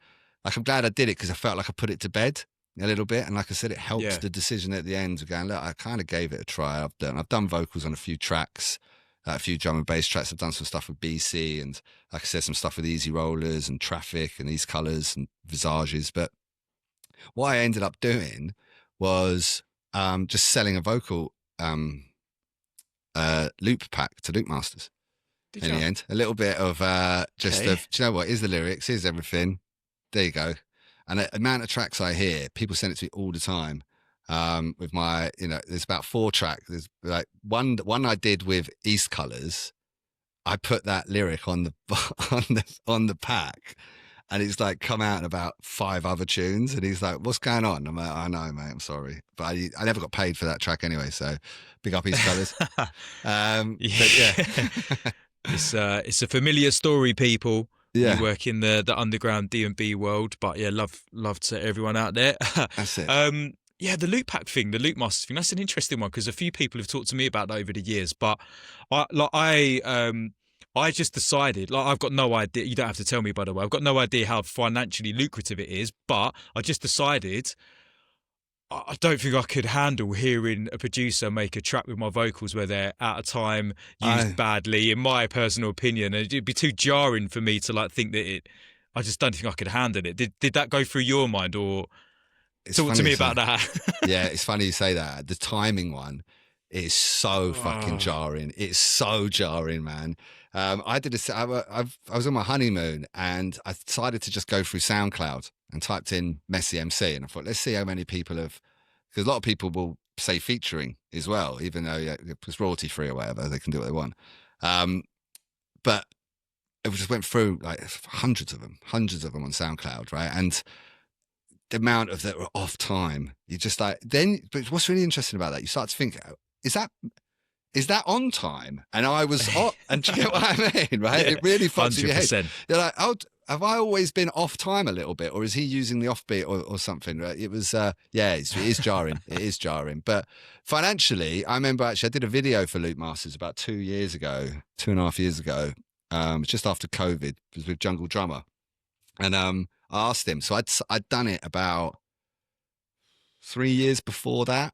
I'm glad I did it because I felt like I put it to bed a little bit, and like I said, it helped the decision at the end of going, look, I kind of gave it a try. I've done vocals on a few tracks. A few drum and bass tracks. I've done some stuff with BC, and like I said, some stuff with Easy Rollers and Traffic and These Colours and Visages. But what I ended up doing was just selling a vocal loop pack to Loop Masters. The end. A little bit of do you know what? Here's the lyrics, here's everything. There you go. And the amount of tracks I hear, people send it to me all the time. With my, there's about 4 tracks. There's like one I did with East Colours. I put that lyric on the pack, and it's like come out in about 5 other tunes. And he's like, "What's going on?" I'm like, "I know, mate. I'm sorry, but I never got paid for that track anyway." So big up East Colours. But yeah, it's a familiar story, people. Yeah. You work in the underground DNB world, but yeah, love to everyone out there. That's it. Yeah, the loop pack thing, the Loop Masters thing, that's an interesting one because a few people have talked to me about that over the years. But I just decided, like, I've got no idea. You don't have to tell me, by the way. I've got no idea how financially lucrative it is. But I just decided I don't think I could handle hearing a producer make a track with my vocals where they're out of time, used badly, in my personal opinion. And it'd be too jarring for me to like think that I just don't think I could handle it. Did that go through your mind, or? Talk to me about that. Yeah, it's funny you say that. The timing one is so fucking jarring. It's so jarring, man. I was on my honeymoon, and I decided to just go through SoundCloud and typed in Messi MC, and I thought, let's see how many people have, because a lot of people will say featuring as well, even though it's royalty free or whatever, they can do what they want. But it just went through like hundreds of them on SoundCloud, right? And the amount of that were off time, you just like, then, but what's really interesting about that, you start to think, is that is that on time? And I was on, and do you get what I mean, right? Yeah, It really fucks with your head. 100%. You're like, oh, have I always been off time a little bit, or is he using the offbeat or something? Right? It was, it is jarring. It is jarring. But financially, I remember actually I did a video for Luke Masters about 2.5 years ago, just after COVID. It was with Jungle Drummer. And I asked him, so I'd done it about 3 years before that.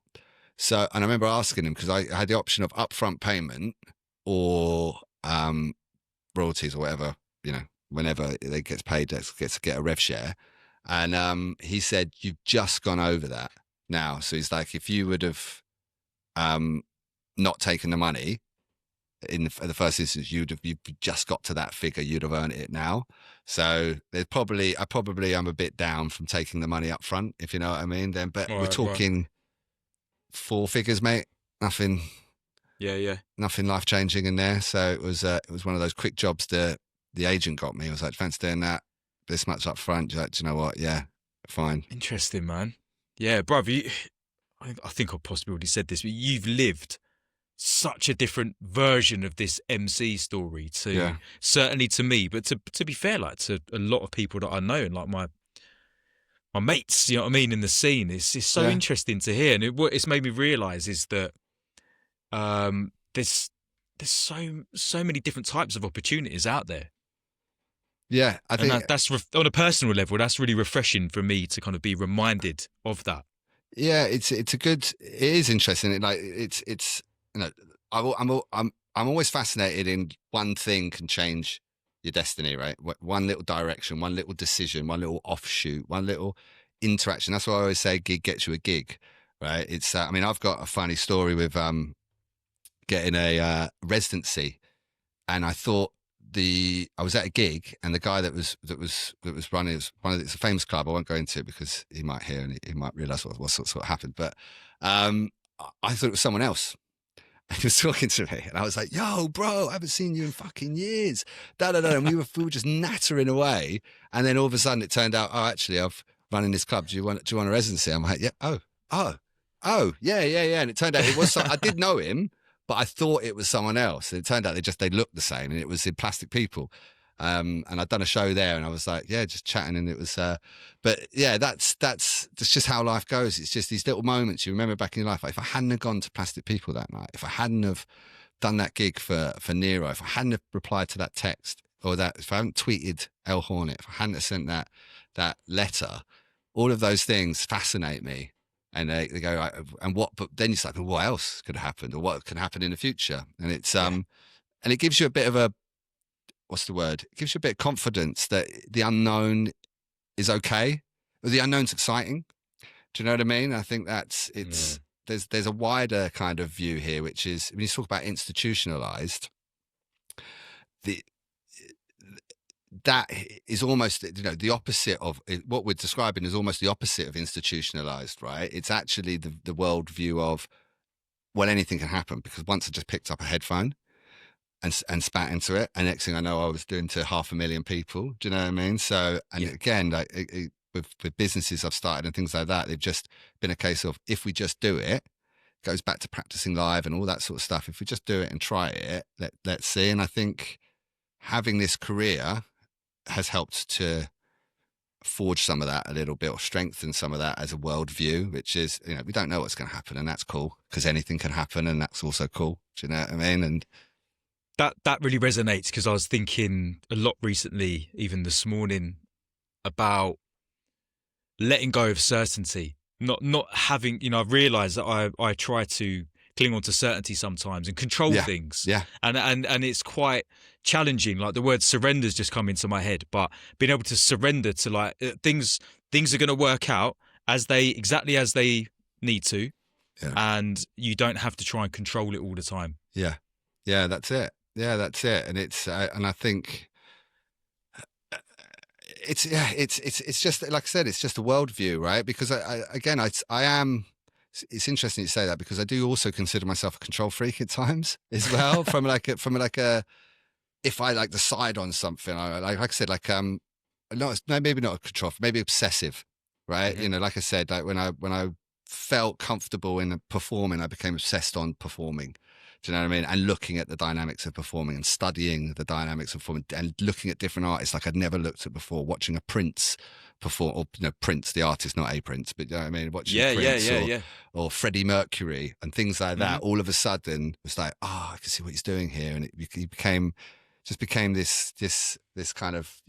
So, and I remember asking him, because I had the option of upfront payment or royalties or whatever, whenever they gets paid, gets to get a rev share. And he said, you've just gone over that now. So he's like, if you would have not taken the money in the first instance, you've just got to that figure, you'd have earned it now. So I probably am a bit down from taking the money up front, if you know what I mean. Then, but we're talking 4 figures, mate. Nothing. Yeah. Nothing life changing in there. So it was one of those quick jobs that the agent got me. I was like, fancy doing that, this much up front. Like, do you know what? Yeah, fine. Interesting, man. Yeah, bruv. I think I possibly already said this, but you've lived such a different version of this MC story certainly to me, but to be fair, like to a lot of people that I know, and like my mates, you know what I mean, in the scene. It's so interesting to hear, and what it's made me realise is that there's so many different types of opportunities out there. Yeah, I think that's on a personal level. That's really refreshing for me to kind of be reminded of that. Yeah, it is interesting. It's I'm always fascinated in one thing can change your destiny, right? One little direction, one little decision, one little offshoot, one little interaction. That's why I always say gig gets you a gig, right? It's I mean, I've got a funny story with getting a residency, and I thought I was at a gig, and the guy that was running, it's a famous club. I won't go into it because he might hear and he might realise what sort of happened. But I thought it was someone else. And he was talking to me, and I was like, "Yo, bro, I haven't seen you in fucking years." And we were just nattering away, and then all of a sudden it turned out, oh, actually, I've running this club. Do you want a residency? I'm like, yeah. Oh, yeah. And it turned out it was. I did know him, but I thought it was someone else. And it turned out they looked the same, and it was in Plastic People. And I'd done a show there, and I was like, yeah, just chatting, and it was. But yeah, that's just how life goes. It's just these little moments you remember back in your life. Like if I hadn't have gone to Plastic People that night, if I hadn't have done that gig for Nero, if I hadn't have replied to that text, or if I hadn't tweeted El Hornet, if I hadn't have sent that letter, all of those things fascinate me. And they go, and what? But then it's like, well, what else could have happened, or what can happen in the future? And it's and it gives you a bit of a, what's the word? It gives you a bit of confidence that the unknown is okay, or the unknown's exciting. Do you know what I mean? I think there's a wider kind of view here, which is when you talk about institutionalized, that is almost, the opposite of what we're describing is almost the opposite of institutionalized, right? It's actually the world view of, well, anything can happen, because once I just picked up a headphone and spat into it, and next thing I know, I was doing to 500,000 people. Do you know what I mean? So, and again, like with businesses I've started and things like that, they've just been a case of, if we just do it, goes back to practicing live and all that sort of stuff. If we just do it and try it, let's see. And I think having this career has helped to forge some of that a little bit, or strengthen some of that as a worldview, which is, we don't know what's going to happen, and that's cool, because anything can happen, and that's also cool. Do you know what I mean? And that really resonates, because I was thinking a lot recently, even this morning, about letting go of certainty, not having, I've realised that I try to cling on to certainty sometimes and control things. Yeah. And it's quite challenging. Like the word surrender's just come into my head, but being able to surrender to like things are going to work out exactly as they need to. Yeah. And you don't have to try and control it all the time. Yeah. Yeah, that's it. And it's, and I think it's just, like I said, it's just a worldview, right? Because I am, it's interesting you say that, because I do also consider myself a control freak at times as well. from if I like decide on something, like I said, maybe not a control, maybe obsessive, right? Mm-hmm. Like I said, like when I felt comfortable in performing, I became obsessed on performing. Do you know what I mean? And looking at the dynamics of performing and studying the dynamics of performing and looking at different artists like I'd never looked at before, watching a Prince perform, or Prince, the artist, not a Prince, but you know what I mean? Watching Prince or Freddie Mercury and things like that, all of a sudden it's like, oh, I can see what he's doing here. And it became this kind of,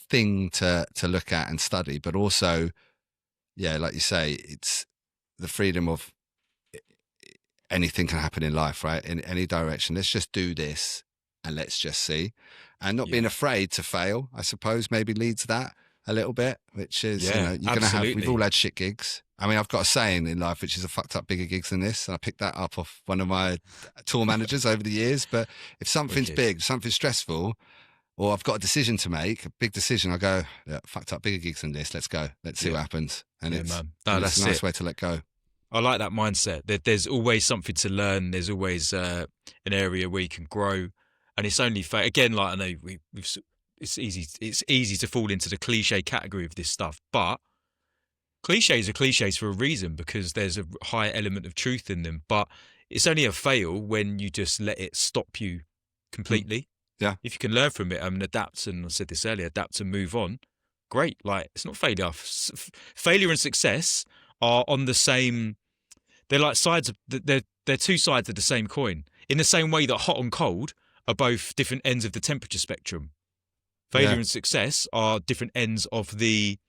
thing to look at and study, but also, like you say, it's the freedom of anything can happen in life, right? In any direction. Let's just do this and let's just see. And not being afraid to fail, I suppose, maybe leads that a little bit, which is, you're going to have, we've all had shit gigs. I mean, I've got a saying in life, which is I fucked up bigger gigs than this. And I picked that up off one of my tour managers over the years. But if something's big, something's stressful, or I've got a decision to make, a big decision, I go, fucked up bigger gigs than this. Let's go. Let's see what happens. And it's a nice way to let go. I like that mindset. There's always something to learn. There's always an area where you can grow, and it's only again. Like I know it's easy to fall into the cliche category of this stuff, but cliches are cliches for a reason because there's a high element of truth in them. But it's only a fail when you just let it stop you completely. Yeah. If you can learn from it and adapt, and I said this earlier, adapt and move on. Great. Like it's not failure. Failure and success are on the same. They're like sides of they're two sides of the same coin. In the same way that hot and cold are both different ends of the temperature spectrum. Failure and success are different ends of the. I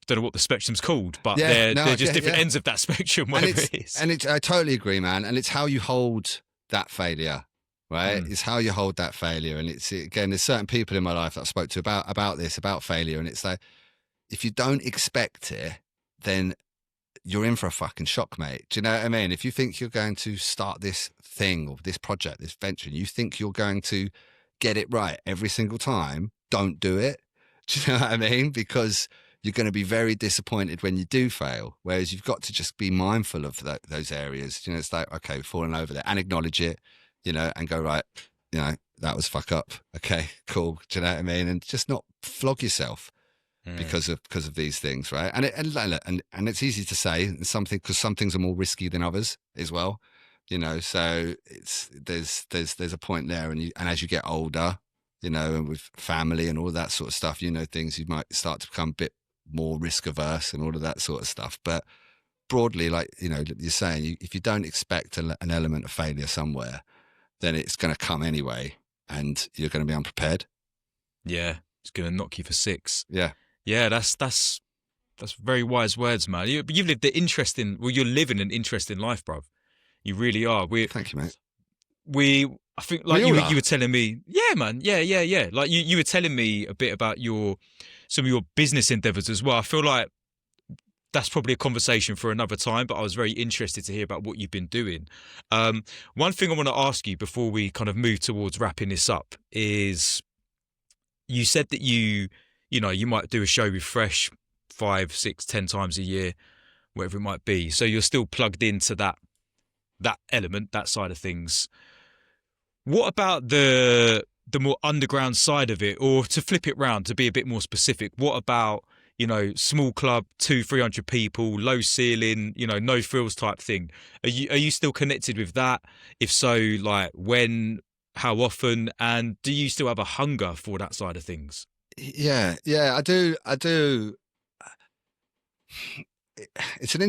don't know what the spectrum's called, but they're just different ends of that spectrum. Whatever it is. And I totally agree, man. And it's how you hold that failure, right? It's how you hold that failure. And it's again, there's certain people in my life that I spoke to about failure, and it's like if you don't expect it, then you're in for a fucking shock, mate. Do you know what I mean? If you think you're going to start this thing or this project, this venture, and you think you're going to get it right every single time, don't do it. Do you know what I mean? Because you're going to be very disappointed when you do fail. Whereas you've got to just be mindful of those areas. You know, it's like, okay, falling over there and acknowledge it, you know, and go, right, you know, that was fuck up. Okay, cool. Do you know what I mean? And just not flog yourself. Because of these things, right? And it's easy to say something because some things are more risky than others as well, you know. So there's a point there, and as you get older, you know, and with family and all that sort of stuff, you know, things you might start to become a bit more risk averse and all of that sort of stuff. But broadly, like you know, you're saying, if you don't expect an element of failure somewhere, then it's going to come anyway, and you're going to be unprepared. Yeah, it's going to knock you for six. Yeah. Yeah, that's very wise words, man. You've lived you're living an interesting life, bruv. You really are. Thank you, mate. I think like you were telling me, yeah, man. Yeah. Like you were telling me a bit about some of your business endeavors as well. I feel like that's probably a conversation for another time, but I was very interested to hear about what you've been doing. One thing I want to ask you before we kind of move towards wrapping this up is you said that you might do a show with Fresh 5, 6, 10 times a year, whatever it might be. So you're still plugged into that element, that side of things. What about the more underground side of it, or to flip it round, to be a bit more specific? What about, you know, small club, 200-300 people, low ceiling, you know, no frills type thing? Are you still connected with that? If so, like when, how often, and do you still have a hunger for that side of things? Yeah, I do. It is an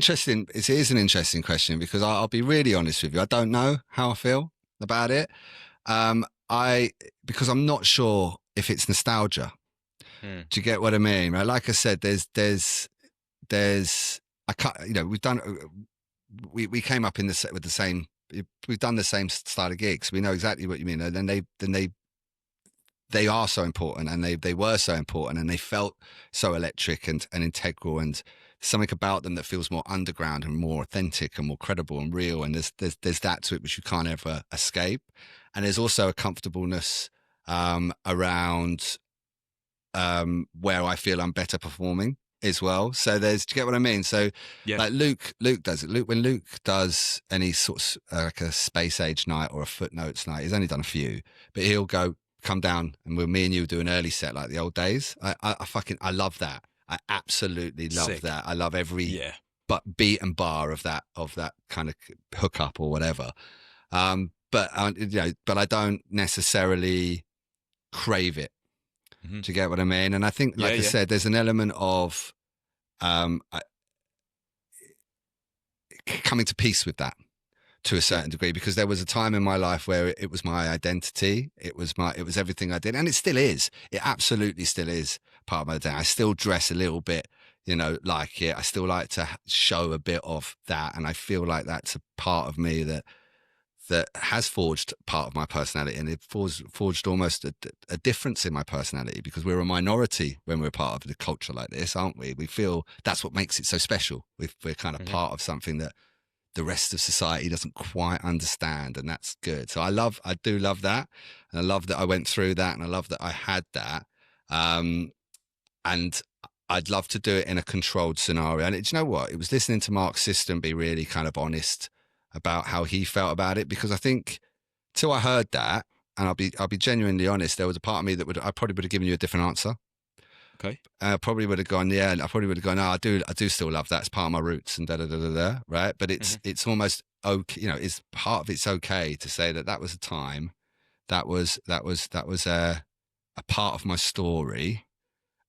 interesting question because I'll be really honest with you. I don't know how I feel about it. Because I'm not sure if it's nostalgia. Do you get what I mean? Right? Like I said, I can't, you know, we came up with the same, we've done the same style of gigs. We know exactly what you mean. And then they are so important, and they were so important, and they felt so electric and integral, and something about them that feels more underground and more authentic and more credible and real. And there's that to it which you can't ever escape. And there's also a comfortableness around where I feel I'm better performing as well. So do you get what I mean? So like Luke does it. When Luke does any sort of like a space age night or a footnotes night, he's only done a few, but he'll come down and me and you do an early set like the old days. I love that. I absolutely love that. I love every beat and bar of that kind of hookup or whatever. but but I don't necessarily crave it. Mm-hmm. Do you get what I mean? And I think, like I said, there's an element of coming to peace with that to a certain degree, because there was a time in my life where it was my identity. It was everything I did. And it still is. It absolutely still is part of my day. I still dress a little bit, like it. I still like to show a bit of that. And I feel like that's a part of me that has forged part of my personality, and it forged almost a difference in my personality, because we're a minority when we're part of a culture like this, aren't we? We feel that's what makes it so special. We're kind of part of something that the rest of society doesn't quite understand, and that's good. So I do love that, and I love that I went through that, and I love that I had that, and I'd love to do it in a controlled scenario. And do you know what? It was listening to Mark's system be really kind of honest about how he felt about it, because I think till I heard that, and I'll be genuinely honest, there was a part of me that I probably would have given you a different answer. Okay. I probably would have gone, I probably would have gone, no, I do still love that. It's part of my roots and da, right? But it's almost okay, it's part of it's okay to say that was a time, that was a part of my story,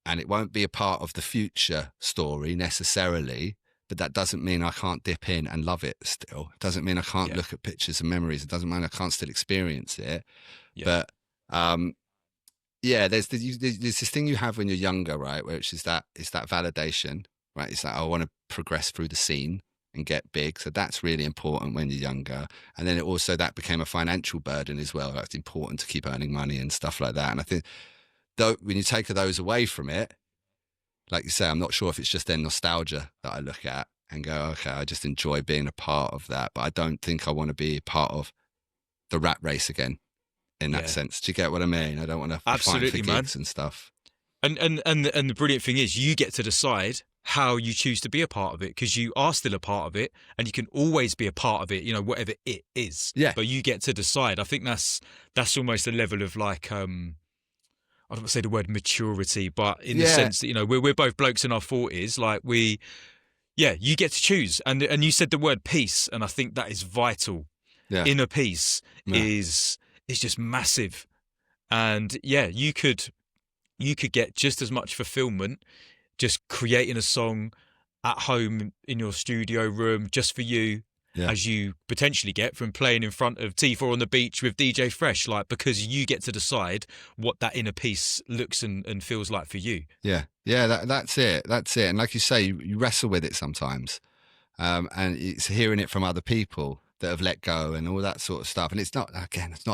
and it won't be a part of the future story necessarily. But that doesn't mean I can't dip in and love it still. It doesn't mean I can't look at pictures and memories. It doesn't mean I can't still experience it. Yeah. But there's this thing you have when you're younger, right? Which is it's that validation, right? It's like, I want to progress through the scene and get big. So that's really important when you're younger. And then that became a financial burden as well. Like, it's important to keep earning money and stuff like that. And I think when you take those away from it, like you say, I'm not sure if it's just their nostalgia that I look at and go, okay, I just enjoy being a part of that. But I don't think I want to be part of the rat race again in that sense. Do you get what I mean? I don't want to fight for gigs and stuff. And the brilliant thing is, you get to decide how you choose to be a part of it, because you are still a part of it, and you can always be a part of it, whatever it is. Yeah. But you get to decide. I think that's almost a level of like, I don't want to say the word maturity, but in the sense that, we're both blokes in our 40s, like you get to choose. And you said the word peace, and I think that is vital. Yeah. Inner peace is just massive. And you could get just as much fulfillment just creating a song at home in your studio room just for you, as you potentially get from playing in front of T4 on the beach with DJ Fresh, like, because you get to decide what that inner peace looks and feels like for you. Yeah. That's it. And like you say, you wrestle with it sometimes, and it's hearing it from other people that have let go and all that sort of stuff. And it's not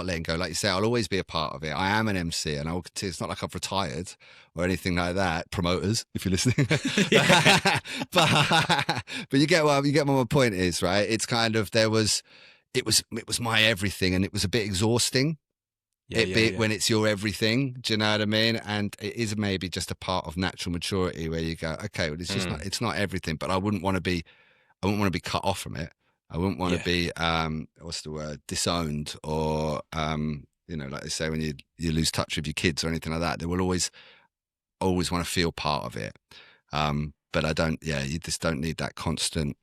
letting go. Like you say, I'll always be a part of it. I am an MC, and it's not like I've retired or anything like that. Promoters, if you're listening. but you get what my point is, right? It's kind of, it was my everything, and it was a bit exhausting. When it's your everything, do you know what I mean? And it is maybe just a part of natural maturity where you go, okay, well, it's just it's not everything, but I wouldn't want to be cut off from it. I wouldn't want to be, disowned, or, like they say, when you lose touch with your kids or anything like that, they will always want to feel part of it. But I don't, you just don't need that constant,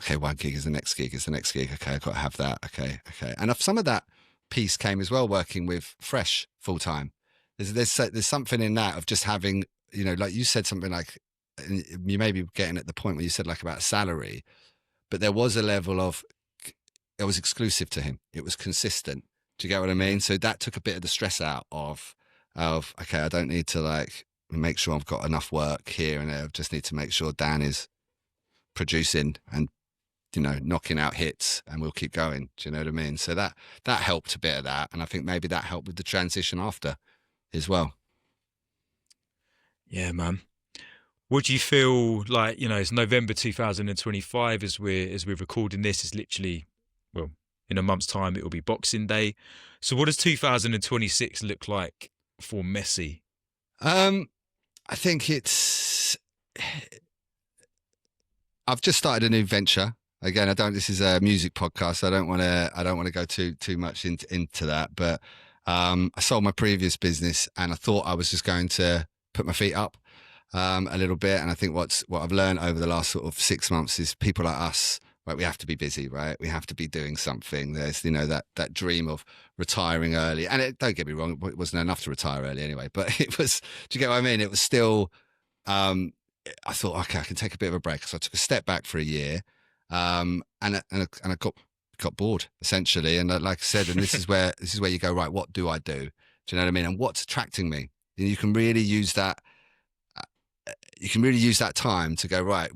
okay, one gig is the next gig, okay, I've got to have that, okay. And if some of that piece came as well, working with Fresh full time, there's something in that of just having, like you said, something like, you may be getting at the point where you said like about salary, but there was a level of, it was exclusive to him. It was consistent. Do you get what I mean? So that took a bit of the stress out of okay, I don't need to like make sure I've got enough work here and there. I just need to make sure Dan is producing and, knocking out hits, and we'll keep going. Do you know what I mean? So that helped a bit of that. And I think maybe that helped with the transition after as well. Yeah, man. What do you feel like, it's November 2025 as we're recording this. It's literally, in a month's time, it will be Boxing Day. So what does 2026 look like for Messi? I think I've just started a new venture. Again, this is a music podcast, so I don't want to go too much into that. But I sold my previous business, and I thought I was just going to put my feet up a little bit. And I think what I've learned over the last sort of 6 months is people like us right, we have to be busy, right? We have to be doing something. There's, you know, that dream of retiring early. And don't get me wrong, it wasn't enough to retire early anyway, but it was, do you get what I mean? It was still, I thought, okay, I can take a bit of a break. So I took a step back for a year, and I got bored essentially. And like I said, and this is where you go, right, what do I do? Do you know what I mean? And what's attracting me? And you can really use that. You can really use that time to go, right,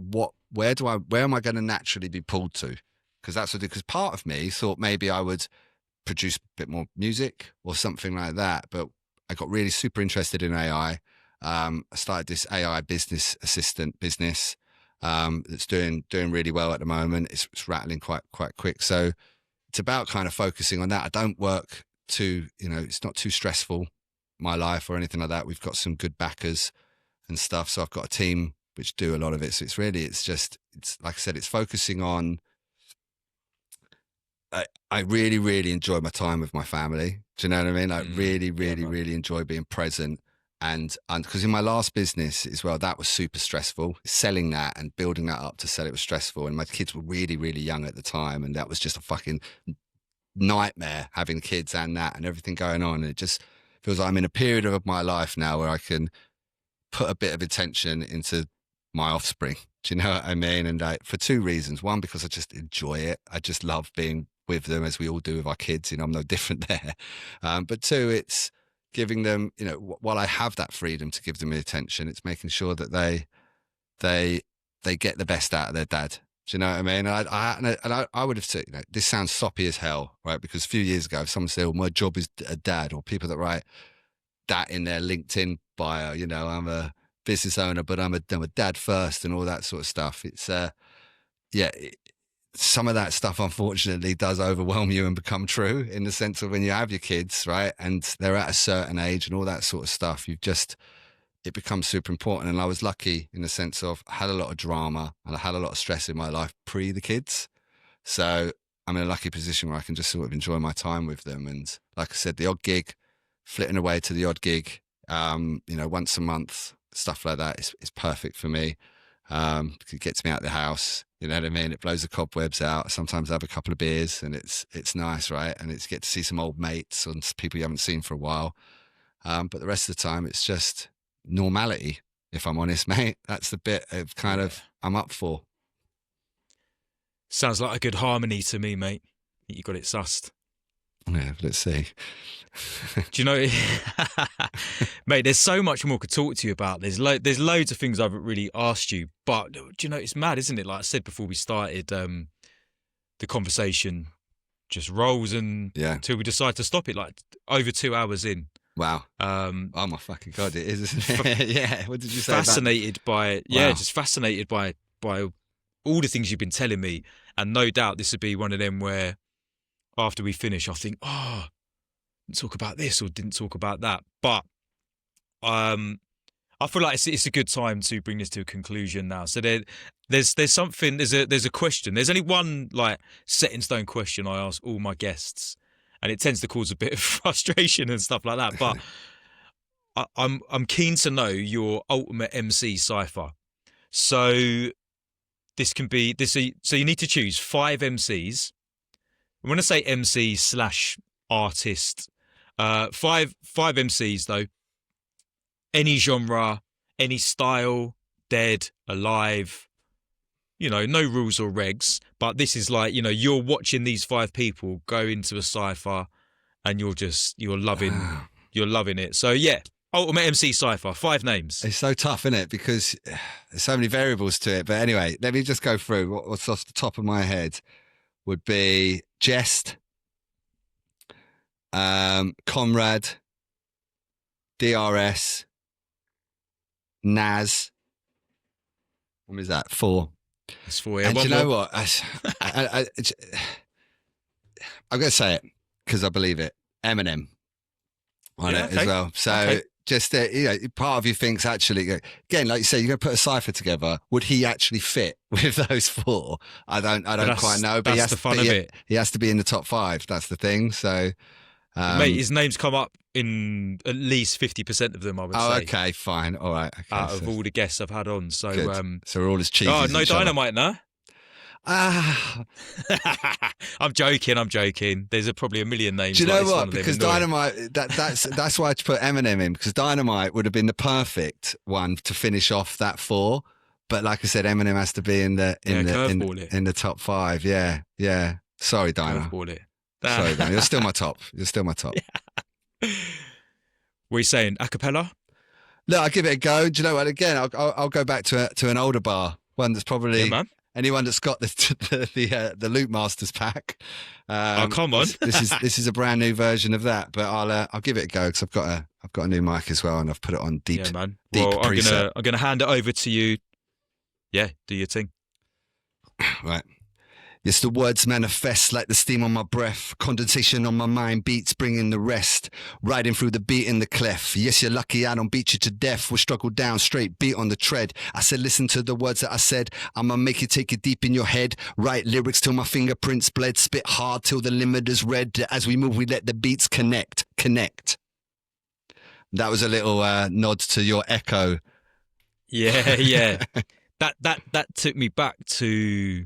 where am I going to naturally be pulled to? Because part of me thought maybe I would produce a bit more music or something like that. But I got really super interested in AI. I started this AI business assistant business that's doing really well at the moment. It's rattling quite quick. So it's about kind of focusing on that. I don't work too, you know, it's not too stressful, my life or anything like that. We've got some good backers and stuff. So I've got a team which do a lot of it. So it's like I said, it's focusing on, I really, really enjoy my time with my family. Do you know what I mean? I really enjoy being present. And because in my last business as well, that was super stressful. Selling that and building that up to sell it was stressful. And my kids were really, really young at the time. And that was just a fucking nightmare, having kids and that and everything going on. And it just feels like I'm in a period of my life now where I can put a bit of attention into my offspring. Do you know what I mean? And for two reasons. One, because I just enjoy it. I just love being with them, as we all do with our kids. You know, I'm no different there. But two, it's giving them, you know, while I have that freedom to give them the attention, it's making sure that they get the best out of their dad. Do you know what I mean? And I would have said, you know, this sounds soppy as hell, right? Because a few years ago, if someone said, "Oh, my job is a dad," or people that write that in their LinkedIn bio, you know, I'm a business owner, but I'm a dad first, and all that sort of stuff. It's some of that stuff, unfortunately, does overwhelm you and become true, in the sense of when you have your kids, right, and they're at a certain age and all that sort of stuff, it becomes super important. And I was lucky in the sense of I had a lot of drama and I had a lot of stress in my life pre the kids. So I'm in a lucky position where I can just sort of enjoy my time with them. And like I said, the odd gig, flitting away to the odd gig, you know, once a month, stuff like that is perfect for me. It gets me out of the house, you know what I mean? It blows the cobwebs out. Sometimes I have a couple of beers and it's nice, right? And it's get to see some old mates and people you haven't seen for a while. But the rest of the time, it's just normality, if I'm honest, mate. That's the bit of kind of I'm up for. Sounds like a good harmony to me, mate. You got it sussed. Yeah, let's see. Do you know, mate, there's so much more to talk to you about. There's loads of things I haven't really asked you, but do you know, it's mad, isn't it? Like I said before we started, the conversation just rolls until we decide to stop it, like over 2 hours in. Wow. Oh my fucking God, it is, isn't it? Yeah. What did you say? Fascinated by it. Yeah, just fascinated by all the things you've been telling me. And no doubt this would be one of them where after we finish, I think, didn't talk about this or didn't talk about that. But I feel like it's a good time to bring this to a conclusion now. So there's something, there's a question. There's only one like set in stone question I ask all my guests, and it tends to cause a bit of frustration and stuff like that. But I'm keen to know your ultimate MC cipher. So this can be this. So you need to choose 5 MCs. When I say MC / artist, 5 MCs though. Any genre, any style, dead, alive. You know, no rules or regs. But this is like, you know, you're watching these 5 people go into a cipher, and you're loving it. So yeah, ultimate MC cipher, 5 names. It's so tough, isn't it? Because there's so many variables to it. But anyway, let me just go through what's off the top of my head. Would be Jest, Comrade, DRS, Naz. What was that? 4. That's 4. Yeah. And you know what? I'm going to say it because I believe it. Eminem on it as well. So just, you know, part of you thinks actually, again, like you say, you're going to put a cipher together. Would he actually fit with those 4? I don't quite know. But that's the fun of it. He has to be in the top 5. That's the thing. So, mate, his name's come up in at least 50% of them, I would say. Oh, okay, fine. All right. Okay, out of all the guests I've had on. So, so we're all as cheesy as no each Dynamite, no? I'm joking. There's probably a million names. Do you like know this, what? one of them Because annoying. Dynamite, that's why I put Eminem in, because Dynamite would have been the perfect one to finish off that 4. But like I said, Eminem has to be in curveball it. the top 5. Yeah. Sorry, Dyna. Curveball it. Sorry, Dyna. You're still my top. What are you saying? Acapella? Look, I'll give it a go. Do you know what? Again, I'll go back to an older bar, one that's probably Yeah, man. anyone that's got the Loop Masters pack. Come on. This is a brand new version of that, but I'll give it a go because I've got a new mic as well, and I've put it on deep. Yeah, man. Deep Well, preset. I'm gonna hand it over to you. Yeah, do your thing. Right. Yes, the words manifest like the steam on my breath. Condensation on my mind, beats bringing the rest. Riding through the beat in the clef. Yes, you're lucky I don't beat you to death. We'll struggle down straight, beat on the tread. I said, listen to the words that I said. I'ma make you take it deep in your head. Write lyrics till my fingerprints bled. Spit hard till the limiter's red. As we move, we let the beats connect. That was a little nod to your echo. Yeah. That took me back to...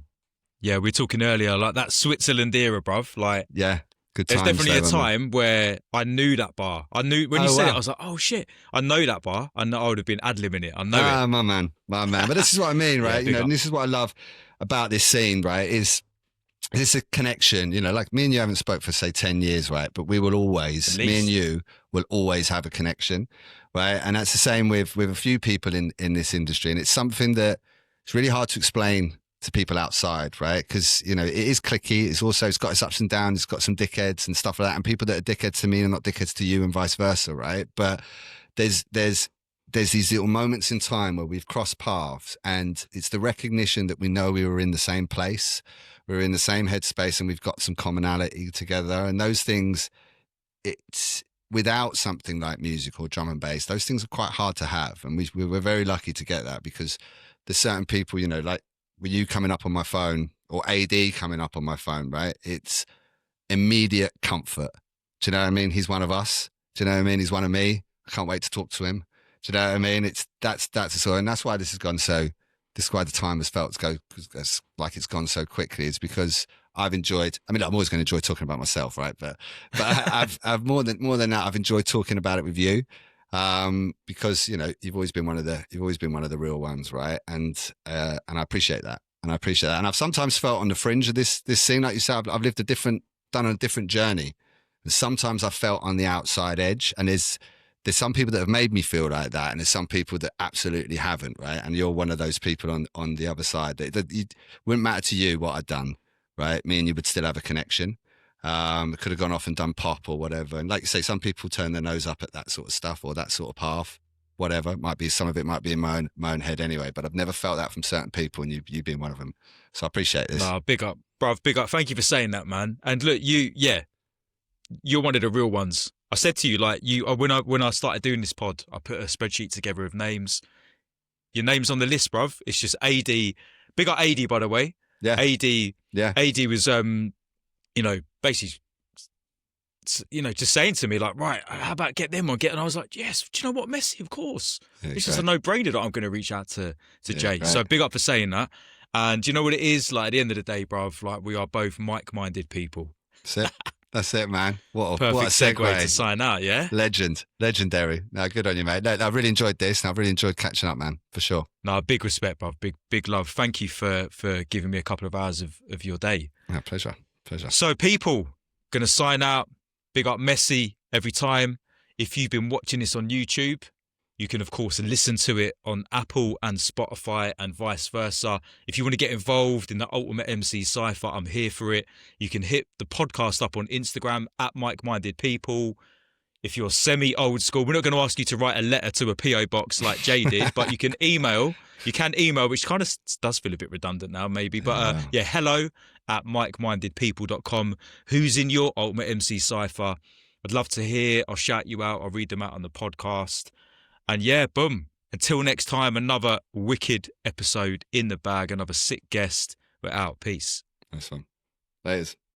Yeah, we were talking earlier, like that Switzerland era, bruv. Like, yeah, good times. There's definitely a time where I knew that bar. I knew when you said it, I was like, oh shit, I know that bar. I know I would have been ad-libbing it. I know it. My man. But this is what I mean, right? Yeah, and this is what I love about this scene, right? Is a connection, like me and you haven't spoke for say 10 years, right? But we will always, me and you will always have a connection, right? And that's the same with a few people in this industry. And it's something that it's really hard to explain to people outside, right? Because, it is cliquey. It's got its ups and downs. It's got some dickheads and stuff like that. And people that are dickheads to me are not dickheads to you and vice versa, right? But there's these little moments in time where we've crossed paths, and it's the recognition that we know we were in the same place. We're in the same headspace and we've got some commonality together. And those things, it's without something like music or drum and bass, those things are quite hard to have. And we're very lucky to get that, because there's certain people, like, with you coming up on my phone or AD coming up on my phone, right? It's immediate comfort. Do you know what I mean? He's one of us. Do you know what I mean? He's one of me. I can't wait to talk to him. Do you know what I mean? That's and that's why this has gone so. This is why the time has felt like it's gone so quickly. It's because I've enjoyed. I mean, I'm always going to enjoy talking about myself, right? But I've more than that. I've enjoyed talking about it with you. Because you've always been one of the real ones, right? And I appreciate that, and I've sometimes felt on the fringe of this scene, like you said. I've done a different journey, and sometimes I felt on the outside edge. And there's some people that have made me feel like that, and there's some people that absolutely haven't, right? And you're one of those people on the other side. It wouldn't matter to you what I'd done, right? Me and you would still have a connection. Could have gone off and done pop or whatever. And like you say, some people turn their nose up at that sort of stuff or that sort of path, whatever. Some of it might be in my own head anyway, but I've never felt that from certain people, and you've been one of them. So I appreciate this. No, big up, bruv, big up. Thank you for saying that, man. And look, you're one of the real ones. I said to you, like, when I started doing this pod, I put a spreadsheet together of names. Your name's on the list, bruv. It's just AD. Big up AD, by the way. Yeah. AD. Yeah. AD was basically, just saying to me, like, right, how about get them on? And I was like, yes, do you know what, Messi, of course. Yeah, it's just a no-brainer that I'm going to reach out to Jay. Right. So big up for saying that. And do you know what it is? Like, at the end of the day, bruv, like, we are both mic-minded people. That's it, man. What a segue to sign out, yeah? Legendary. No, good on you, mate. No, I really enjoyed this, and I've really enjoyed catching up, man, for sure. No, big respect, bruv. Big love. Thank you for giving me a couple of hours of your day. Yeah, pleasure. So people, going to sign out. Big up Messi every time. If you've been watching this on YouTube, you can, of course, listen to it on Apple and Spotify and vice versa. If you want to get involved in the Ultimate MC Cypher, I'm here for it. You can hit the podcast up on Instagram at Mike-Minded People. If you're semi-old school, we're not going to ask you to write a letter to a PO box like Jay did, but you can email. You can email, which kind of does feel a bit redundant now, maybe. But hello@mikemindedpeople.com. Who's in your Ultimate MC Cypher? I'd love to hear. I'll shout you out. I'll read them out on the podcast. And yeah, boom. Until next time, another wicked episode in the bag, another sick guest. We're out. Peace. Nice one. Laters.